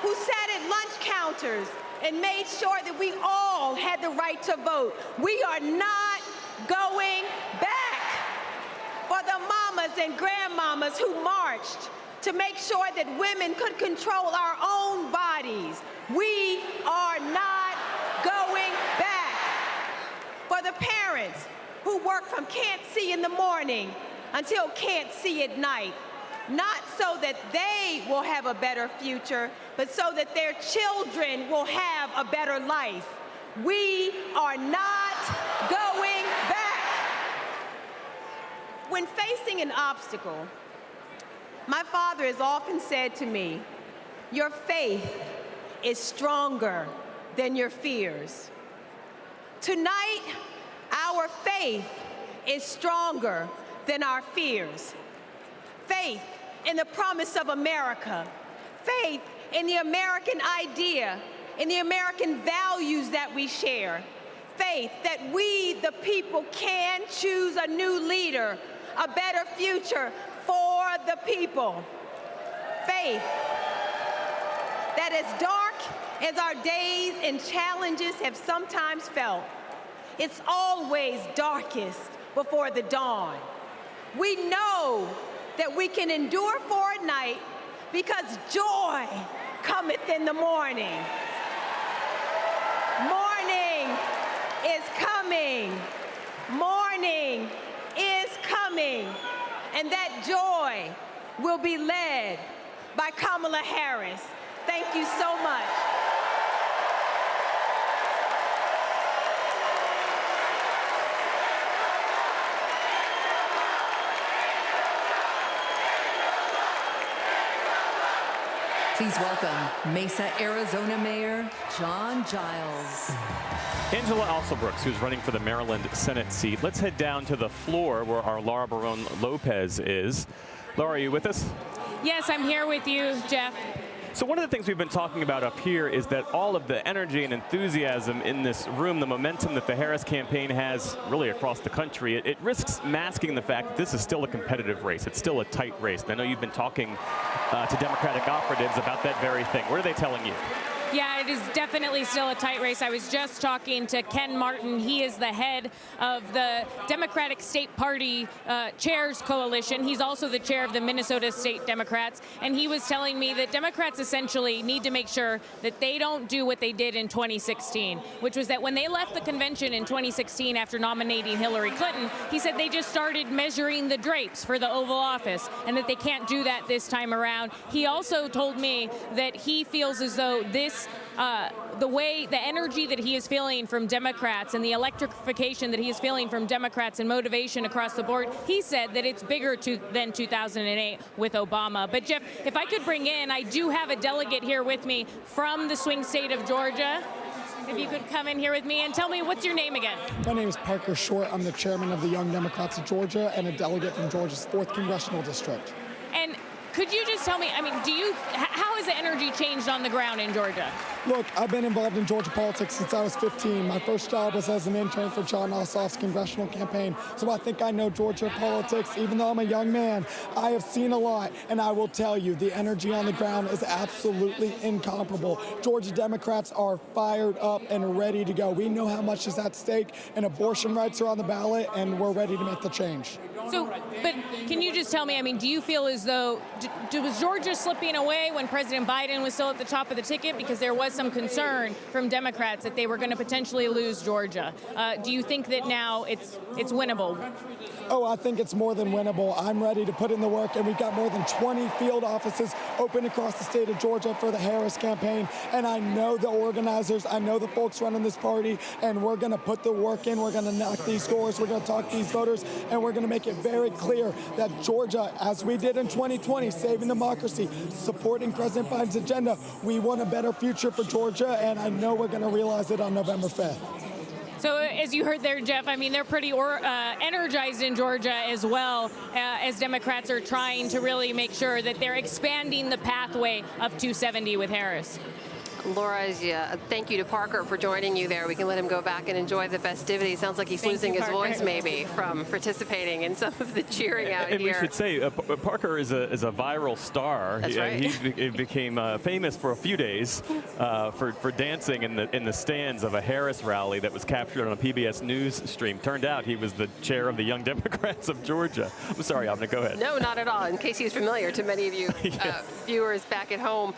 who sat at lunch counters and made sure that we all had the right to vote, we are not going back. For the mamas and grandmamas who marched to make sure that women could control our own bodies, we are not going back. For the parents who work from can't see in the morning until can't see at night, not so that they will have a better future, but so that their children will have a better life. We are not going back. When facing an obstacle, my father has often said to me, your faith is stronger than your fears. Tonight, our faith is stronger than our fears. Faith in the promise of America. Faith in the American idea, in the American values that we share. Faith that we, the people, can choose a new leader, a better future for the people. Faith that as dark as our days and challenges have sometimes felt, it's always darkest before the dawn. We know that we can endure for a night because joy cometh in the morning. Morning is coming. Morning is coming. And that joy will be led by Kamala Harris. Thank you so much.
Please welcome Mesa, Arizona Mayor John Giles.
Angela Alsobrooks, who's running for the Maryland Senate seat. Let's head down to the floor where our Laura Barone Lopez is. Laura, are you with us?
Yes, I'm here with you, Jeff.
So one of the things we've been talking about up here is that all of the energy and enthusiasm in this room, the momentum that the Harris campaign has really across the country, it risks masking the fact that this is still a competitive race. It's still a tight race. And I know you've been talking to Democratic operatives about that very thing. What are they telling you?
Yeah, it is definitely still a tight race. I was just talking to Ken Martin. He is the head of the Democratic State Party Chairs Coalition. He's also the chair of the Minnesota State Democrats. And he was telling me that Democrats essentially need to make sure that they don't do what they did in 2016, which was that when they left the convention in 2016 after nominating Hillary Clinton, he said they just started measuring the drapes for the Oval Office and that they can't do that this time around. He also told me that he feels as though this the energy that he is feeling from Democrats and the electrification that he is feeling from Democrats and motivation across the board, he said that it's bigger than 2008 with Obama. But Jeff, if I could bring in, I do have a delegate here with me from the swing state of Georgia. If you could come in here with me and tell me, what's your name again?
My name is Parker Short. I'm the chairman of the Young Democrats of Georgia and a delegate from Georgia's 4th Congressional District.
And could you just tell me, I mean, how has the energy changed on the ground in Georgia?
Look, I've been involved in Georgia politics since I was 15. My first job was as an intern for John Ossoff's congressional campaign. So I think I know Georgia politics. Even though I'm a young man, I have seen a lot. And I will tell you, the energy on the ground is absolutely incomparable. Georgia Democrats are fired up and ready to go. We know how much is at stake, and abortion rights are on the ballot, and we're ready to make the change.
So, but can you just tell me, I mean, do you feel as though, was Georgia slipping away when President Biden was still at the top of the ticket? Because there was some concern from Democrats that they were going to potentially lose Georgia. Do you think that now it's winnable?
Oh, I think it's more than winnable. I'm ready to put in the work, and we've got more than 20 field offices open across the state of Georgia for the Harris campaign. And I know the organizers, I know the folks running this party, and we're going to put the work in. We're going to knock these scores. We're going to talk to these voters, and we're going to make it very clear that Georgia, as we did in 2020, saving democracy, supporting President Biden's agenda, we want a better future for Georgia, and I know we're going to realize it on November 5th.
So as you heard there, Jeff, I mean, they're pretty energized in Georgia as well, as Democrats are trying to really make sure that they're expanding the pathway of 270 with Harris.
Laura, thank you to Parker for joining you there. We can let him go back and enjoy the festivities. Sounds like he's losing his voice maybe from participating in some of the cheering out
and
here.
We should say Parker is a viral star.
That's right.
He became famous for a few days for dancing in the stands of a Harris rally that was captured on a PBS News stream. Turned out he was the chair of the Young Democrats of Georgia. I'm sorry, Avna, go ahead.
No, not at all. In case he's familiar to many of you viewers back at home.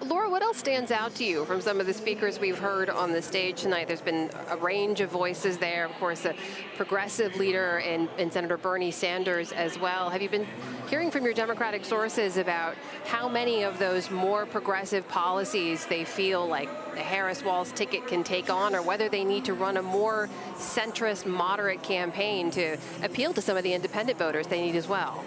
Laura, what else stands out to you from some of the speakers we've heard on the stage tonight? There's been a range of voices there. Of course, the progressive leader and Senator Bernie Sanders as well. Have you been hearing from your Democratic sources about how many of those more progressive policies they feel like the Harris-Walz ticket can take on, or whether they need to run a more centrist, moderate campaign to appeal to some of the independent voters they need as well?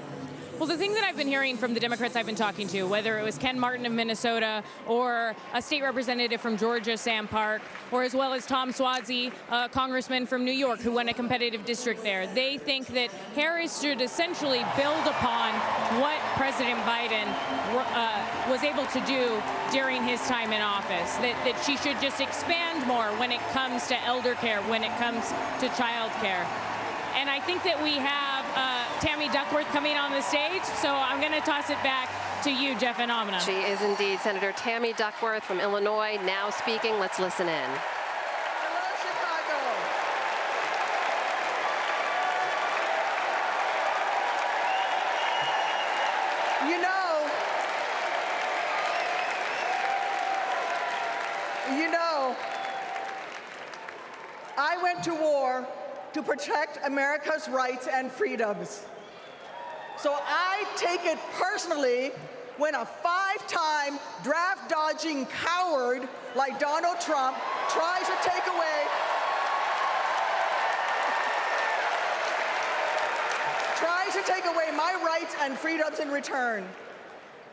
Well, the thing that I've been hearing from the Democrats I've been talking to, whether it was Ken Martin of Minnesota or a state representative from Georgia, Sam Park, or as well as Tom Suozzi, a congressman from New York who won a competitive district there, they think that Harris should essentially build upon what President Biden was able to do during his time in office, that she should just expand more when it comes to elder care, when it comes to child care. And I think that we have Tammy Duckworth coming on the stage, so I'm going to toss it back to you, Jeff and Amna.
She is indeed. Senator Tammy Duckworth from Illinois now speaking. Let's listen in.
You know, I went to war to protect America's rights and freedoms. So I take it personally when a 5-time draft-dodging coward like Donald Trump tries to take away my rights and freedoms in return,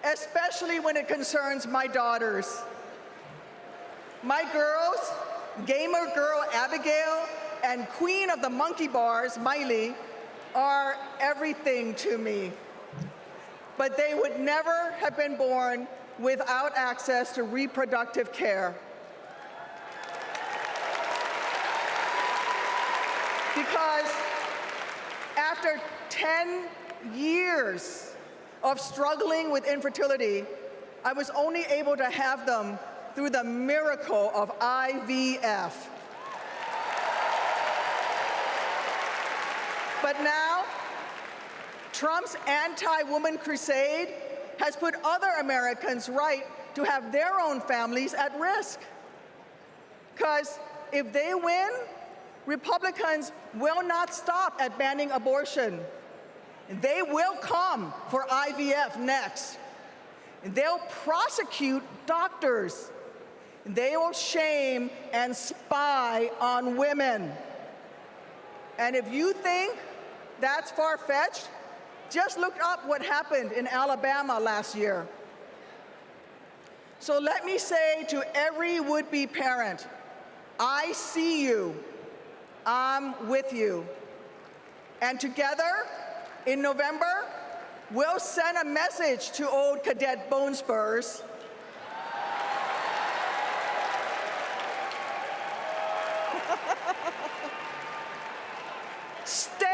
especially when it concerns my daughters. My girls, gamer girl Abigail, and queen of the monkey bars, Miley, are everything to me. But they would never have been born without access to reproductive care. Because after 10 years of struggling with infertility, I was only able to have them through the miracle of IVF. But now, Trump's anti-woman crusade has put other Americans' right to have their own families at risk. Because if they win, Republicans will not stop at banning abortion. They will come for IVF next. They'll prosecute doctors. They will shame and spy on women. And if you think that's far-fetched, just look up what happened in Alabama last year. So let me say to every would-be parent, I see you, I'm with you. And together, in November, we'll send a message to old Cadet Bone Spurs. Stay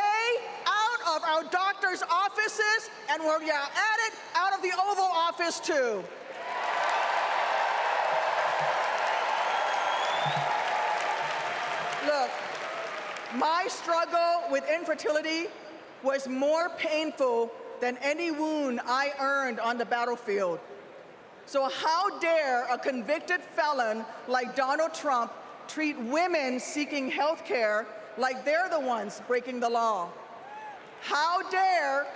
out of our doctors' offices, and where you're at it, out of the Oval Office too. Look, my struggle with infertility was more painful than any wound I earned on the battlefield. So how dare a convicted felon like Donald Trump treat women seeking health care like they're the ones breaking the law? How dare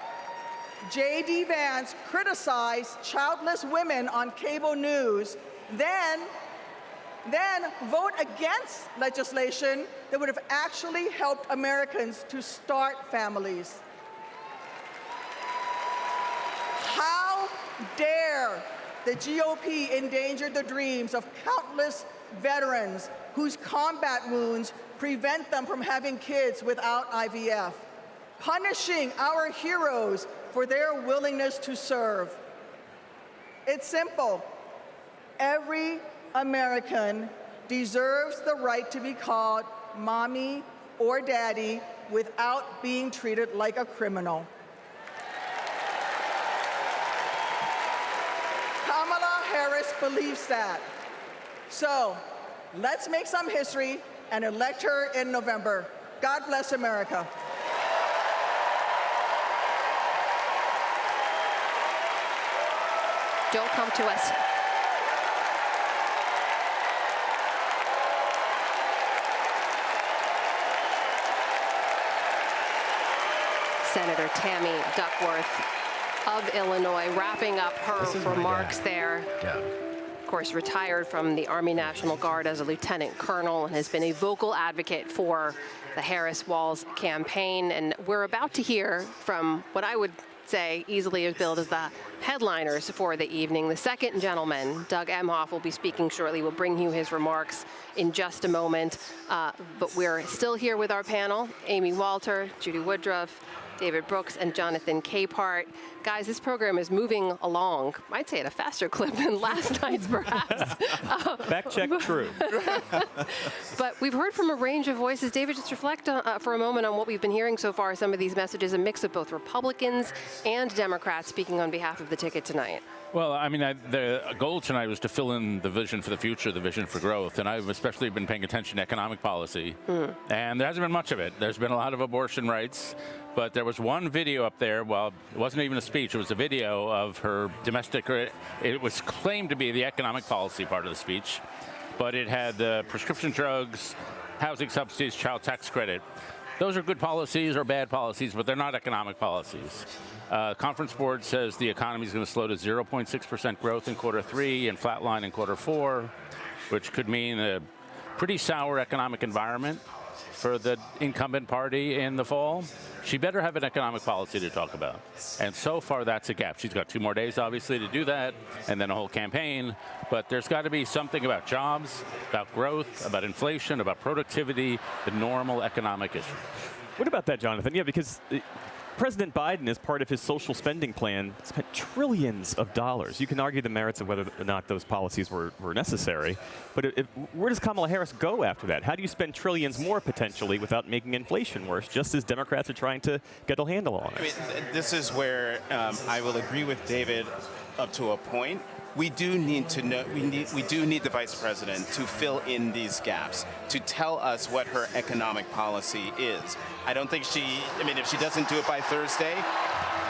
J.D. Vance criticize childless women on cable news, then vote against legislation that would have actually helped Americans to start families? How dare the GOP endanger the dreams of countless veterans whose combat wounds prevent them from having kids without IVF, punishing our heroes for their willingness to serve? It's simple. Every American deserves the right to be called mommy or daddy without being treated like a criminal. Kamala Harris believes that. So let's make some history and elect her in November. God bless America.
Don't come to us. Senator Tammy Duckworth of Illinois, wrapping up her remarks there.
Yeah.
Of course, retired from the Army National Guard as a lieutenant colonel and has been a vocal advocate for the Harris-Walz campaign. And we're about to hear from what I would say easily is billed as the headliners for the evening. The second gentleman, Doug Emhoff, will be speaking shortly. We'll bring you his remarks in just a moment. But we're still here with our panel, Amy Walter, Judy Woodruff, David Brooks, and Jonathan Capehart. Guys, this program is moving along, I'd say at a faster clip than last night's, perhaps.
Fact check, true.
But we've heard from a range of voices. David, just reflect for a moment on what we've been hearing so far. Some of these messages, a mix of both Republicans and Democrats speaking on behalf of the ticket tonight.
Well, I mean, the goal tonight was to fill in the vision for the future, the vision for growth, and I've especially been paying attention to economic policy, and there hasn't been much of it. There's been a lot of abortion rights, but there was one video up there, well, it wasn't even a speech, it was a video of her domestic, it was claimed to be the economic policy part of the speech, but it had prescription drugs, housing subsidies, child tax credit. Those are good policies or bad policies, but they're not economic policies. Conference Board says the economy is going to slow to 0.6% growth in Q3 and flatline in Q4, which could mean a pretty sour economic environment for the incumbent party in the fall. She better have an economic policy to talk about. And so far, that's a gap. She's got 2 more days, obviously, to do that, and then a whole campaign. But there's got to be something about jobs, about growth, about inflation, about productivity, the normal economic issues.
What about that, Jonathan? Yeah, because President Biden, as part of his social spending plan, spent trillions of dollars. You can argue the merits of whether or not those policies were necessary, but where does Kamala Harris go after that? How do you spend trillions more potentially without making inflation worse, just as Democrats are trying to get a handle on it?
I mean, this is where I will agree with David up to a point.
we do need to know, we do need the vice president to fill in these gaps, to tell us what her economic policy is. I don't think if she doesn't do it by Thursday,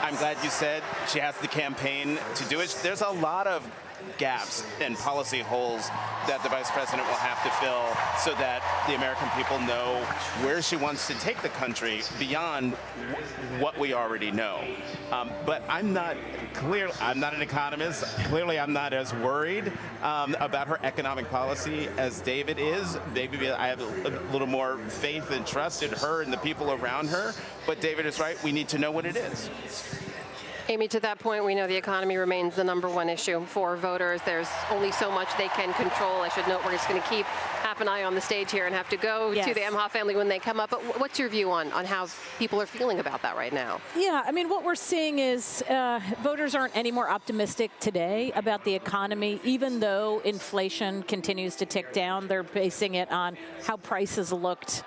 I'm glad you said she has the campaign to do it. There's a lot of gaps and policy holes that the vice president will have to fill so that the American people know where she wants to take the country beyond what we already know. But I'm not an economist. Clearly, I'm not as worried about her economic policy as David is. Maybe I have a little more faith and trust in her and the people around her. But David is right. We need to know what it is.
Amy, to that point, we know the economy remains the #1 issue for voters. There's only so much they can control. I should note we're just going to keep half an eye on the stage here and have to go to the Emhoff family when they come up. But what's your view on how people are feeling about that right now?
Yeah, I mean, what we're seeing is voters aren't any more optimistic today about the economy, even though inflation continues to tick down. They're basing it on how prices looked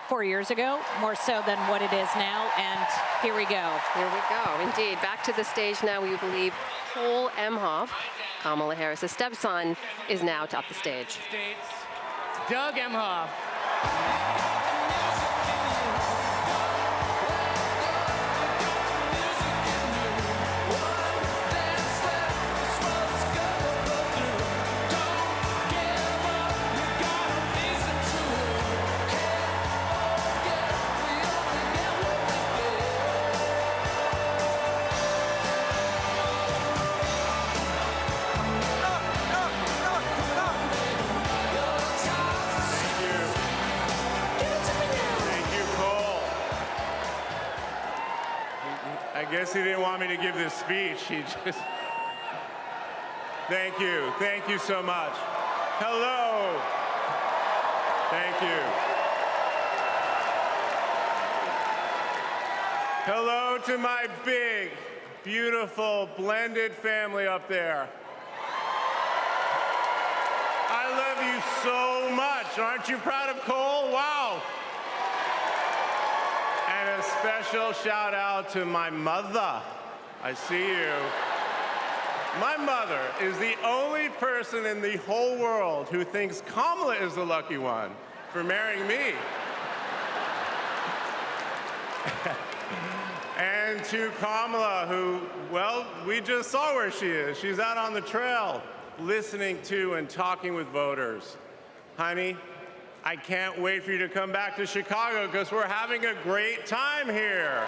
4 years ago, more so than what it is now, and here we go.
Here we go, indeed. Back to the stage now, we believe Cole Emhoff, Kamala Harris' stepson, is now atop the stage.
Doug Emhoff.
I guess he didn't want me to give this speech. He just... Thank you so much. Hello. Thank you. Hello to my big, beautiful, blended family up there. I love you so much. Aren't you proud of Cole? Wow. And a special shout out to my mother. I see you. My mother is the only person in the whole world who thinks Kamala is the lucky one for marrying me. And to Kamala, who, well, we just saw where she is. She's out on the trail listening to and talking with voters. Honey, I can't wait for you to come back to Chicago because we're having a great time here.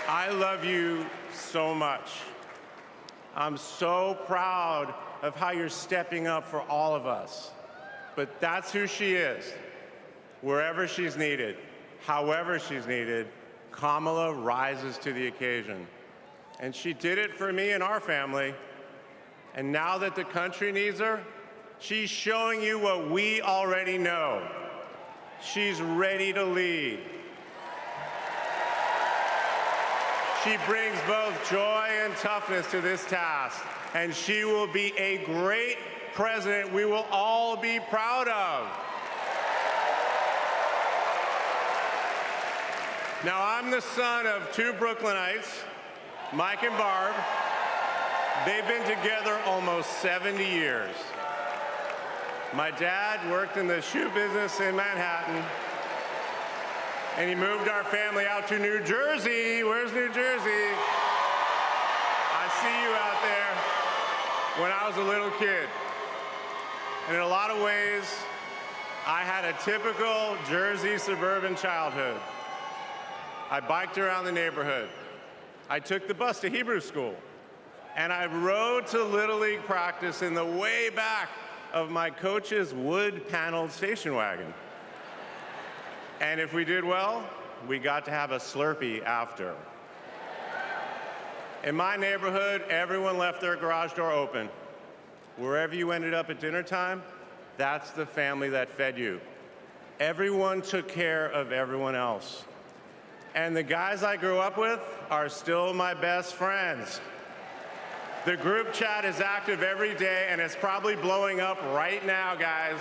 I love you so much. I'm so proud of how you're stepping up for all of us. But that's who she is. Wherever she's needed, however she's needed, Kamala rises to the occasion. And she did it for me and our family. And now that the country needs her, she's showing you what we already know. She's ready to lead. She brings both joy and toughness to this task, and she will be a great president we will all be proud of. Now, I'm the son of two Brooklynites, Mike and Barb. They've been together almost 70 years. My dad worked in the shoe business in Manhattan, and he moved our family out to New Jersey. Where's New Jersey? I see you out there. When I was a little kid. And in a lot of ways, I had a typical Jersey suburban childhood. I biked around the neighborhood. I took the bus to Hebrew school. And I rode to Little League practice in the way back of my coach's wood-paneled station wagon. And if we did well, we got to have a Slurpee after. In my neighborhood, everyone left their garage door open. Wherever you ended up at dinner time, that's the family that fed you. Everyone took care of everyone else. And the guys I grew up with are still my best friends. The group chat is active every day, and it's probably blowing up right now, guys.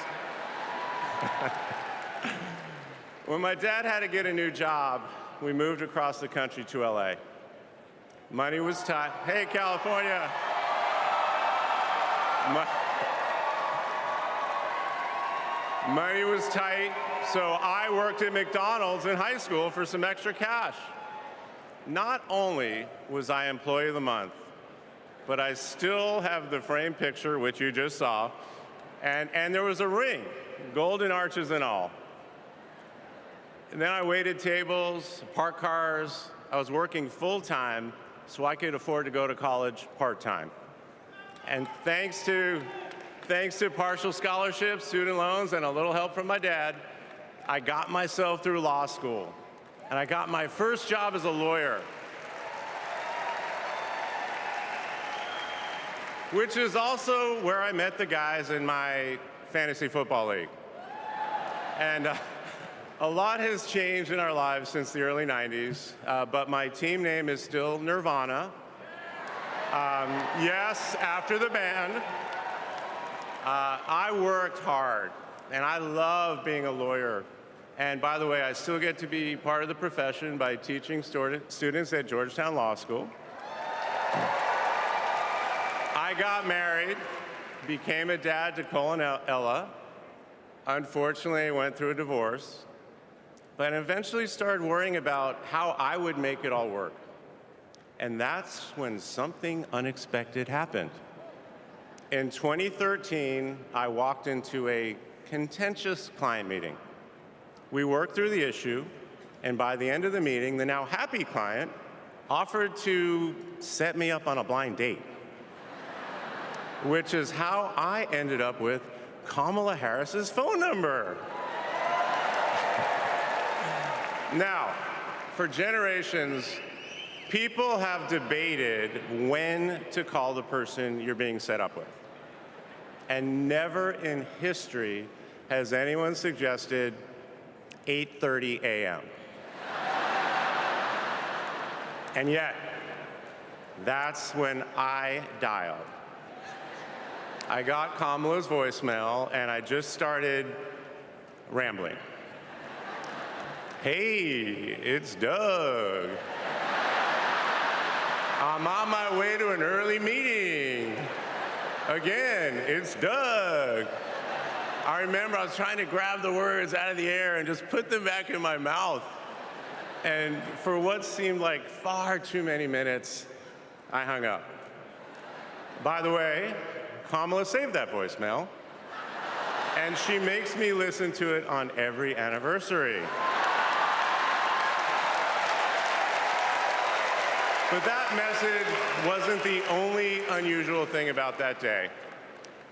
When my dad had to get a new job, we moved across the country to LA.
Money was tight. Hey, California. Money was tight, so I worked at McDonald's in high school for some extra cash. Not only was I Employee of the Month, but I still have the framed picture, which you just saw, and there was a ring, golden arches and all. And then I waited tables, parked cars. I was working full-time so I could afford to go to college part-time. And thanks to partial scholarships, student loans, and a little help from my dad, I got myself through law school. And I got my first job as a lawyer, which is also where I met the guys in my fantasy football league. And a lot has changed in our lives since the early 90s, but my team name is still Nirvana. Yes, after the band. I worked hard, and I love being a lawyer. And by the way, I still get to be part of the profession by teaching students at Georgetown Law School. I got married, became a dad to Cole and Ella. Unfortunately, I went through a divorce, but eventually started worrying about how I would make it all work. And that's when something unexpected happened. In 2013, I walked into a contentious client meeting. We worked through the issue, and by the end of the meeting, the now happy client offered to set me up on a blind date, which is how I ended up with Kamala Harris's phone number. Now, for generations, people have debated when to call the person you're being set up with. And never in history has anyone suggested 8:30 a.m. And yet, that's when I dialed. I got Kamala's voicemail, and I just started rambling. Hey, it's Doug. I'm on my way to an early meeting. Again, it's Doug. I remember I was trying to grab the words out of the air and just put them back in my mouth. And for what seemed like far too many minutes, I hung up. By the way, Kamala saved that voicemail, and she makes me listen to it on every anniversary. But that message wasn't the only unusual thing about that day.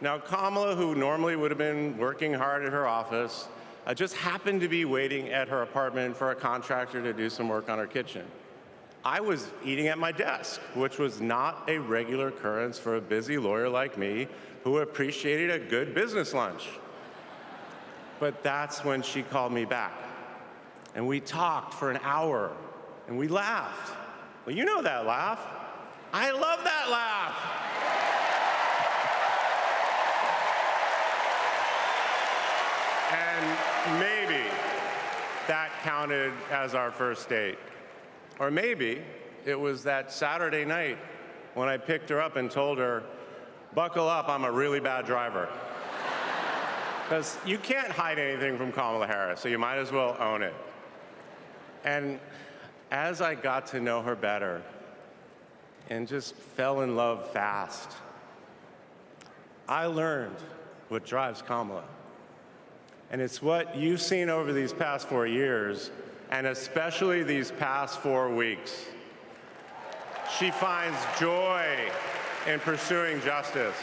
Now, Kamala, who normally would have been working hard at her office, just happened to be waiting at her apartment for a contractor to do some work on her kitchen. I was eating at my desk, which was not a regular occurrence for a busy lawyer like me who appreciated a good business lunch. But that's when she called me back. And we talked for an hour, and we laughed. Well, you know that laugh. I love that laugh. And maybe that counted as our first date. Or maybe it was that Saturday night when I picked her up and told her, buckle up, I'm a really bad driver. Because you can't hide anything from Kamala Harris, so you might as well own it. And as I got to know her better and just fell in love fast, I learned what drives Kamala. And it's what you've seen over these past 4 years, and especially these past 4 weeks. She finds joy in pursuing justice.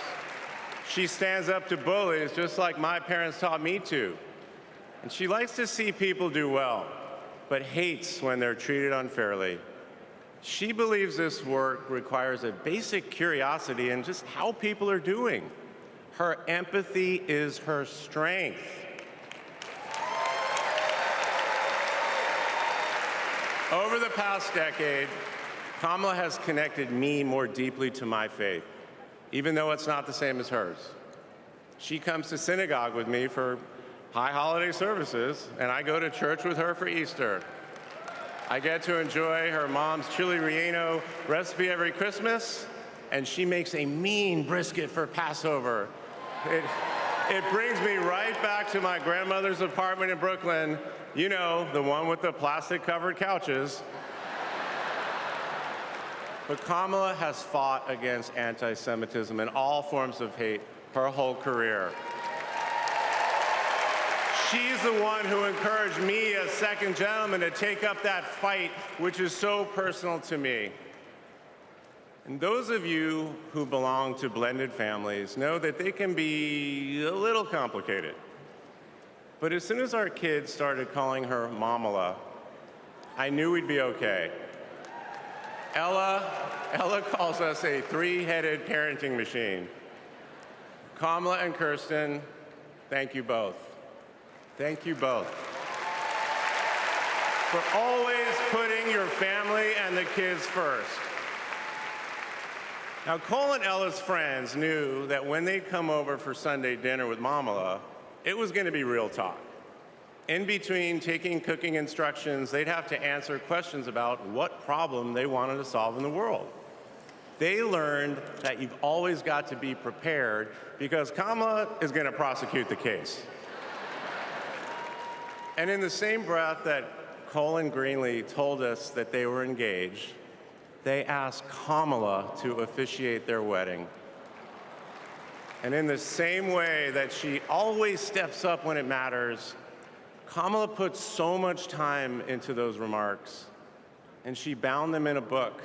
She stands up to bullies just like my parents taught me to. And she likes to see people do well, but hates when they're treated unfairly. She believes this work requires a basic curiosity in just how people are doing. Her empathy is her strength. Over the past decade, Kamala has connected me more deeply to my faith, even though it's not the same as hers. She comes to synagogue with me for high holiday services, and I go to church with her for Easter. I get to enjoy her mom's chili relleno recipe every Christmas, and she makes a mean brisket for Passover. It brings me right back to my grandmother's apartment in Brooklyn, you know, the one with the plastic-covered couches. But Kamala has fought against anti-Semitism and all forms of hate her whole career. She's the one who encouraged me as second gentleman to take up that fight, which is so personal to me. And those of you who belong to blended families know that they can be a little complicated. But as soon as our kids started calling her Mamala, I knew we'd be okay. Ella calls us a three-headed parenting machine. Kamala and Kirsten, thank you both. Thank you both for always putting your family and the kids first. Now, Cole and Ella's friends knew that when they'd come over for Sunday dinner with Mamala, it was going to be real talk. In between taking cooking instructions, they'd have to answer questions about what problem they wanted to solve in the world. They learned that you've always got to be prepared because Kamala is going to prosecute the case. And in the same breath that Cole and Greenlee told us that they were engaged, they asked Kamala to officiate their wedding. And in the same way that she always steps up when it matters, Kamala put so much time into those remarks, and she bound them in a book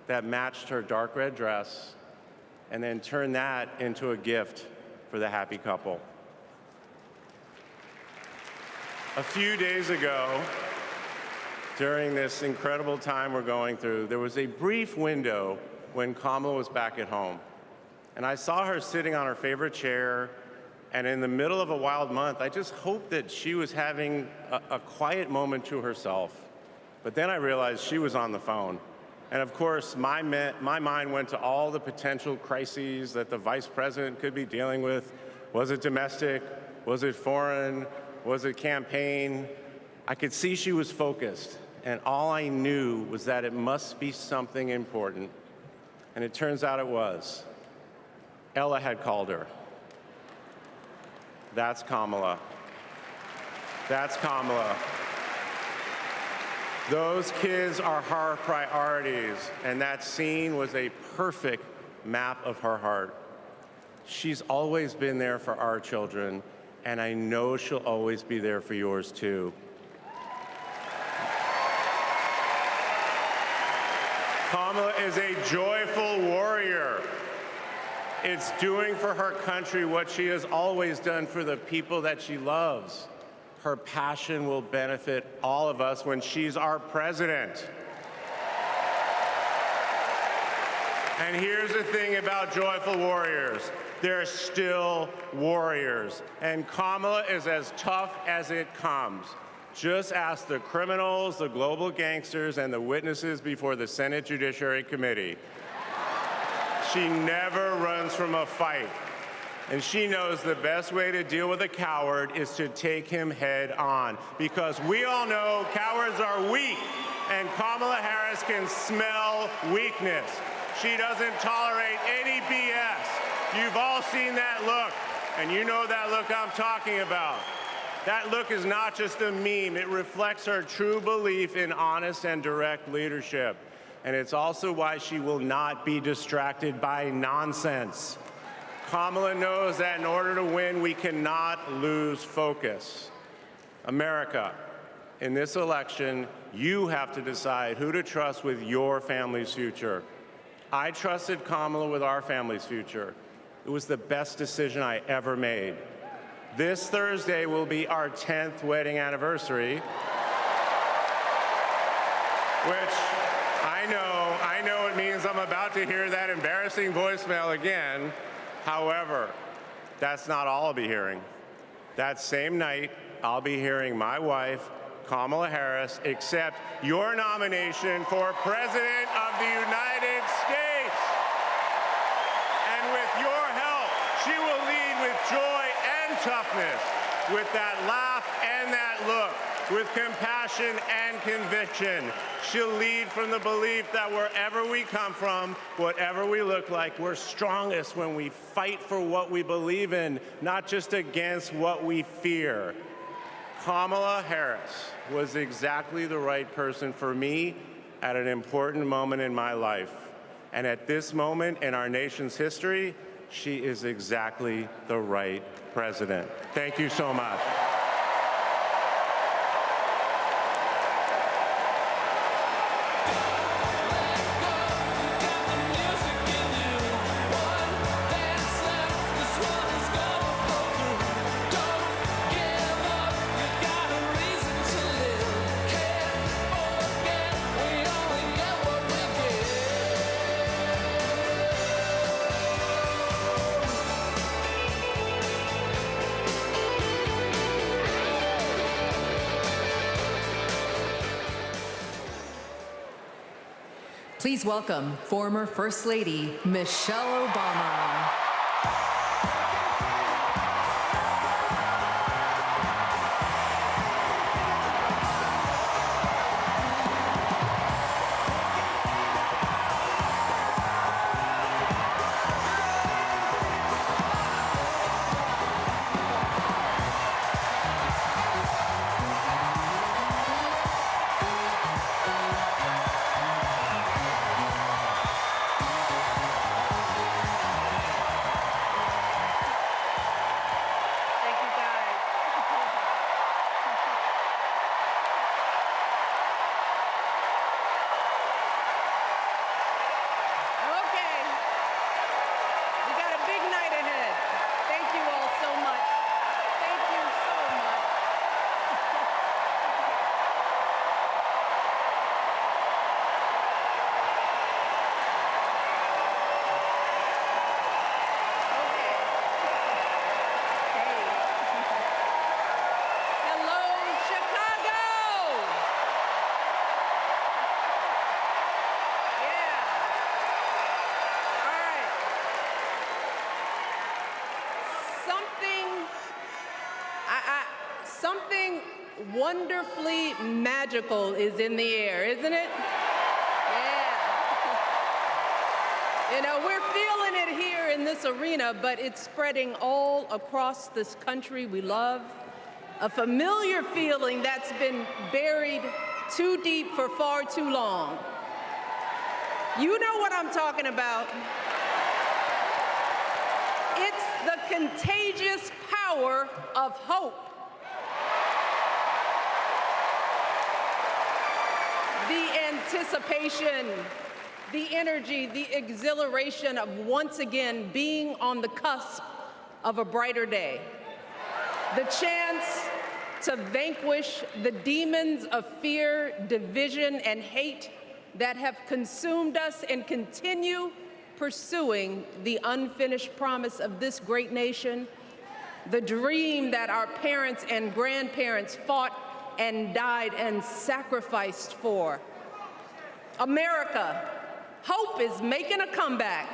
that matched her dark red dress, and then turned that into a gift for the happy couple. A few days ago, during this incredible time we're going through, there was a brief window when Kamala was back at home. And I saw her sitting on her favorite chair, and in the middle of a wild month, I just hoped that she was having a quiet moment to herself. But then I realized she was on the phone. And of course, my mind went to all the potential crises that the vice president could be dealing with. Was it domestic? Was it foreign? Was it campaign? I could see she was focused, and all I knew was that it must be something important. And it turns out it was. Ella had called her. That's Kamala. That's Kamala. Those kids are her priorities, and that scene was a perfect map of her heart. She's always been there for our children, and I know she'll always be there for yours too. Kamala is a joyful warrior. It's doing for her country what she has always done for the people that she loves. Her passion will benefit all of us when she's our president. And here's the thing about joyful warriors. They're still warriors. And Kamala is as tough as it comes. Just ask the criminals, the global gangsters, and the witnesses before the Senate Judiciary Committee. She never runs from a fight. And she knows the best way to deal with a coward is to take him head on. Because we all know cowards are weak, and Kamala Harris can smell weakness. She doesn't tolerate any BS. You've all seen that look, and you know that look I'm talking about. That look is not just a meme. It reflects her true belief in honest and direct leadership. And it's also why she will not be distracted by nonsense. Kamala knows that in order to win, we cannot lose focus. America, in this election, you have to decide who to trust with your family's future. I trusted Kamala with our family's future. It was the best decision I ever made. This Thursday will be our 10th wedding anniversary, which I know it means I'm about to hear that embarrassing voicemail again. However, that's not all I'll be hearing. That same night, I'll be hearing my wife, Kamala Harris, accept your nomination for President of the United States. And with your help, she will lead with joy and toughness, with that laugh and that look with compassion and conviction. She'll lead from the belief that wherever we come from, whatever we look like, we're strongest when we fight for what we believe in, not just against what we fear. Kamala Harris was exactly the right person for me at an important moment in my life. And at this moment in our nation's history, she is exactly the right president. Thank you so much.
Please welcome former First Lady Michelle Obama.
Something wonderfully magical is in the air, isn't it? Yeah. You know, we're feeling it here in this arena, but it's spreading all across this country we love. A familiar feeling that's been buried too deep for far too long. You know what I'm talking about. It's the contagious power of hope. The anticipation, the energy, the exhilaration of once again being on the cusp of a brighter day. The chance to vanquish the demons of fear, division, and hate that have consumed us and continue pursuing the unfinished promise of this great nation, the dream that our parents and grandparents fought and died and sacrificed for. America, hope is making a comeback.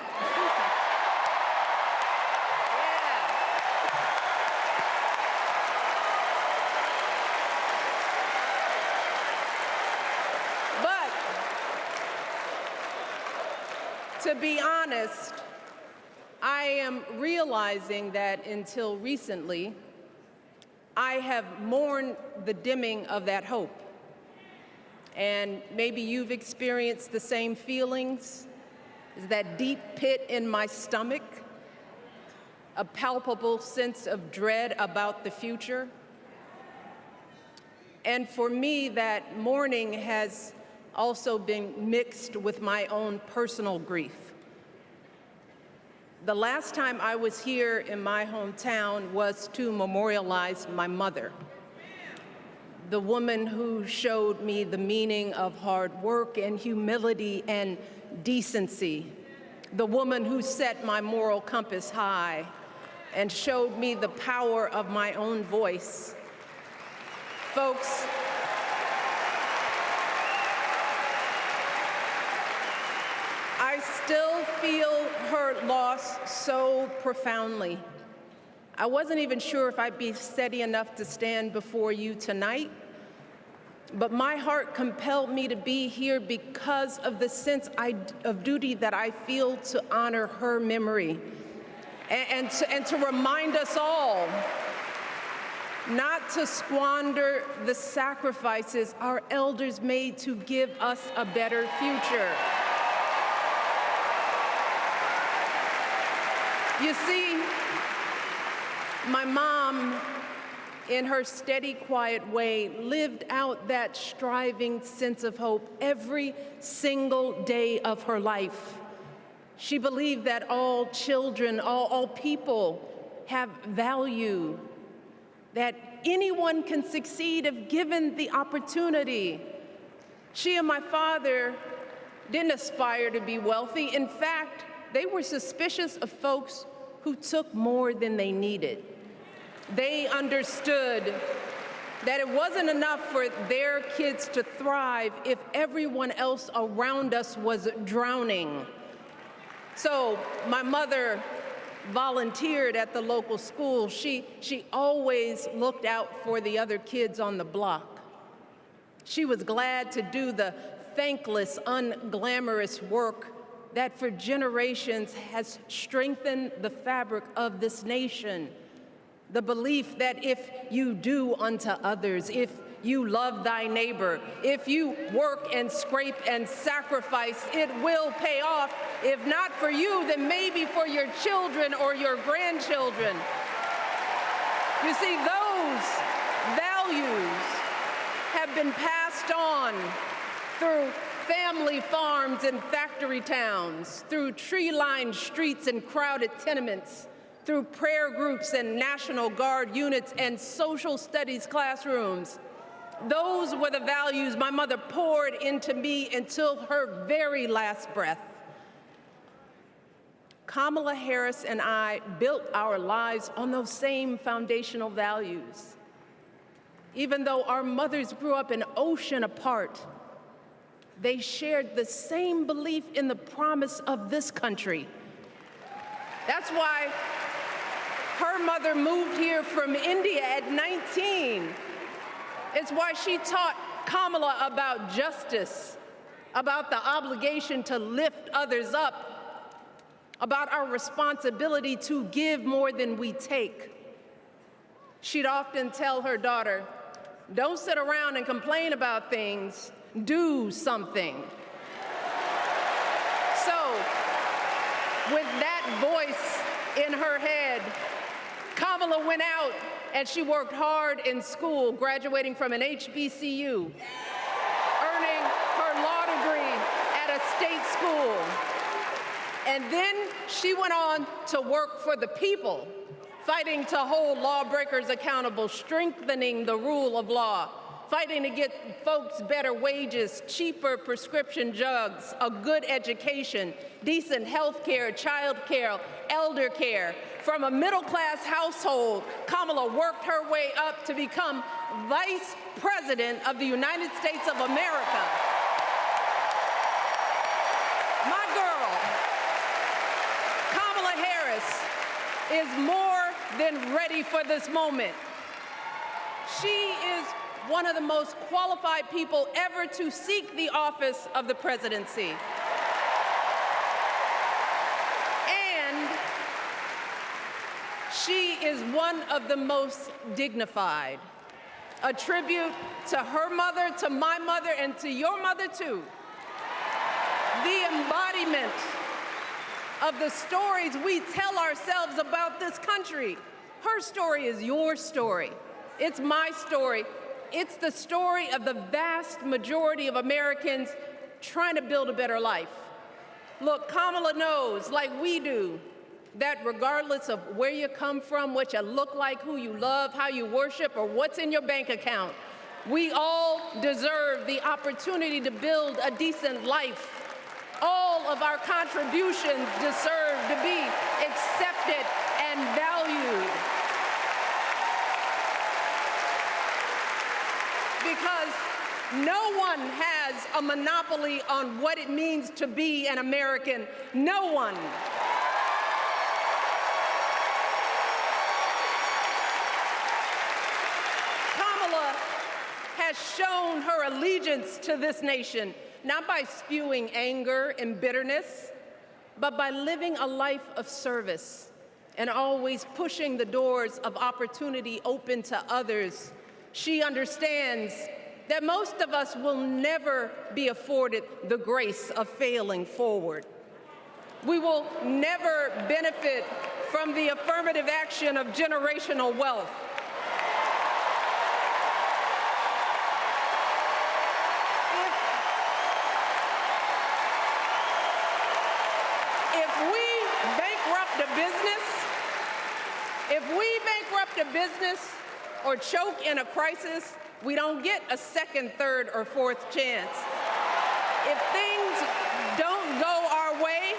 But to be honest, I am realizing that until recently, I have mourned the dimming of that hope. And maybe you've experienced the same feelings. Is that deep pit in my stomach, a palpable sense of dread about the future. And for me, that mourning has also been mixed with my own personal grief. The last time I was here in my hometown was to memorialize my mother, the woman who showed me the meaning of hard work and humility and decency, the woman who set my moral compass high and showed me the power of my own voice. Folks, I still feel her loss so profoundly. I wasn't even sure if I'd be steady enough to stand before you tonight,
But my heart compelled me to be here because of the sense of duty that I feel to honor her memory and to remind us all not to squander the sacrifices our elders made to give us a better future. You see, my mom, in her steady, quiet way, lived out that striving sense of hope every single day of her life. She believed that all children, all people have value, that anyone can succeed if given the opportunity. She and my father didn't aspire to be wealthy. In fact, they were suspicious of folks who took more than they needed. They understood that it wasn't enough for their kids to thrive if everyone else around us was drowning. So my mother volunteered at the local school. She always looked out for the other kids on the block. She was glad to do the thankless, unglamorous work that for generations has strengthened the fabric of this nation. The belief that if you do unto others, if you love thy neighbor, if you work and scrape and sacrifice, it will pay off. If not for you, then maybe for your children or your grandchildren. You see, those values have been passed on through family farms and factory towns, through tree-lined streets and crowded tenements, through prayer groups and National Guard units and social studies classrooms. Those were the values my mother poured into me until her very last breath. Kamala Harris and I built our lives on those same foundational values. Even though our mothers grew up an ocean apart, they shared the same belief in the promise of this country. That's why her mother moved here from India at 19. It's why she taught Kamala about justice, about the obligation to lift others up, about our responsibility to give more than we take. She'd often tell her daughter, don't sit around and complain about things, do something. So, with that voice in her head, Kamala went out and she worked hard in school, graduating from an HBCU, earning her law degree at a state school. And then she went on to work for the people, fighting to hold lawbreakers accountable, strengthening the rule of law, fighting to get folks better wages, cheaper prescription drugs, a good education, decent health care, child care, elder care. From a middle-class household, Kamala worked her way up to become Vice President of the United States of America. My girl, Kamala Harris, is more than ready for this moment. She is one of the most qualified people ever to seek the office of the presidency. And she is one of the most dignified. A tribute to her mother, to my mother, and to your mother too. The embodiment of the stories we tell ourselves about this country. Her story is your story. It's my story. It's the story of the vast majority of Americans trying to build a better life. Look, Kamala knows, like we do, that regardless of where you come from, what you look like, who you love, how you worship, or what's in your bank account, we all deserve the opportunity to build a decent life. All of our contributions deserve to be accepted and valued. Because no one has a monopoly on what it means to be an American. No one. has shown her allegiance to this nation, not by spewing anger and bitterness, but by living a life of service and always pushing the doors of opportunity open to others. She understands that most of us will never be afforded the grace of failing forward. We will never benefit from the affirmative action of generational wealth. If we bankrupt a business or choke in a crisis, we don't get a second, third, or fourth chance. If things don't go our way,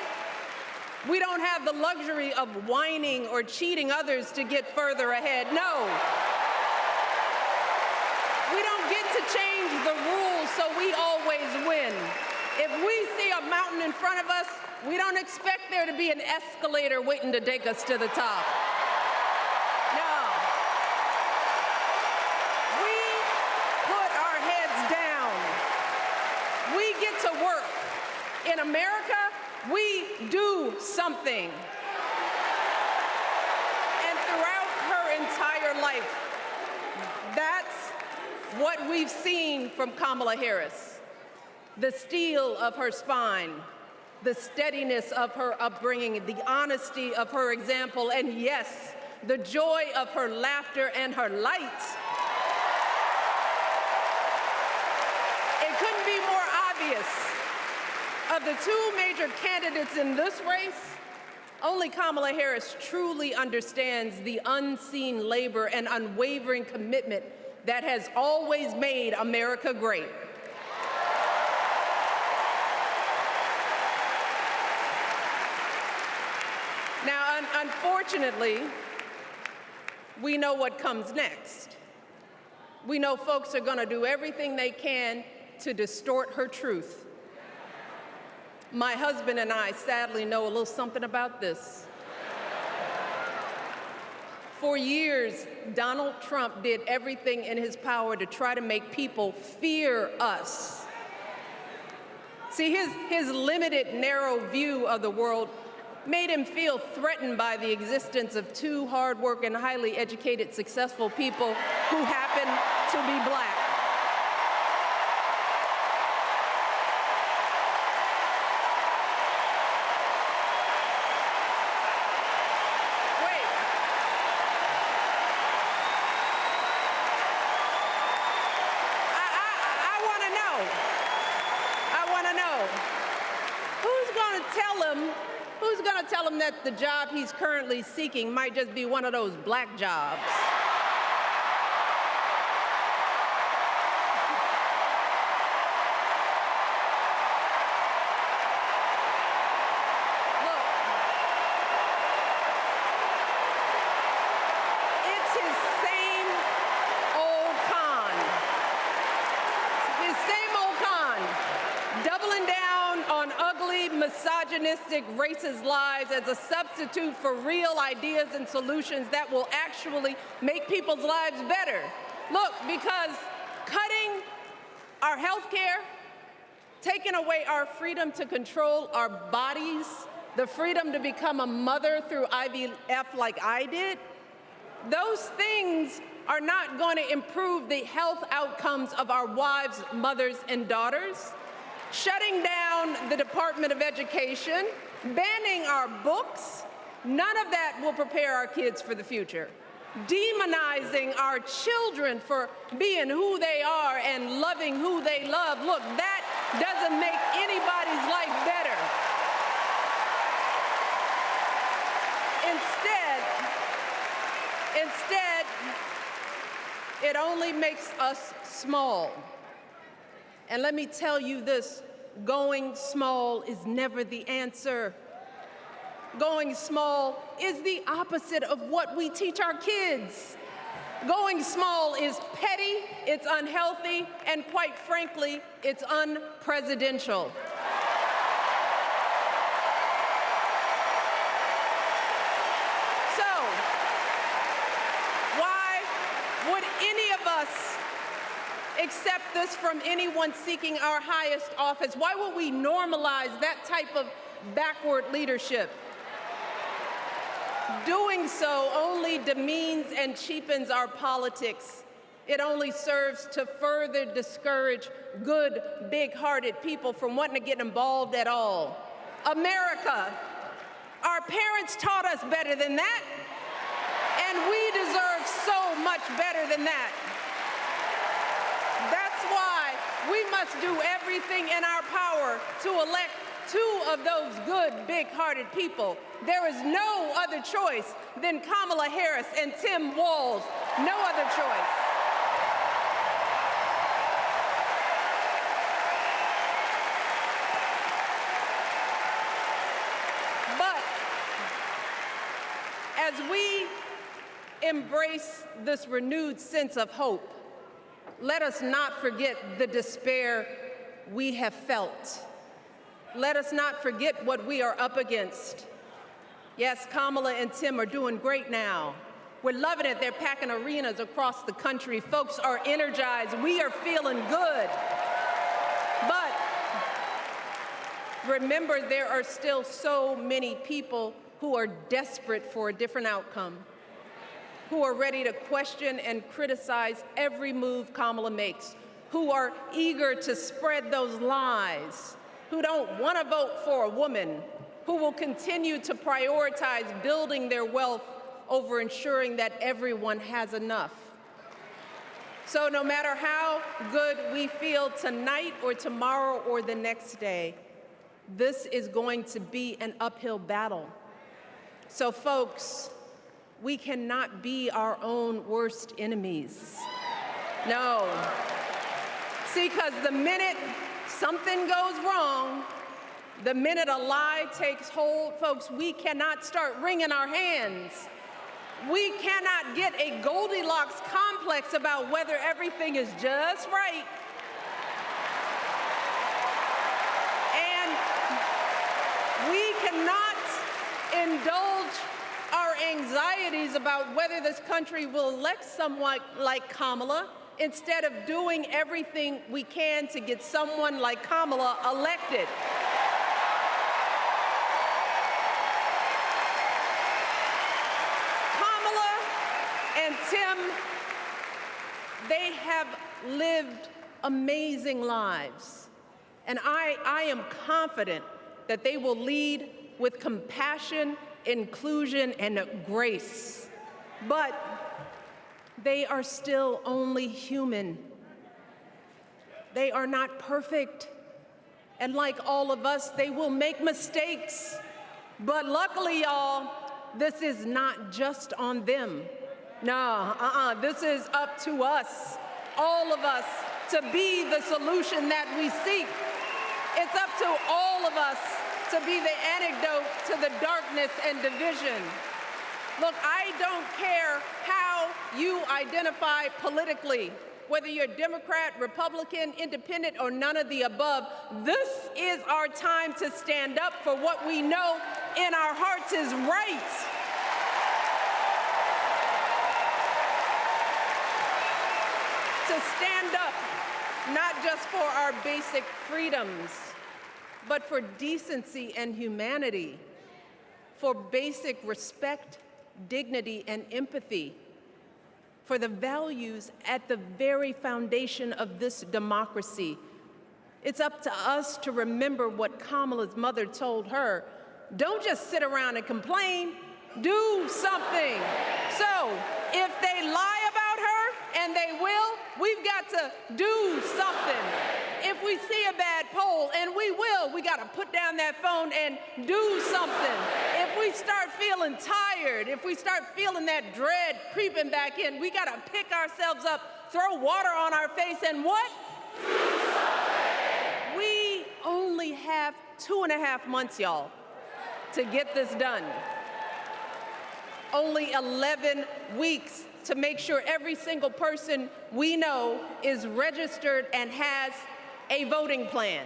we don't have the luxury of whining or cheating others to get further ahead. No. We don't get to change the rules so we always win. If we see a mountain in front of us, we don't expect there to be an escalator waiting to take us to the top. No. We put our heads down. We get to work. In America, we do something. And throughout her entire life, that's what we've seen from Kamala Harris. The steel of her spine, the steadiness of her upbringing, the honesty of her example, and yes, the joy of her laughter and her light. It couldn't be more obvious. Of the two major candidates in this race, only Kamala Harris truly understands the unseen labor and unwavering commitment that has always made America great. Now, unfortunately, we know what comes next. We know folks are going to do everything they can to distort her truth. My husband and I sadly know a little something about this. For years, Donald Trump did everything in his power to try to make people fear us. See, his limited, narrow view of the world made him feel threatened by the existence of two hardworking, highly educated, successful people who happen to be black. Tell him that the job he's currently seeking might just be one of those black jobs. Look, it's his same old con. His same old con, doubling down on ugly, misogynistic, racist lies as a substitute for real ideas and solutions that will actually make people's lives better. Look, because cutting our health care, taking away our freedom to control our bodies, the freedom to become a mother through IVF like I did, those things are not going to improve the health outcomes of our wives, mothers, and daughters. Shutting down the Department of Education, banning our books, none of that will prepare our kids for the future. Demonizing our children for being who they are and loving who they love, look, that doesn't make anybody's life better. Instead, it only makes us small. And let me tell you this, going small is never the answer. Going small is the opposite of what we teach our kids. Going small is petty, it's unhealthy, and quite frankly, it's unpresidential. accept this from anyone seeking our highest office? Why would we normalize that type of backward leadership? Doing so only demeans and cheapens our politics. It only serves to further discourage good, big-hearted people from wanting to get involved at all. America, our parents taught us better than that, and we deserve so much better than that. That's why we must do everything in our power to elect two of those good, big-hearted people. There is no other choice than Kamala Harris and Tim Walz. No other choice. But as we embrace this renewed sense of hope, let us not forget the despair we have felt. Let us not forget what we are up against. Yes, Kamala and Tim are doing great now. We're loving it. They're packing arenas across the country. Folks are energized. We are feeling good. But remember, there are still so many people who are desperate for a different outcome, who are ready to question and criticize every move Kamala makes, who are eager to spread those lies, who don't want to vote for a woman, who will continue to prioritize building their wealth over ensuring that everyone has enough. So no matter how good we feel tonight or tomorrow or the next day, this is going to be an uphill battle. So folks, we cannot be our own worst enemies. No. See, because the minute something goes wrong, the minute a lie takes hold, folks, we cannot start wringing our hands. We cannot get a Goldilocks complex about whether everything is just right. And we cannot indulge our anxieties about whether this country will elect someone like Kamala instead of doing everything we can to get someone like Kamala elected. Kamala and Tim, they have lived amazing lives. And I am confident that they will lead with compassion, inclusion, and grace. But they are still only human. They are not perfect. And like all of us, they will make mistakes. But luckily, y'all, this is not just on them. No, this is up to us, all of us, to be the solution that we seek. It's up to all of us to be the antidote to the darkness and division. Look, I don't care how you identify politically, whether you're Democrat, Republican, Independent, or none of the above. This is our time to stand up for what we know in our hearts is right. To stand up, not just for our basic freedoms, but for decency and humanity, for basic respect, dignity, and empathy, for the values at the very foundation of this democracy. It's up to us to remember what Kamala's mother told her. Don't just sit around and complain, do something. So if they lie about her, and they will, we've got to do something. If we see a bad poll, and we will, we got to put down that phone and do something. If we start feeling tired, if we start feeling that dread creeping back in, we got to pick ourselves up, throw water on our face, and what? We only have 2.5 months, y'all, to get this done. Only 11 weeks to make sure every single person we know is registered and has a voting plan.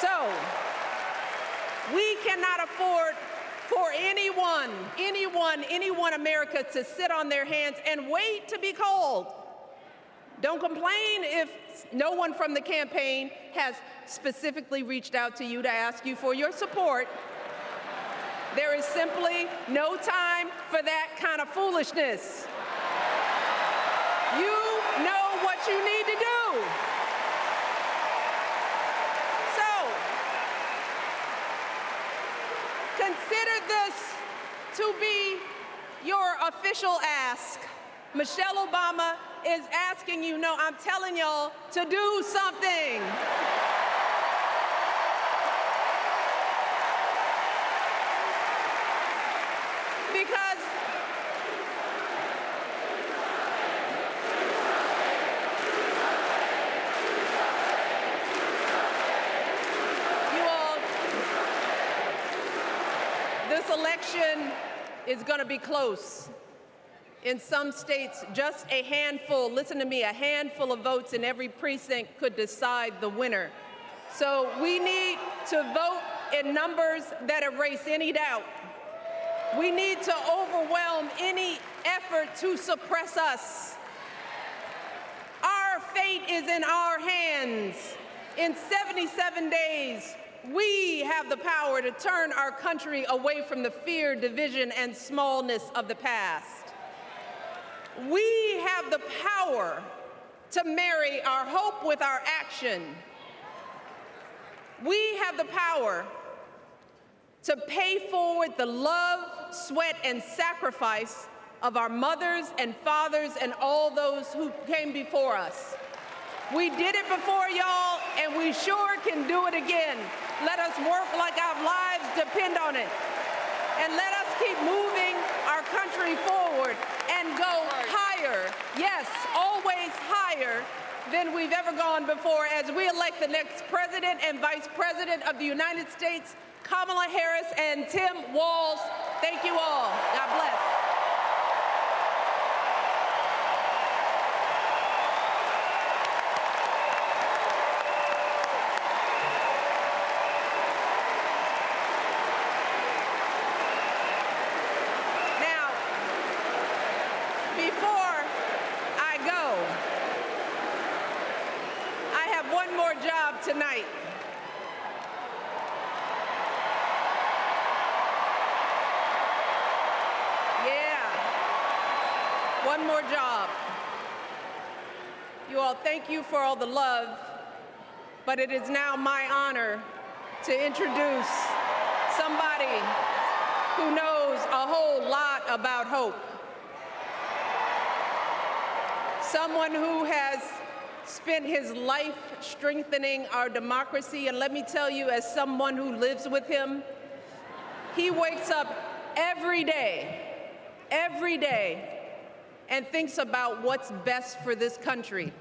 So we cannot afford for anyone America to sit on their hands and wait to be called. Don't complain if no one from the campaign has specifically reached out to you to ask you for your support. There is simply no time for that kind of foolishness. You know what you need to do. So, consider this to be your official ask. Michelle Obama is asking you, no, I'm telling y'all to do something. Because you all, this election is going to be close. In some states, just a handful, listen to me, a handful of votes in every precinct could decide the winner. So we need to vote in numbers that erase any doubt. We need to overwhelm any effort to suppress us. Our fate is in our hands. In 77 days, we have the power to turn our country away from the fear, division, and smallness of the past. We have the power to marry our hope with our action. We have the power to pay forward the love, sweat, and sacrifice of our mothers and fathers and all those who came before us. We did it before, y'all, and we sure can do it again. Let us work like our lives depend on it. And let us keep moving our country forward and go higher, yes, always higher than we've ever gone before as we elect the next President and Vice President of the United States, Kamala Harris and Tim Walz. Thank you all. God bless. Now, before I go, I have one more job tonight. One more job. You all, thank you for all the love, but it is now my honor to introduce somebody who knows a whole lot about hope. Someone who has spent his life strengthening our democracy, and let me tell you, as someone who lives with him, he wakes up every day, and thinks about what's best for this country.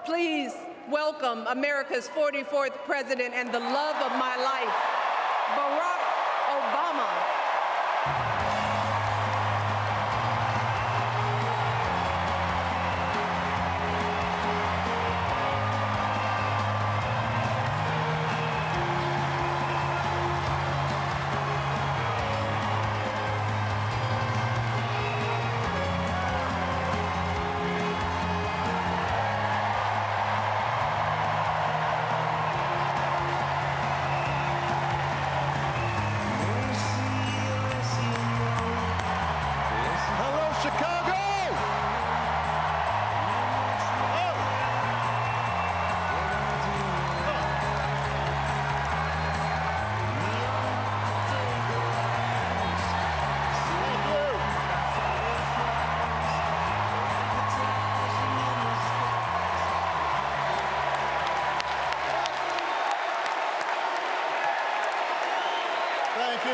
Please welcome America's 44th president and the love of my life, Barack Obama.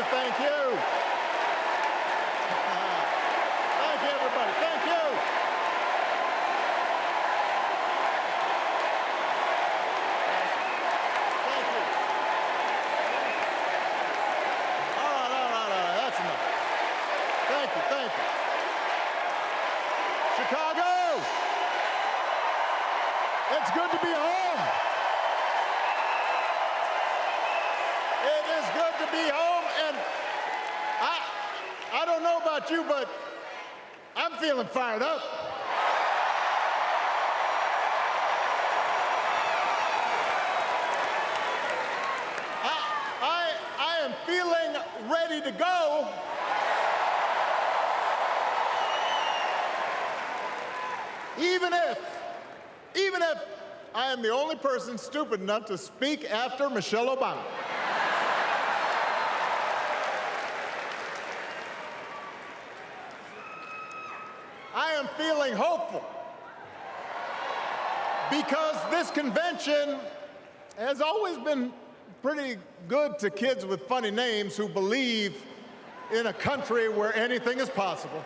Thank you. Thank you, everybody. Thank you. Thank you. All right. That's enough. Thank you. Chicago, it's good to be home. It is good to be home, and I don't know about you, but I'm feeling fired up. ready to go. Even if I am the only person stupid enough to speak after Michelle Obama. I am feeling hopeful because this convention has always been pretty good to kids with funny names who believe in a country where anything is possible.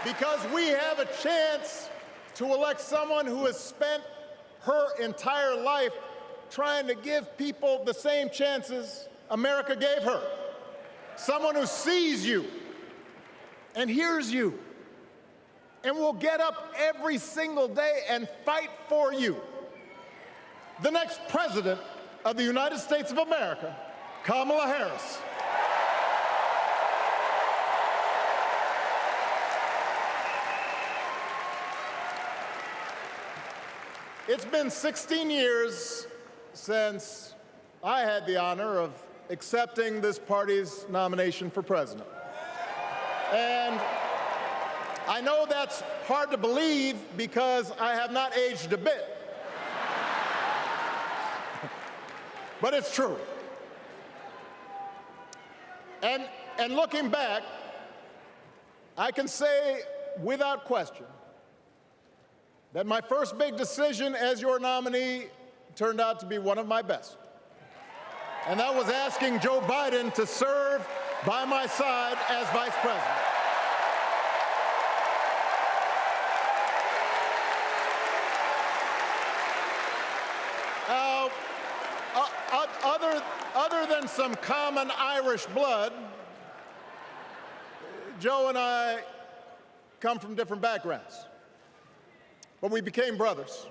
Because we have a chance to elect someone who has spent her entire life trying to give people the same chances America gave her. Someone who sees you and hears you and will get up every single day and fight for you. The next president of the United States of America, Kamala Harris. It's been 16 years since I had the honor of accepting this party's nomination for president. And I know that's hard to believe because I have not aged a bit. But it's true. And looking back, I can say without question that my first big decision as your nominee turned out to be one of my best. And that was asking Joe Biden to serve by my side as vice president. Other than some common Irish blood, Joe and I come from different backgrounds. But we became brothers.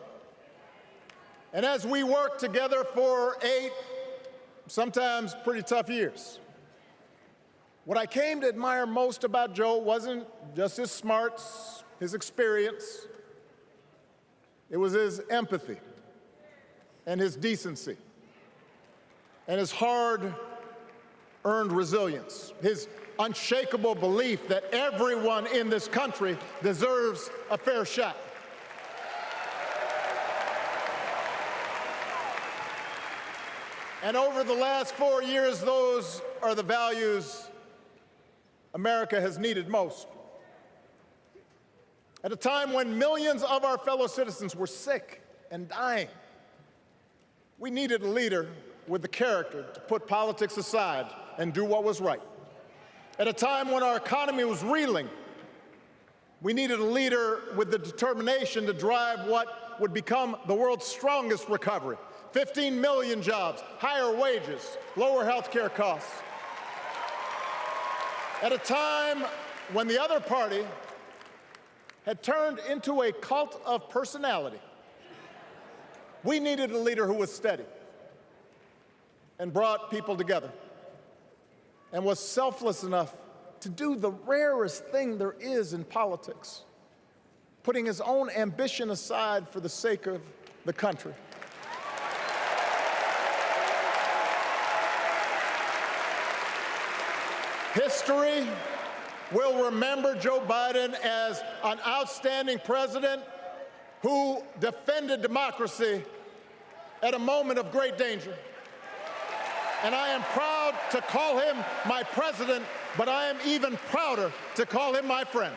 And as we worked together for 8, sometimes pretty tough years, what I came to admire most about Joe wasn't just his smarts, his experience. It was his empathy and his decency and his hard-earned resilience, his unshakable belief that everyone in this country deserves a fair shot. And over the last 4 years, those are the values America has needed most. At a time when millions of our fellow citizens were sick and dying, we needed a leader with the character to put politics aside and do what was right. At a time when our economy was reeling, we needed a leader with the determination to drive what would become the world's strongest recovery. 15 million jobs, higher wages, lower health care costs. At a time when the other party had turned into a cult of personality, we needed a leader who was steady and brought people together and was selfless enough to do the rarest thing there is in politics, putting his own ambition aside for the sake of the country. History will remember Joe Biden as an outstanding president who defended democracy at a moment of great danger. And I am proud to call him my president, but I am even prouder to call him my friend.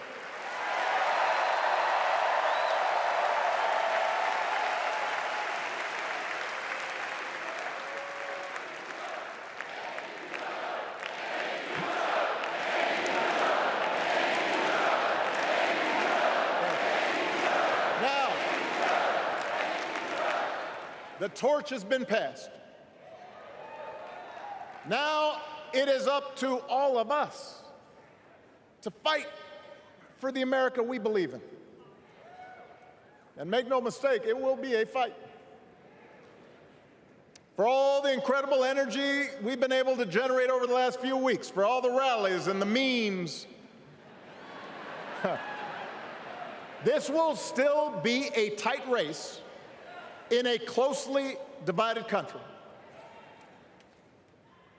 The torch has been passed. Now it is up to all of us to fight for the America we believe in. And make no mistake, it will be a fight. For all the incredible energy we've been able to generate over the last few weeks, for all the rallies and the memes, this will still be a tight race in a closely divided country.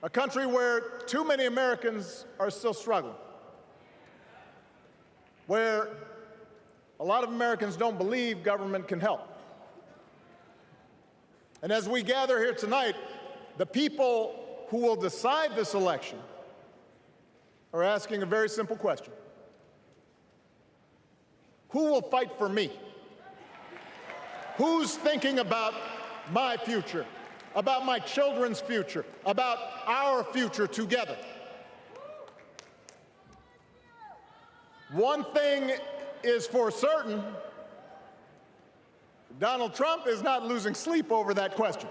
a country where too many Americans are still struggling, where a lot of Americans don't believe government can help. And as we gather here tonight, the people who will decide this election are asking a very simple question. Who will fight for me? Who's thinking about my future, about my children's future, about our future together? One thing is for certain, Donald Trump is not losing sleep over that question.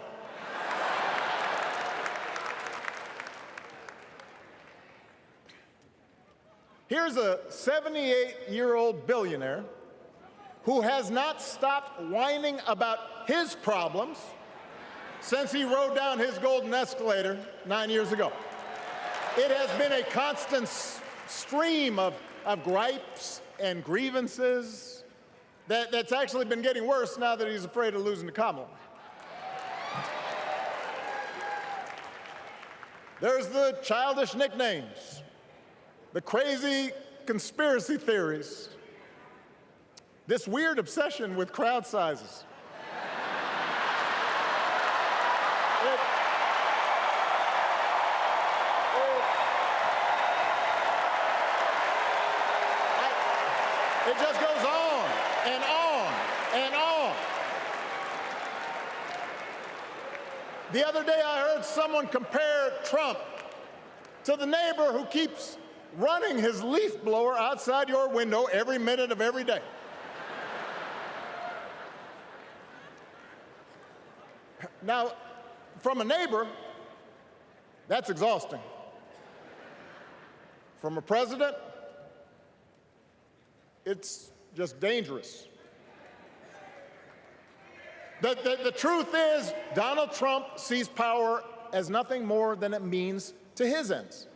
Here's a 78-year-old billionaire who has not stopped whining about his problems since he rode down his golden escalator 9 years ago. It has been a constant stream of gripes and grievances that's actually been getting worse now that he's afraid of losing to Kamala. There's the childish nicknames, the crazy conspiracy theories, this weird obsession with crowd sizes. It just goes on and on and on. The other day I heard someone compare Trump to the neighbor who keeps running his leaf blower outside your window every minute of every day. Now, from a neighbor, that's exhausting. From a president, it's just dangerous. The truth is, Donald Trump sees power as nothing more than it means to his ends.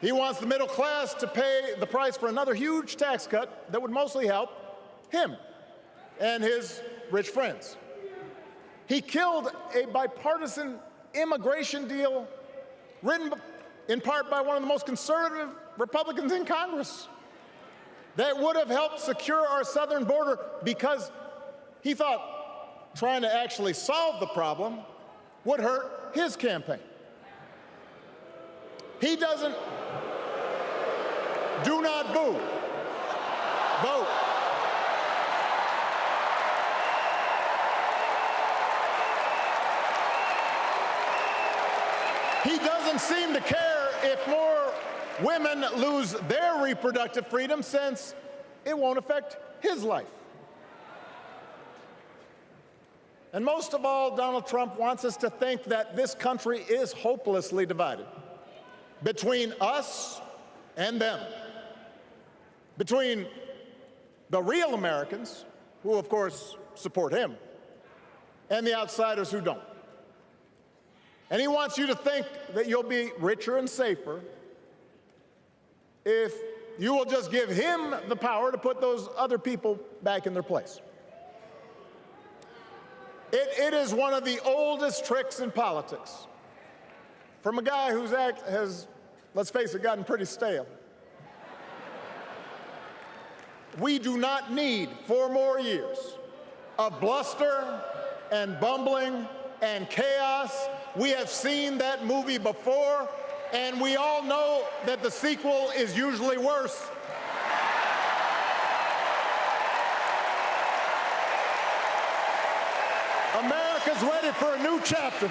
He wants the middle class to pay the price for another huge tax cut that would mostly help him and his rich friends. He killed a bipartisan immigration deal written in part by one of the most conservative Republicans in Congress that would have helped secure our southern border because he thought trying to actually solve the problem would hurt his campaign. He doesn't. Do not boo. Vote. He doesn't seem to care if more women lose their reproductive freedom since it won't affect his life. And most of all, Donald Trump wants us to think that this country is hopelessly divided between us and them, between the real Americans, who of course support him, and the outsiders who don't. And he wants you to think that you'll be richer and safer if you will just give him the power to put those other people back in their place. It is one of the oldest tricks in politics from a guy whose act has, let's face it, gotten pretty stale. We do not need 4 more years of bluster and bumbling and chaos. We have seen that movie before, and we all know that the sequel is usually worse. America's ready for a new chapter.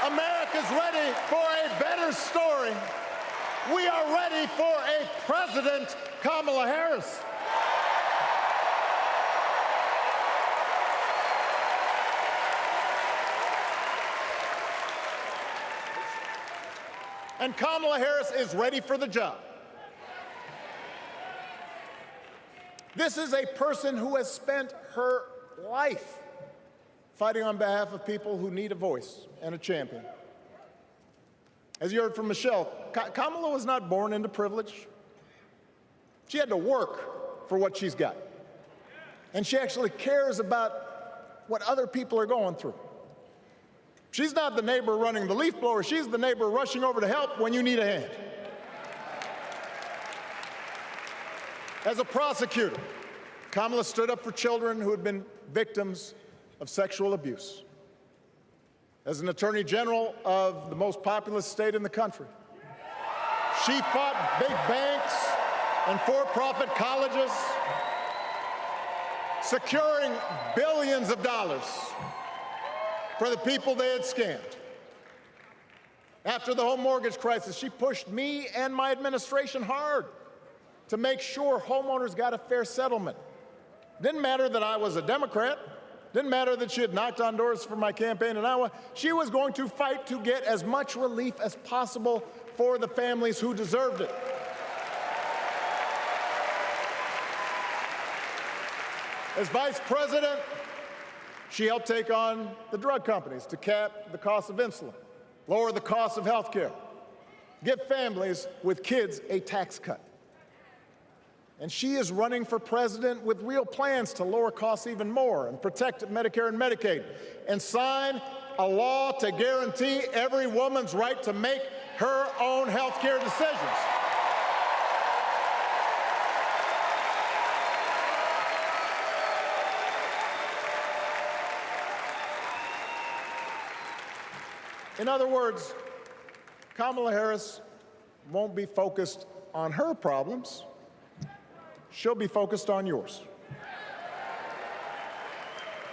America's ready for a better story. We are ready for a President Kamala Harris. And Kamala Harris is ready for the job. This is a person who has spent her life fighting on behalf of people who need a voice and a champion. As you heard from Michelle, Kamala was not born into privilege. She had to work for what she's got. And she actually cares about what other people are going through. She's not the neighbor running the leaf blower. She's the neighbor rushing over to help when you need a hand. As a prosecutor, Kamala stood up for children who had been victims of sexual abuse. As an attorney general of the most populous state in the country, she fought big banks and for-profit colleges, securing billions of dollars for the people they had scammed. After the home mortgage crisis, she pushed me and my administration hard to make sure homeowners got a fair settlement. Didn't matter that I was a Democrat. Didn't matter that she had knocked on doors for my campaign in Iowa. She was going to fight to get as much relief as possible for the families who deserved it. As vice president, she helped take on the drug companies to cap the cost of insulin, lower the cost of health care, give families with kids a tax cut. And she is running for president with real plans to lower costs even more and protect Medicare and Medicaid and sign a law to guarantee every woman's right to make her own health care decisions. In other words, Kamala Harris won't be focused on her problems. She'll be focused on yours.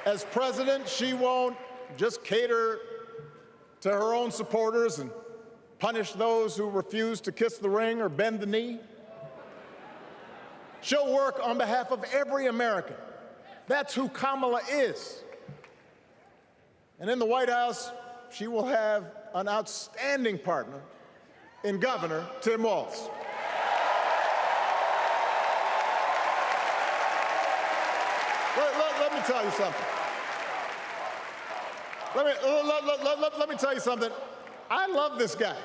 As president, she won't just cater to her own supporters and punish those who refuse to kiss the ring or bend the knee. She'll work on behalf of every American. That's who Kamala is. And in the White House, she will have an outstanding partner in Governor Tim Walz. Let me tell you something. Let me tell you something. I love this guy.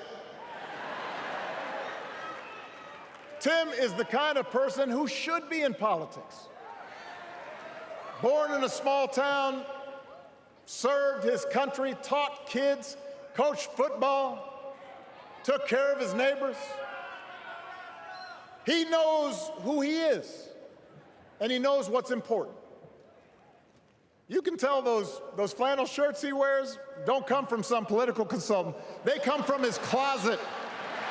Tim is the kind of person who should be in politics. Born in a small town, served his country, taught kids, coached football, took care of his neighbors. He knows who he is, and he knows what's important. You can tell those flannel shirts he wears don't come from some political consultant. They come from his closet,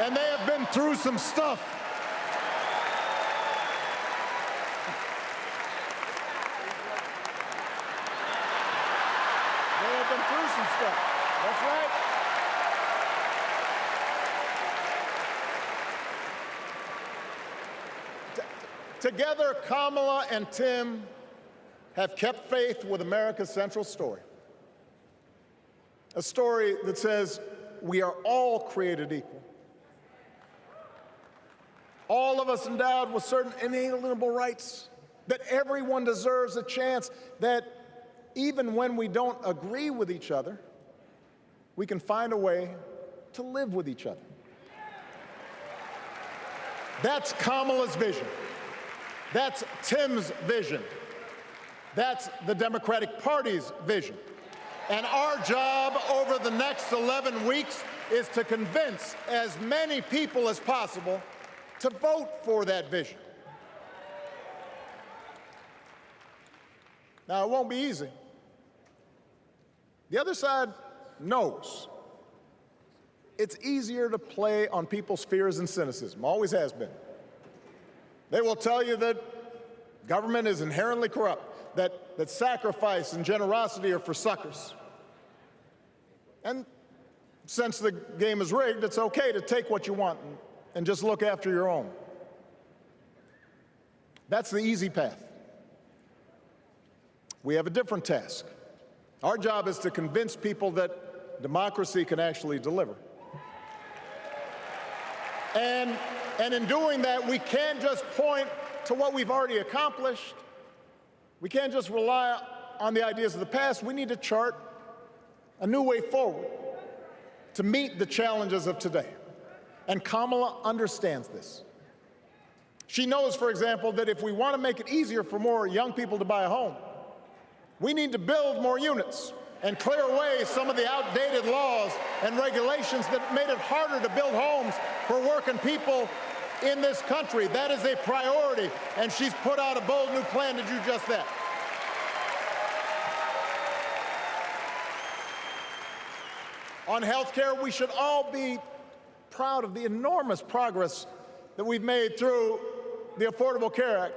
and they have been through some stuff. They have been through some stuff. That's right. Together, Kamala and Tim have kept faith with America's central story. A story that says we are all created equal. All of us endowed with certain inalienable rights, that everyone deserves a chance, that even when we don't agree with each other, we can find a way to live with each other. That's Kamala's vision. That's Tim's vision. That's the Democratic Party's vision. And our job over the next 11 weeks is to convince as many people as possible to vote for that vision. Now, it won't be easy. The other side knows it's easier to play on people's fears and cynicism, always has been. They will tell you that government is inherently corrupt, that sacrifice and generosity are for suckers. And since the game is rigged, it's okay to take what you want and just look after your own. That's the easy path. We have a different task. Our job is to convince people that democracy can actually deliver. And in doing that, we can't just point to what we've already accomplished. We can't just rely on the ideas of the past. We need to chart a new way forward to meet the challenges of today. And Kamala understands this. She knows, for example, that if we want to make it easier for more young people to buy a home, we need to build more units. and clear away some of the outdated laws and regulations that made it harder to build homes for working people in this country. That is a priority, and she's put out a bold new plan to do just that. On health care, we should all be proud of the enormous progress that we've made through the Affordable Care Act,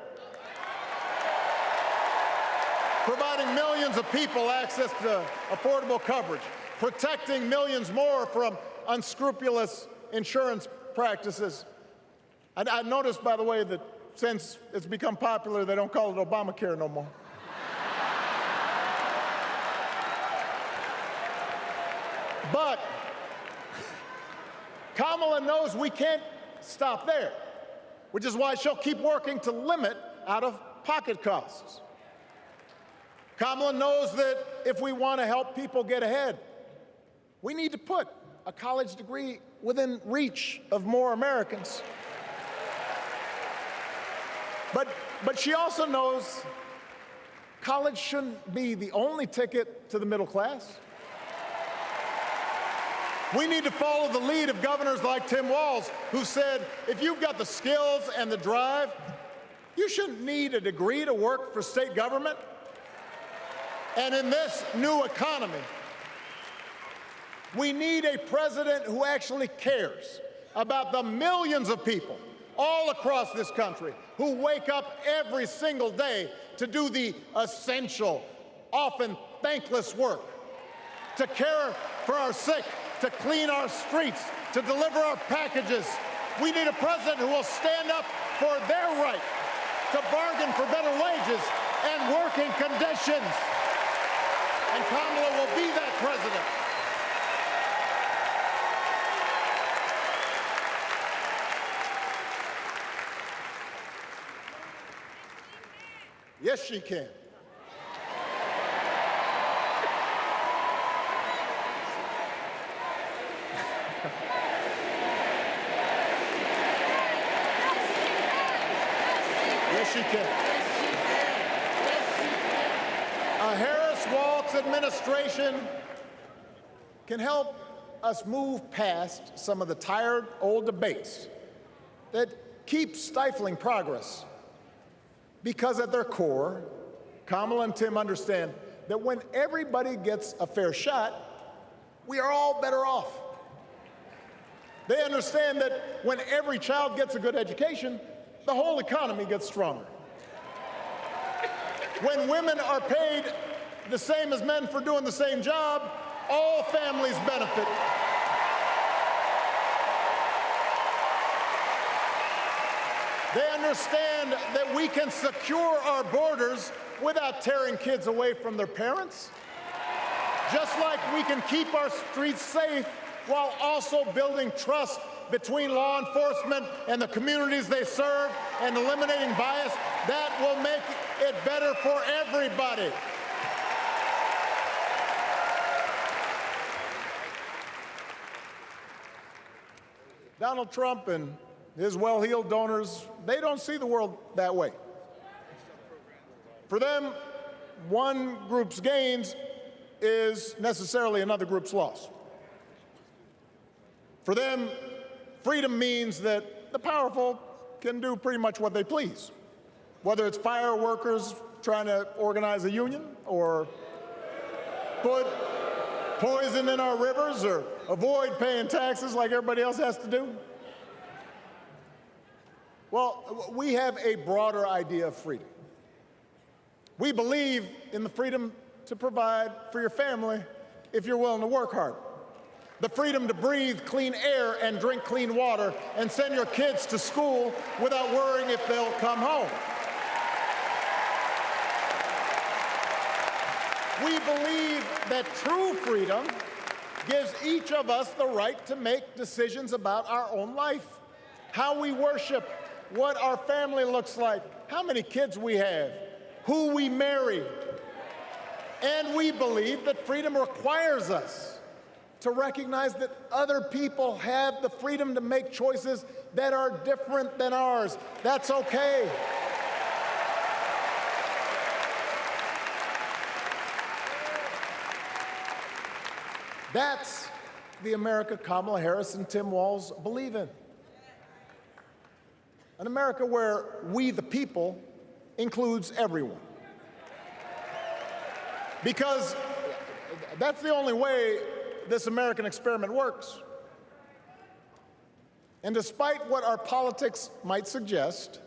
providing millions of people access to affordable coverage, protecting millions more from unscrupulous insurance practices. I noticed, by the way, that since it's become popular, they don't call it Obamacare no more. But Kamala knows we can't stop there, which is why she'll keep working to limit out-of-pocket costs. Kamala knows that if we want to help people get ahead, we need to put a college degree within reach of more Americans. But she also knows college shouldn't be the only ticket to the middle class. We need to follow the lead of governors like Tim Walz, who said, if you've got the skills and the drive, you shouldn't need a degree to work for state government. And in this new economy, we need a president who actually cares about the millions of people all across this country who wake up every single day to do the essential, often thankless work, to care for our sick, to clean our streets, to deliver our packages. We need a president who will stand up for their right to bargain for better wages and working conditions. And Kamala will be that president. Yes, she can. Yes, she can. A Harris-Walz administration can help us move past some of the tired old debates that keep stifling progress. Because at their core, Kamala and Tim understand that when everybody gets a fair shot, we are all better off. They understand that when every child gets a good education, the whole economy gets stronger. When women are paid the same as men for doing the same job, all families benefit. They understand that we can secure our borders without tearing kids away from their parents, just like we can keep our streets safe while also building trust between law enforcement and the communities they serve and eliminating bias. That will make it better for everybody. Donald Trump and his well-heeled donors, they don't see the world that way. For them, one group's gains is necessarily another group's loss. For them, freedom means that the powerful can do pretty much what they please, whether it's fire workers trying to organize a union or put poison in our rivers or avoid paying taxes like everybody else has to do. Well, we have a broader idea of freedom. We believe in the freedom to provide for your family if you're willing to work hard. The freedom to breathe clean air and drink clean water and send your kids to school without worrying if they'll come home. We believe that true freedom gives each of us the right to make decisions about our own life, how we worship, what our family looks like, how many kids we have, who we marry. And we believe that freedom requires us to recognize that other people have the freedom to make choices that are different than ours. That's okay. That's the America Kamala Harris and Tim Walz believe in. An America where we, the people, includes everyone. Because that's the only way this American experiment works. And despite what our politics might suggest,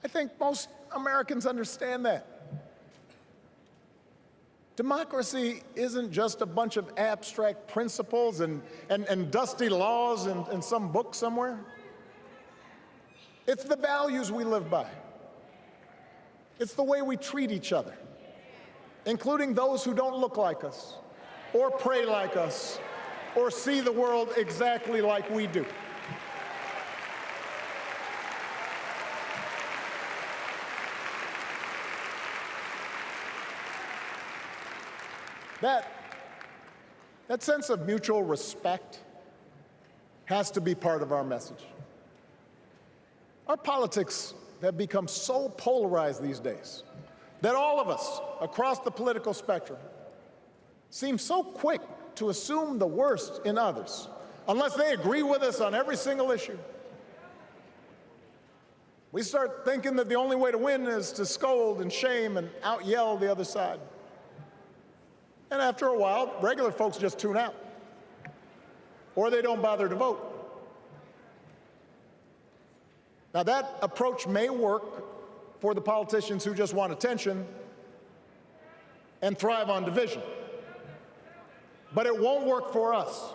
I think most Americans understand that. Democracy isn't just a bunch of abstract principles and dusty laws in some book somewhere. It's the values we live by. It's the way we treat each other, including those who don't look like us, or pray like us, or see the world exactly like we do. That sense of mutual respect has to be part of our message. Our politics have become so polarized these days that all of us across the political spectrum seem so quick to assume the worst in others, unless they agree with us on every single issue. We start thinking that the only way to win is to scold and shame and out-yell the other side. And after a while, regular folks just tune out, or they don't bother to vote. Now, that approach may work for the politicians who just want attention and thrive on division, but it won't work for us.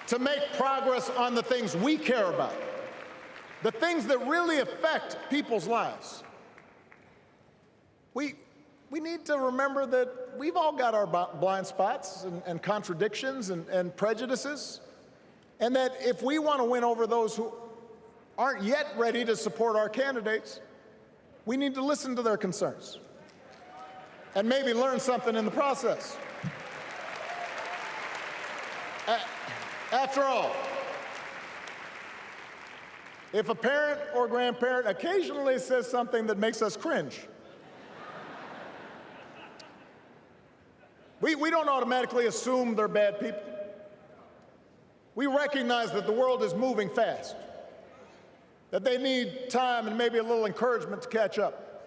To make progress on the things we care about, the things that really affect people's lives, we need to remember that we've all got our blind spots and contradictions and prejudices, and that if we want to win over those who aren't yet ready to support our candidates, we need to listen to their concerns and maybe learn something in the process. After all, if a parent or grandparent occasionally says something that makes us cringe, we don't automatically assume they're bad people. We recognize that the world is moving fast, that they need time and maybe a little encouragement to catch up.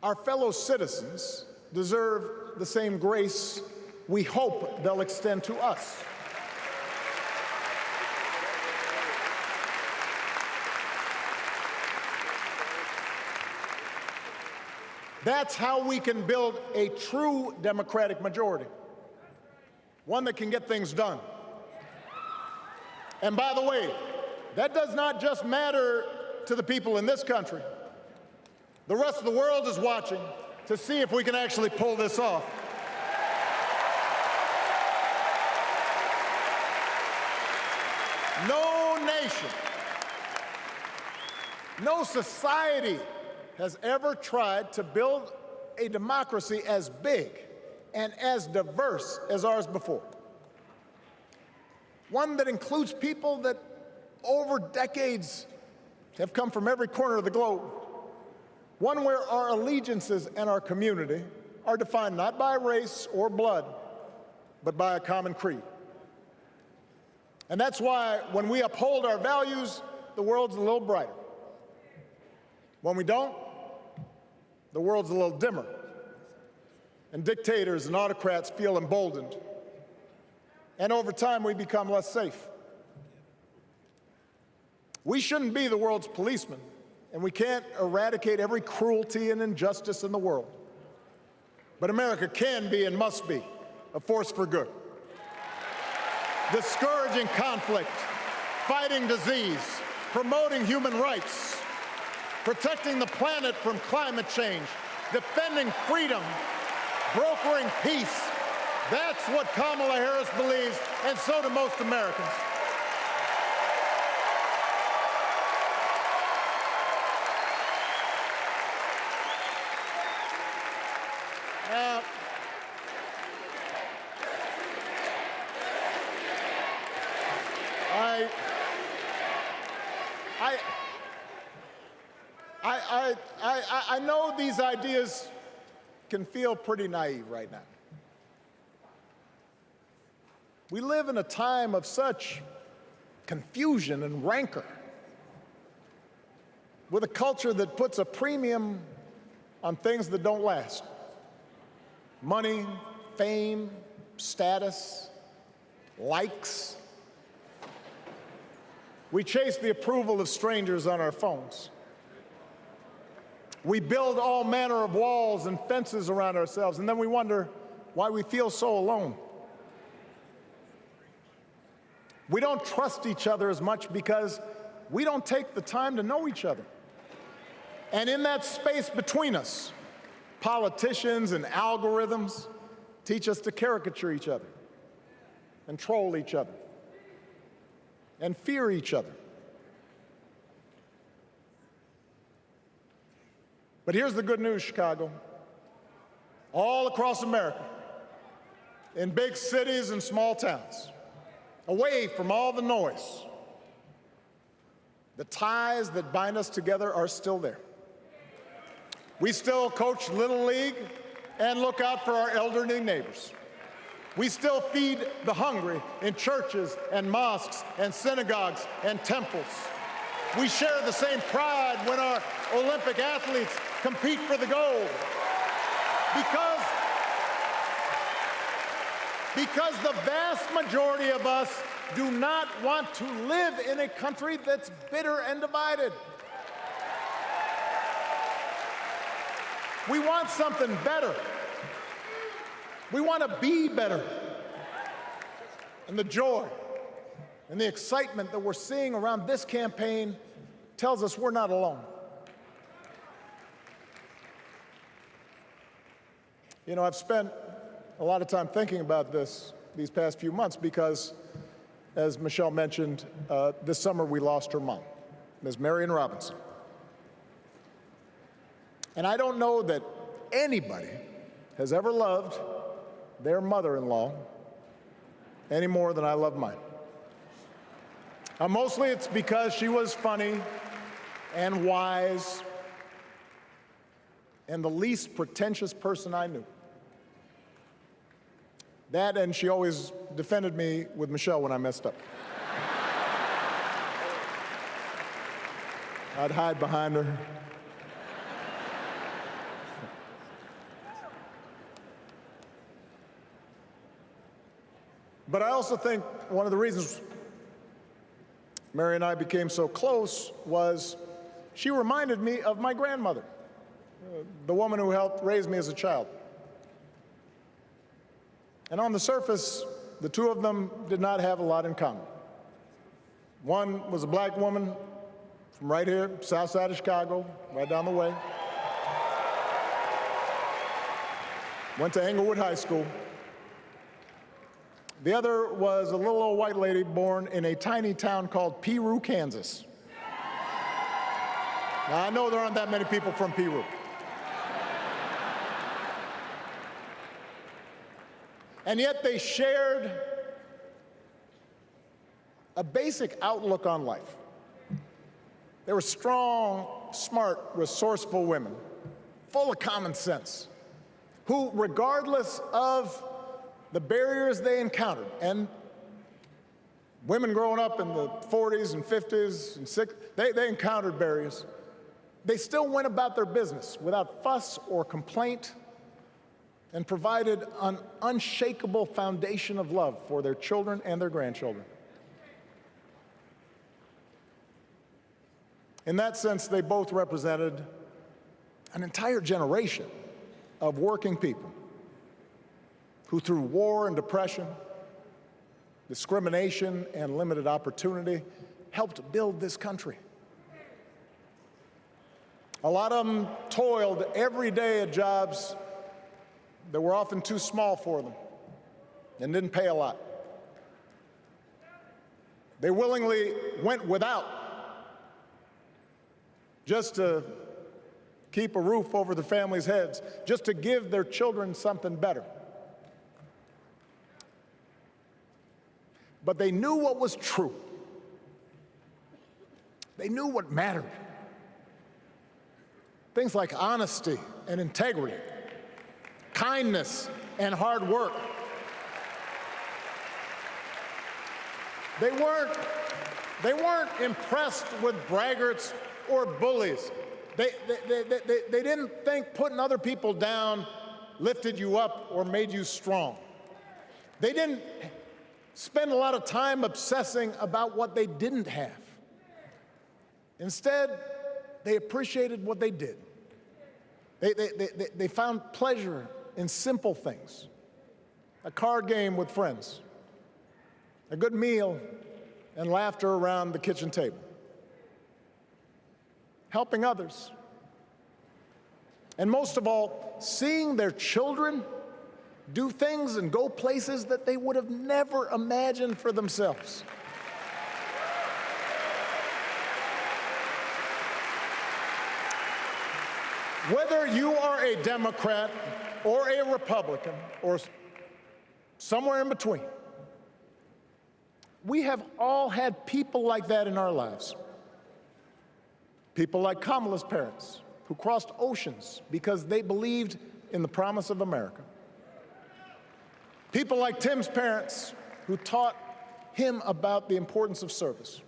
Our fellow citizens deserve the same grace we hope they'll extend to us. That's how we can build a true Democratic majority, one that can get things done. And by the way, that does not just matter to the people in this country. The rest of the world is watching to see if we can actually pull this off. No nation, no society has ever tried to build a democracy as big and as diverse as ours before. One that includes people that over decades have come from every corner of the globe. One where our allegiances and our community are defined not by race or blood, but by a common creed. And that's why when we uphold our values, the world's a little brighter. When we don't, the world's a little dimmer, and dictators and autocrats feel emboldened. And over time, we become less safe. We shouldn't be the world's policemen, and we can't eradicate every cruelty and injustice in the world. But America can be and must be a force for good, discouraging conflict, fighting disease, promoting human rights, protecting the planet from climate change, defending freedom, brokering peace. That's what Kamala Harris believes, and so do most Americans. I know these ideas can feel pretty naive right now. We live in a time of such confusion and rancor, with a culture that puts a premium on things that don't last. Money, fame, status, likes. We chase the approval of strangers on our phones. We build all manner of walls and fences around ourselves, and then we wonder why we feel so alone. We don't trust each other as much because we don't take the time to know each other. And in that space between us, politicians and algorithms teach us to caricature each other and troll each other and fear each other. But here's the good news, Chicago. All across America, in big cities and small towns, away from all the noise, the ties that bind us together are still there. We still coach Little League and look out for our elderly neighbors. We still feed the hungry in churches and mosques and synagogues and temples. We share the same pride when our Olympic athletes compete for the gold. Because the vast majority of us do not want to live in a country that's bitter and divided. We want something better. We want to be better. And the joy and the excitement that we're seeing around this campaign tells us we're not alone. You know, I've spent a lot of time thinking about these past few months because, as Michelle mentioned, this summer we lost her mom, Ms. Marion Robinson. And I don't know that anybody has ever loved their mother-in-law any more than I love mine. Mostly it's because she was funny and wise and the least pretentious person I knew. That, and she always defended me with Michelle when I messed up. I'd hide behind her. But I also think one of the reasons Mary and I became so close was she reminded me of my grandmother, the woman who helped raise me as a child. And on the surface, the two of them did not have a lot in common. One was a black woman from right here, south side of Chicago, right down the way. Went to Englewood High School. The other was a little old white lady born in a tiny town called Piru, Kansas. Now, I know there aren't that many people from Piru. And yet they shared a basic outlook on life. They were strong, smart, resourceful women, full of common sense, who, regardless of the barriers they encountered, and women growing up in the 40s and 50s and 60s, they encountered barriers. They still went about their business without fuss or complaint and provided an unshakable foundation of love for their children and their grandchildren. In that sense, they both represented an entire generation of working people who, through war and depression, discrimination and limited opportunity, helped build this country. A lot of them toiled every day at jobs that were often too small for them and didn't pay a lot. They willingly went without just to keep a roof over their families' heads, just to give their children something better. But they knew what was true. They knew what mattered. Things like honesty and integrity, kindness and hard work. They weren't impressed with braggarts or bullies. They didn't think putting other people down lifted you up or made you strong. They didn't spend a lot of time obsessing about what they didn't have. Instead, they appreciated what they did. They found pleasure in simple things. A card game with friends, a good meal, and laughter around the kitchen table. Helping others. And most of all, seeing their children do things and go places that they would have never imagined for themselves. Whether you are a Democrat or a Republican or somewhere in between, we have all had people like that in our lives. People like Kamala's parents, who crossed oceans because they believed in the promise of America. People like Tim's parents, who taught him about the importance of service.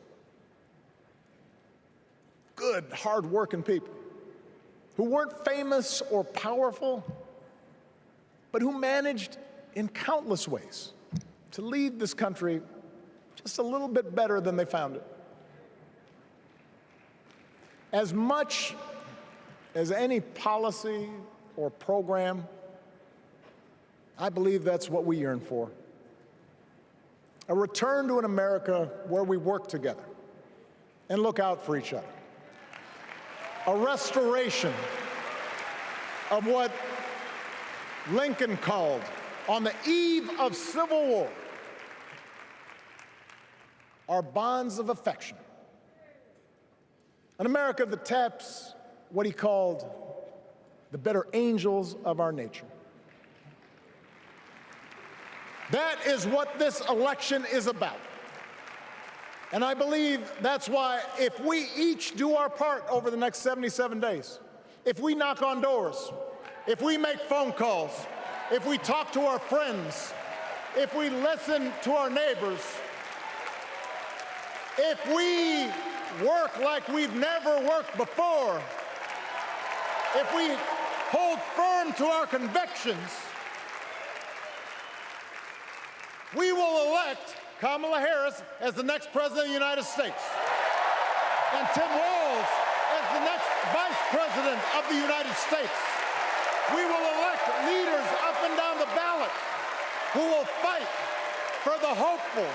Good, hard-working people who weren't famous or powerful, but who managed in countless ways to leave this country just a little bit better than they found it. As much as any policy or program, I believe that's what we yearn for. A return to an America where we work together and look out for each other. A restoration of what Lincoln called, on the eve of Civil War, our bonds of affection. An America that taps what he called the better angels of our nature. That is what this election is about. And I believe that's why if we each do our part over the next 77 days, if we knock on doors, if we make phone calls, if we talk to our friends, if we listen to our neighbors, if we work like we've never worked before, if we hold firm to our convictions, we will elect Kamala Harris as the next President of the United States, and Tim Walz as the next Vice President of the United States. We will elect leaders up and down the ballot who will fight for the hopeful,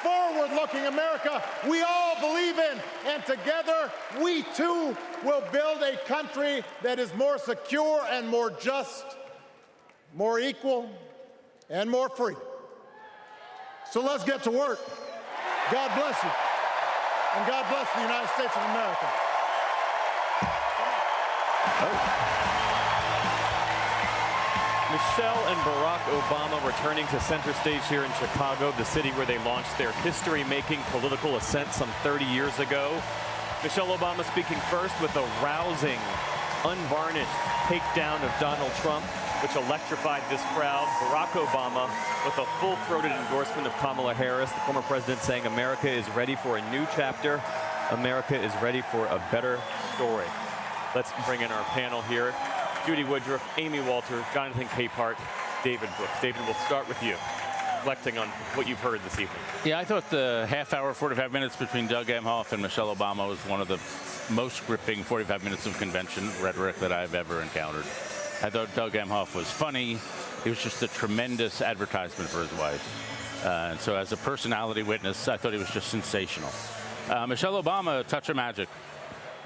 forward-looking America we all believe in, and together we too will build a country that is more secure and more just, more equal, and more free. So let's get to work. God bless you. And God bless the United States of America.
Michelle and Barack Obama returning to center stage here in Chicago, the city where they launched their history-making political ascent some 30 years ago. Michelle Obama speaking first with a rousing, unvarnished takedown of Donald Trump, which electrified this crowd. Barack Obama with a full-throated endorsement of Kamala Harris, the former president, saying America is ready for a new chapter. America is ready for a better story. Let's bring in our panel here. Judy Woodruff, Amy Walter, Jonathan Capehart, David Brooks. David, we'll start with you, reflecting on what you've heard this evening.
Yeah, I thought the half hour, 45 minutes between Doug Emhoff and Michelle Obama was one of the most gripping 45 minutes of convention rhetoric that I've ever encountered. I thought Doug Emhoff was funny. He was just a tremendous advertisement for his wife. And so as a personality witness, I thought he was just sensational. Michelle Obama, a touch of magic.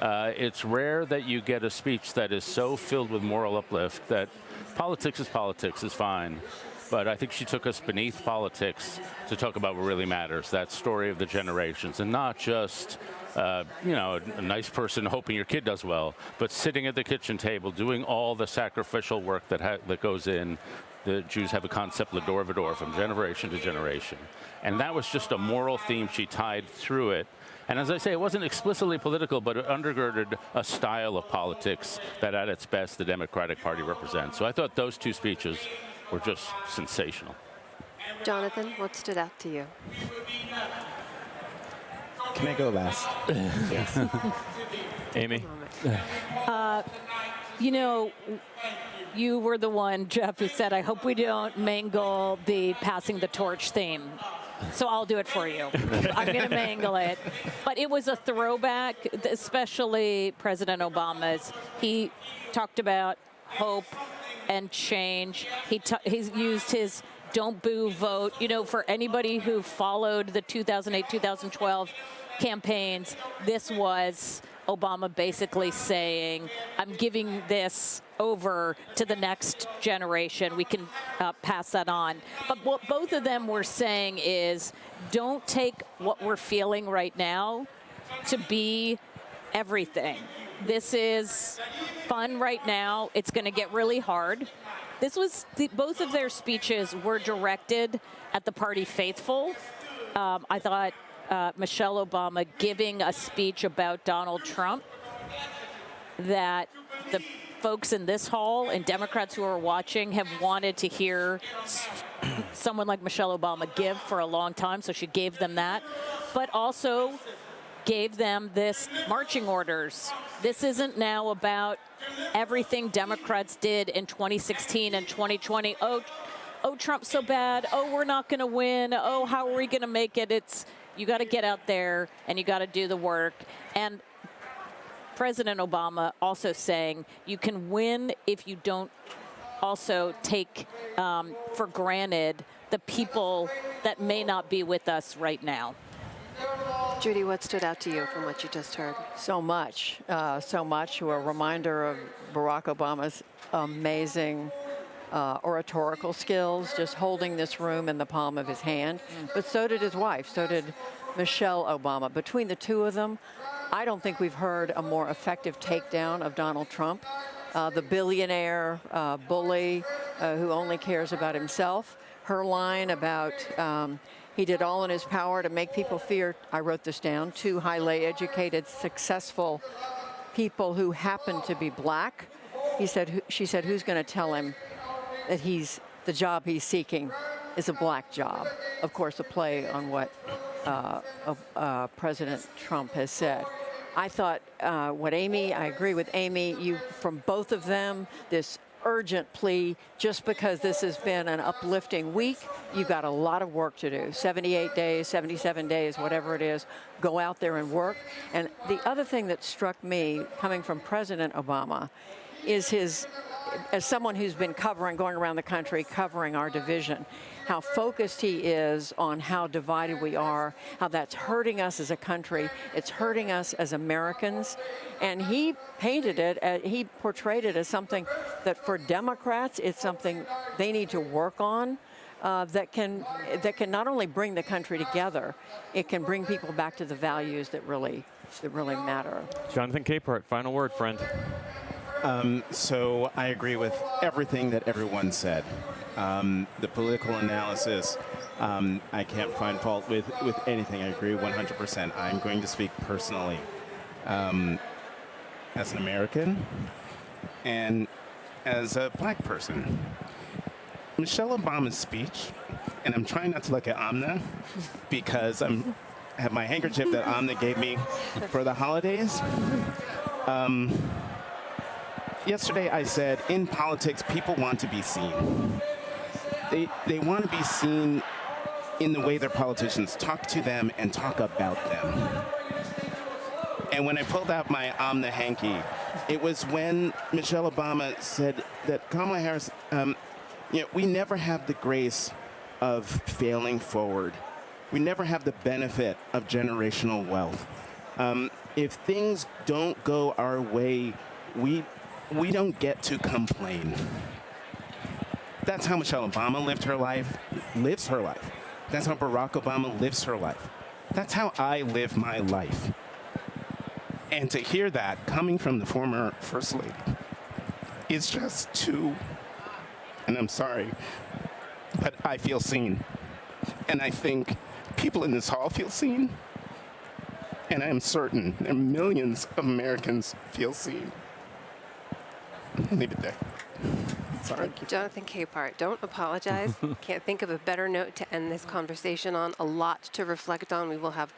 It's rare that you get a speech that is so filled with moral uplift that politics is fine. But I think she took us beneath politics to talk about what really matters, that story of the generations, and not just a nice person hoping your kid does well, but sitting at the kitchen table, doing all the sacrificial work that goes in. The Jews have a concept, l'dor v'dor, from generation to generation. And that was just a moral theme she tied through it. And as I say, it wasn't explicitly political, but it undergirded a style of politics that at its best the Democratic Party represents. So I thought those two speeches were just sensational.
Jonathan, what stood out to you?
Can I go last?
Yes. Amy?
You know, you were the one, Jeff, who said, I hope we don't mangle the passing the torch theme. So I'll do it for you. I'm going to mangle it. But it was a throwback, especially President Obama's. He talked about hope and change. He's used his don't boo vote. You know, for anybody who followed the 2008-2012 campaigns, this was Obama basically saying, I'm giving this over to the next generation. We can pass that on. But what both of them were saying is, don't take what we're feeling right now to be everything. This is fun right now. It's going to get really hard. This was both of their speeches were directed at the party faithful. I thought Michelle Obama giving a speech about Donald Trump that the folks in this hall and Democrats who are watching have wanted to hear someone like Michelle Obama give for a long time, so she gave them that, but also gave them this marching orders. This isn't now about everything Democrats did in 2016 and 2020. Oh, Trump's so bad. Oh, we're not going to win. Oh, how are we going to make it? It's you got to get out there and you got to do the work. And President Obama also saying you can win if you don't also take for granted the people that may not be with us right now.
Judy, what stood out to you from what you just heard?
So much. A reminder of Barack Obama's amazing oratorical skills, just holding this room in the palm of his hand. But so did his wife, so did Michelle Obama. Between the two of them, I don't think we've heard a more effective takedown of Donald Trump, the billionaire bully who only cares about himself. Her line about he did all in his power to make people fear, I wrote this down, two highly educated, successful people who happen to be black. She said, who's going to tell him that the job he's seeking is a black job? Of course, a play on what President Trump has said. I thought I agree with Amy, from both of them, this urgent plea, just because this has been an uplifting week, you've got a lot of work to do. 78 days, 77 days, whatever it is, go out there and work. And the other thing that struck me coming from President Obama is as someone who's been going around the country, covering our division, how focused he is on how divided we are, how that's hurting us as a country, it's hurting us as Americans. And he he portrayed it as something that for Democrats, it's something they need to work on, that can not only bring the country together, it can bring people back to the values that really matter.
Jonathan Capehart, final word, friend.
So I agree with everything that everyone said. The political analysis, I can't find fault with anything. I agree 100%. I'm going to speak personally as an American and as a black person. Michelle Obama's speech, and I'm trying not to look at Amna because I have my handkerchief that Amna gave me for the holidays. Yesterday I said, in politics, people want to be seen. They want to be seen in the way their politicians talk to them and talk about them. And when I pulled out my Amna hanky, it was when Michelle Obama said that Kamala Harris, we never have the grace of failing forward. We never have the benefit of generational wealth. If things don't go our way, we don't get to complain. That's how Michelle Obama lives her life. That's how Barack Obama lives her life. That's how I live my life. And to hear that coming from the former First Lady is just too, and I'm sorry, but I feel seen. And I think people in this hall feel seen. And I am certain that millions of Americans feel seen. I'll leave it there. Sorry.
Thank you, Jonathan Capehart. Don't apologize. Can't think of a better note to end this conversation on. A lot to reflect on. We will have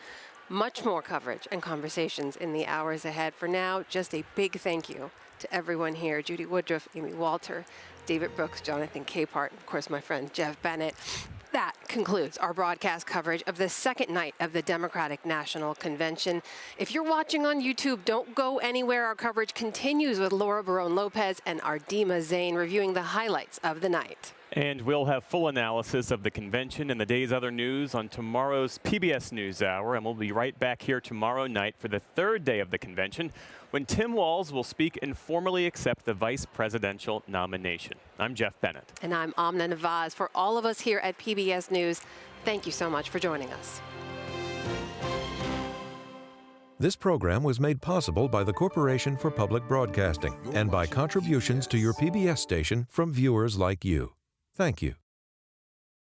Much more coverage and conversations in the hours ahead. For now, just a big thank you to everyone here: Judy Woodruff, Amy Walter, David Brooks, Jonathan Capehart, of course, my friend Jeff Bennett. That concludes our broadcast coverage of the second night of the Democratic National Convention. If you're watching on YouTube, don't go anywhere. Our coverage continues with Laura Barone-Lopez and Ardima Zain reviewing the highlights of the night.
And we'll have full analysis of the convention and the day's other news on tomorrow's PBS NewsHour. And we'll be right back here tomorrow night for the third day of the convention, when Tim Walz will speak and formally accept the vice presidential nomination. I'm Jeff Bennett.
And I'm Amna Nawaz. For all of us here at PBS News, thank you so much for joining us.
This program was made possible by the Corporation for Public Broadcasting and by contributions to your PBS station from viewers like you. Thank you.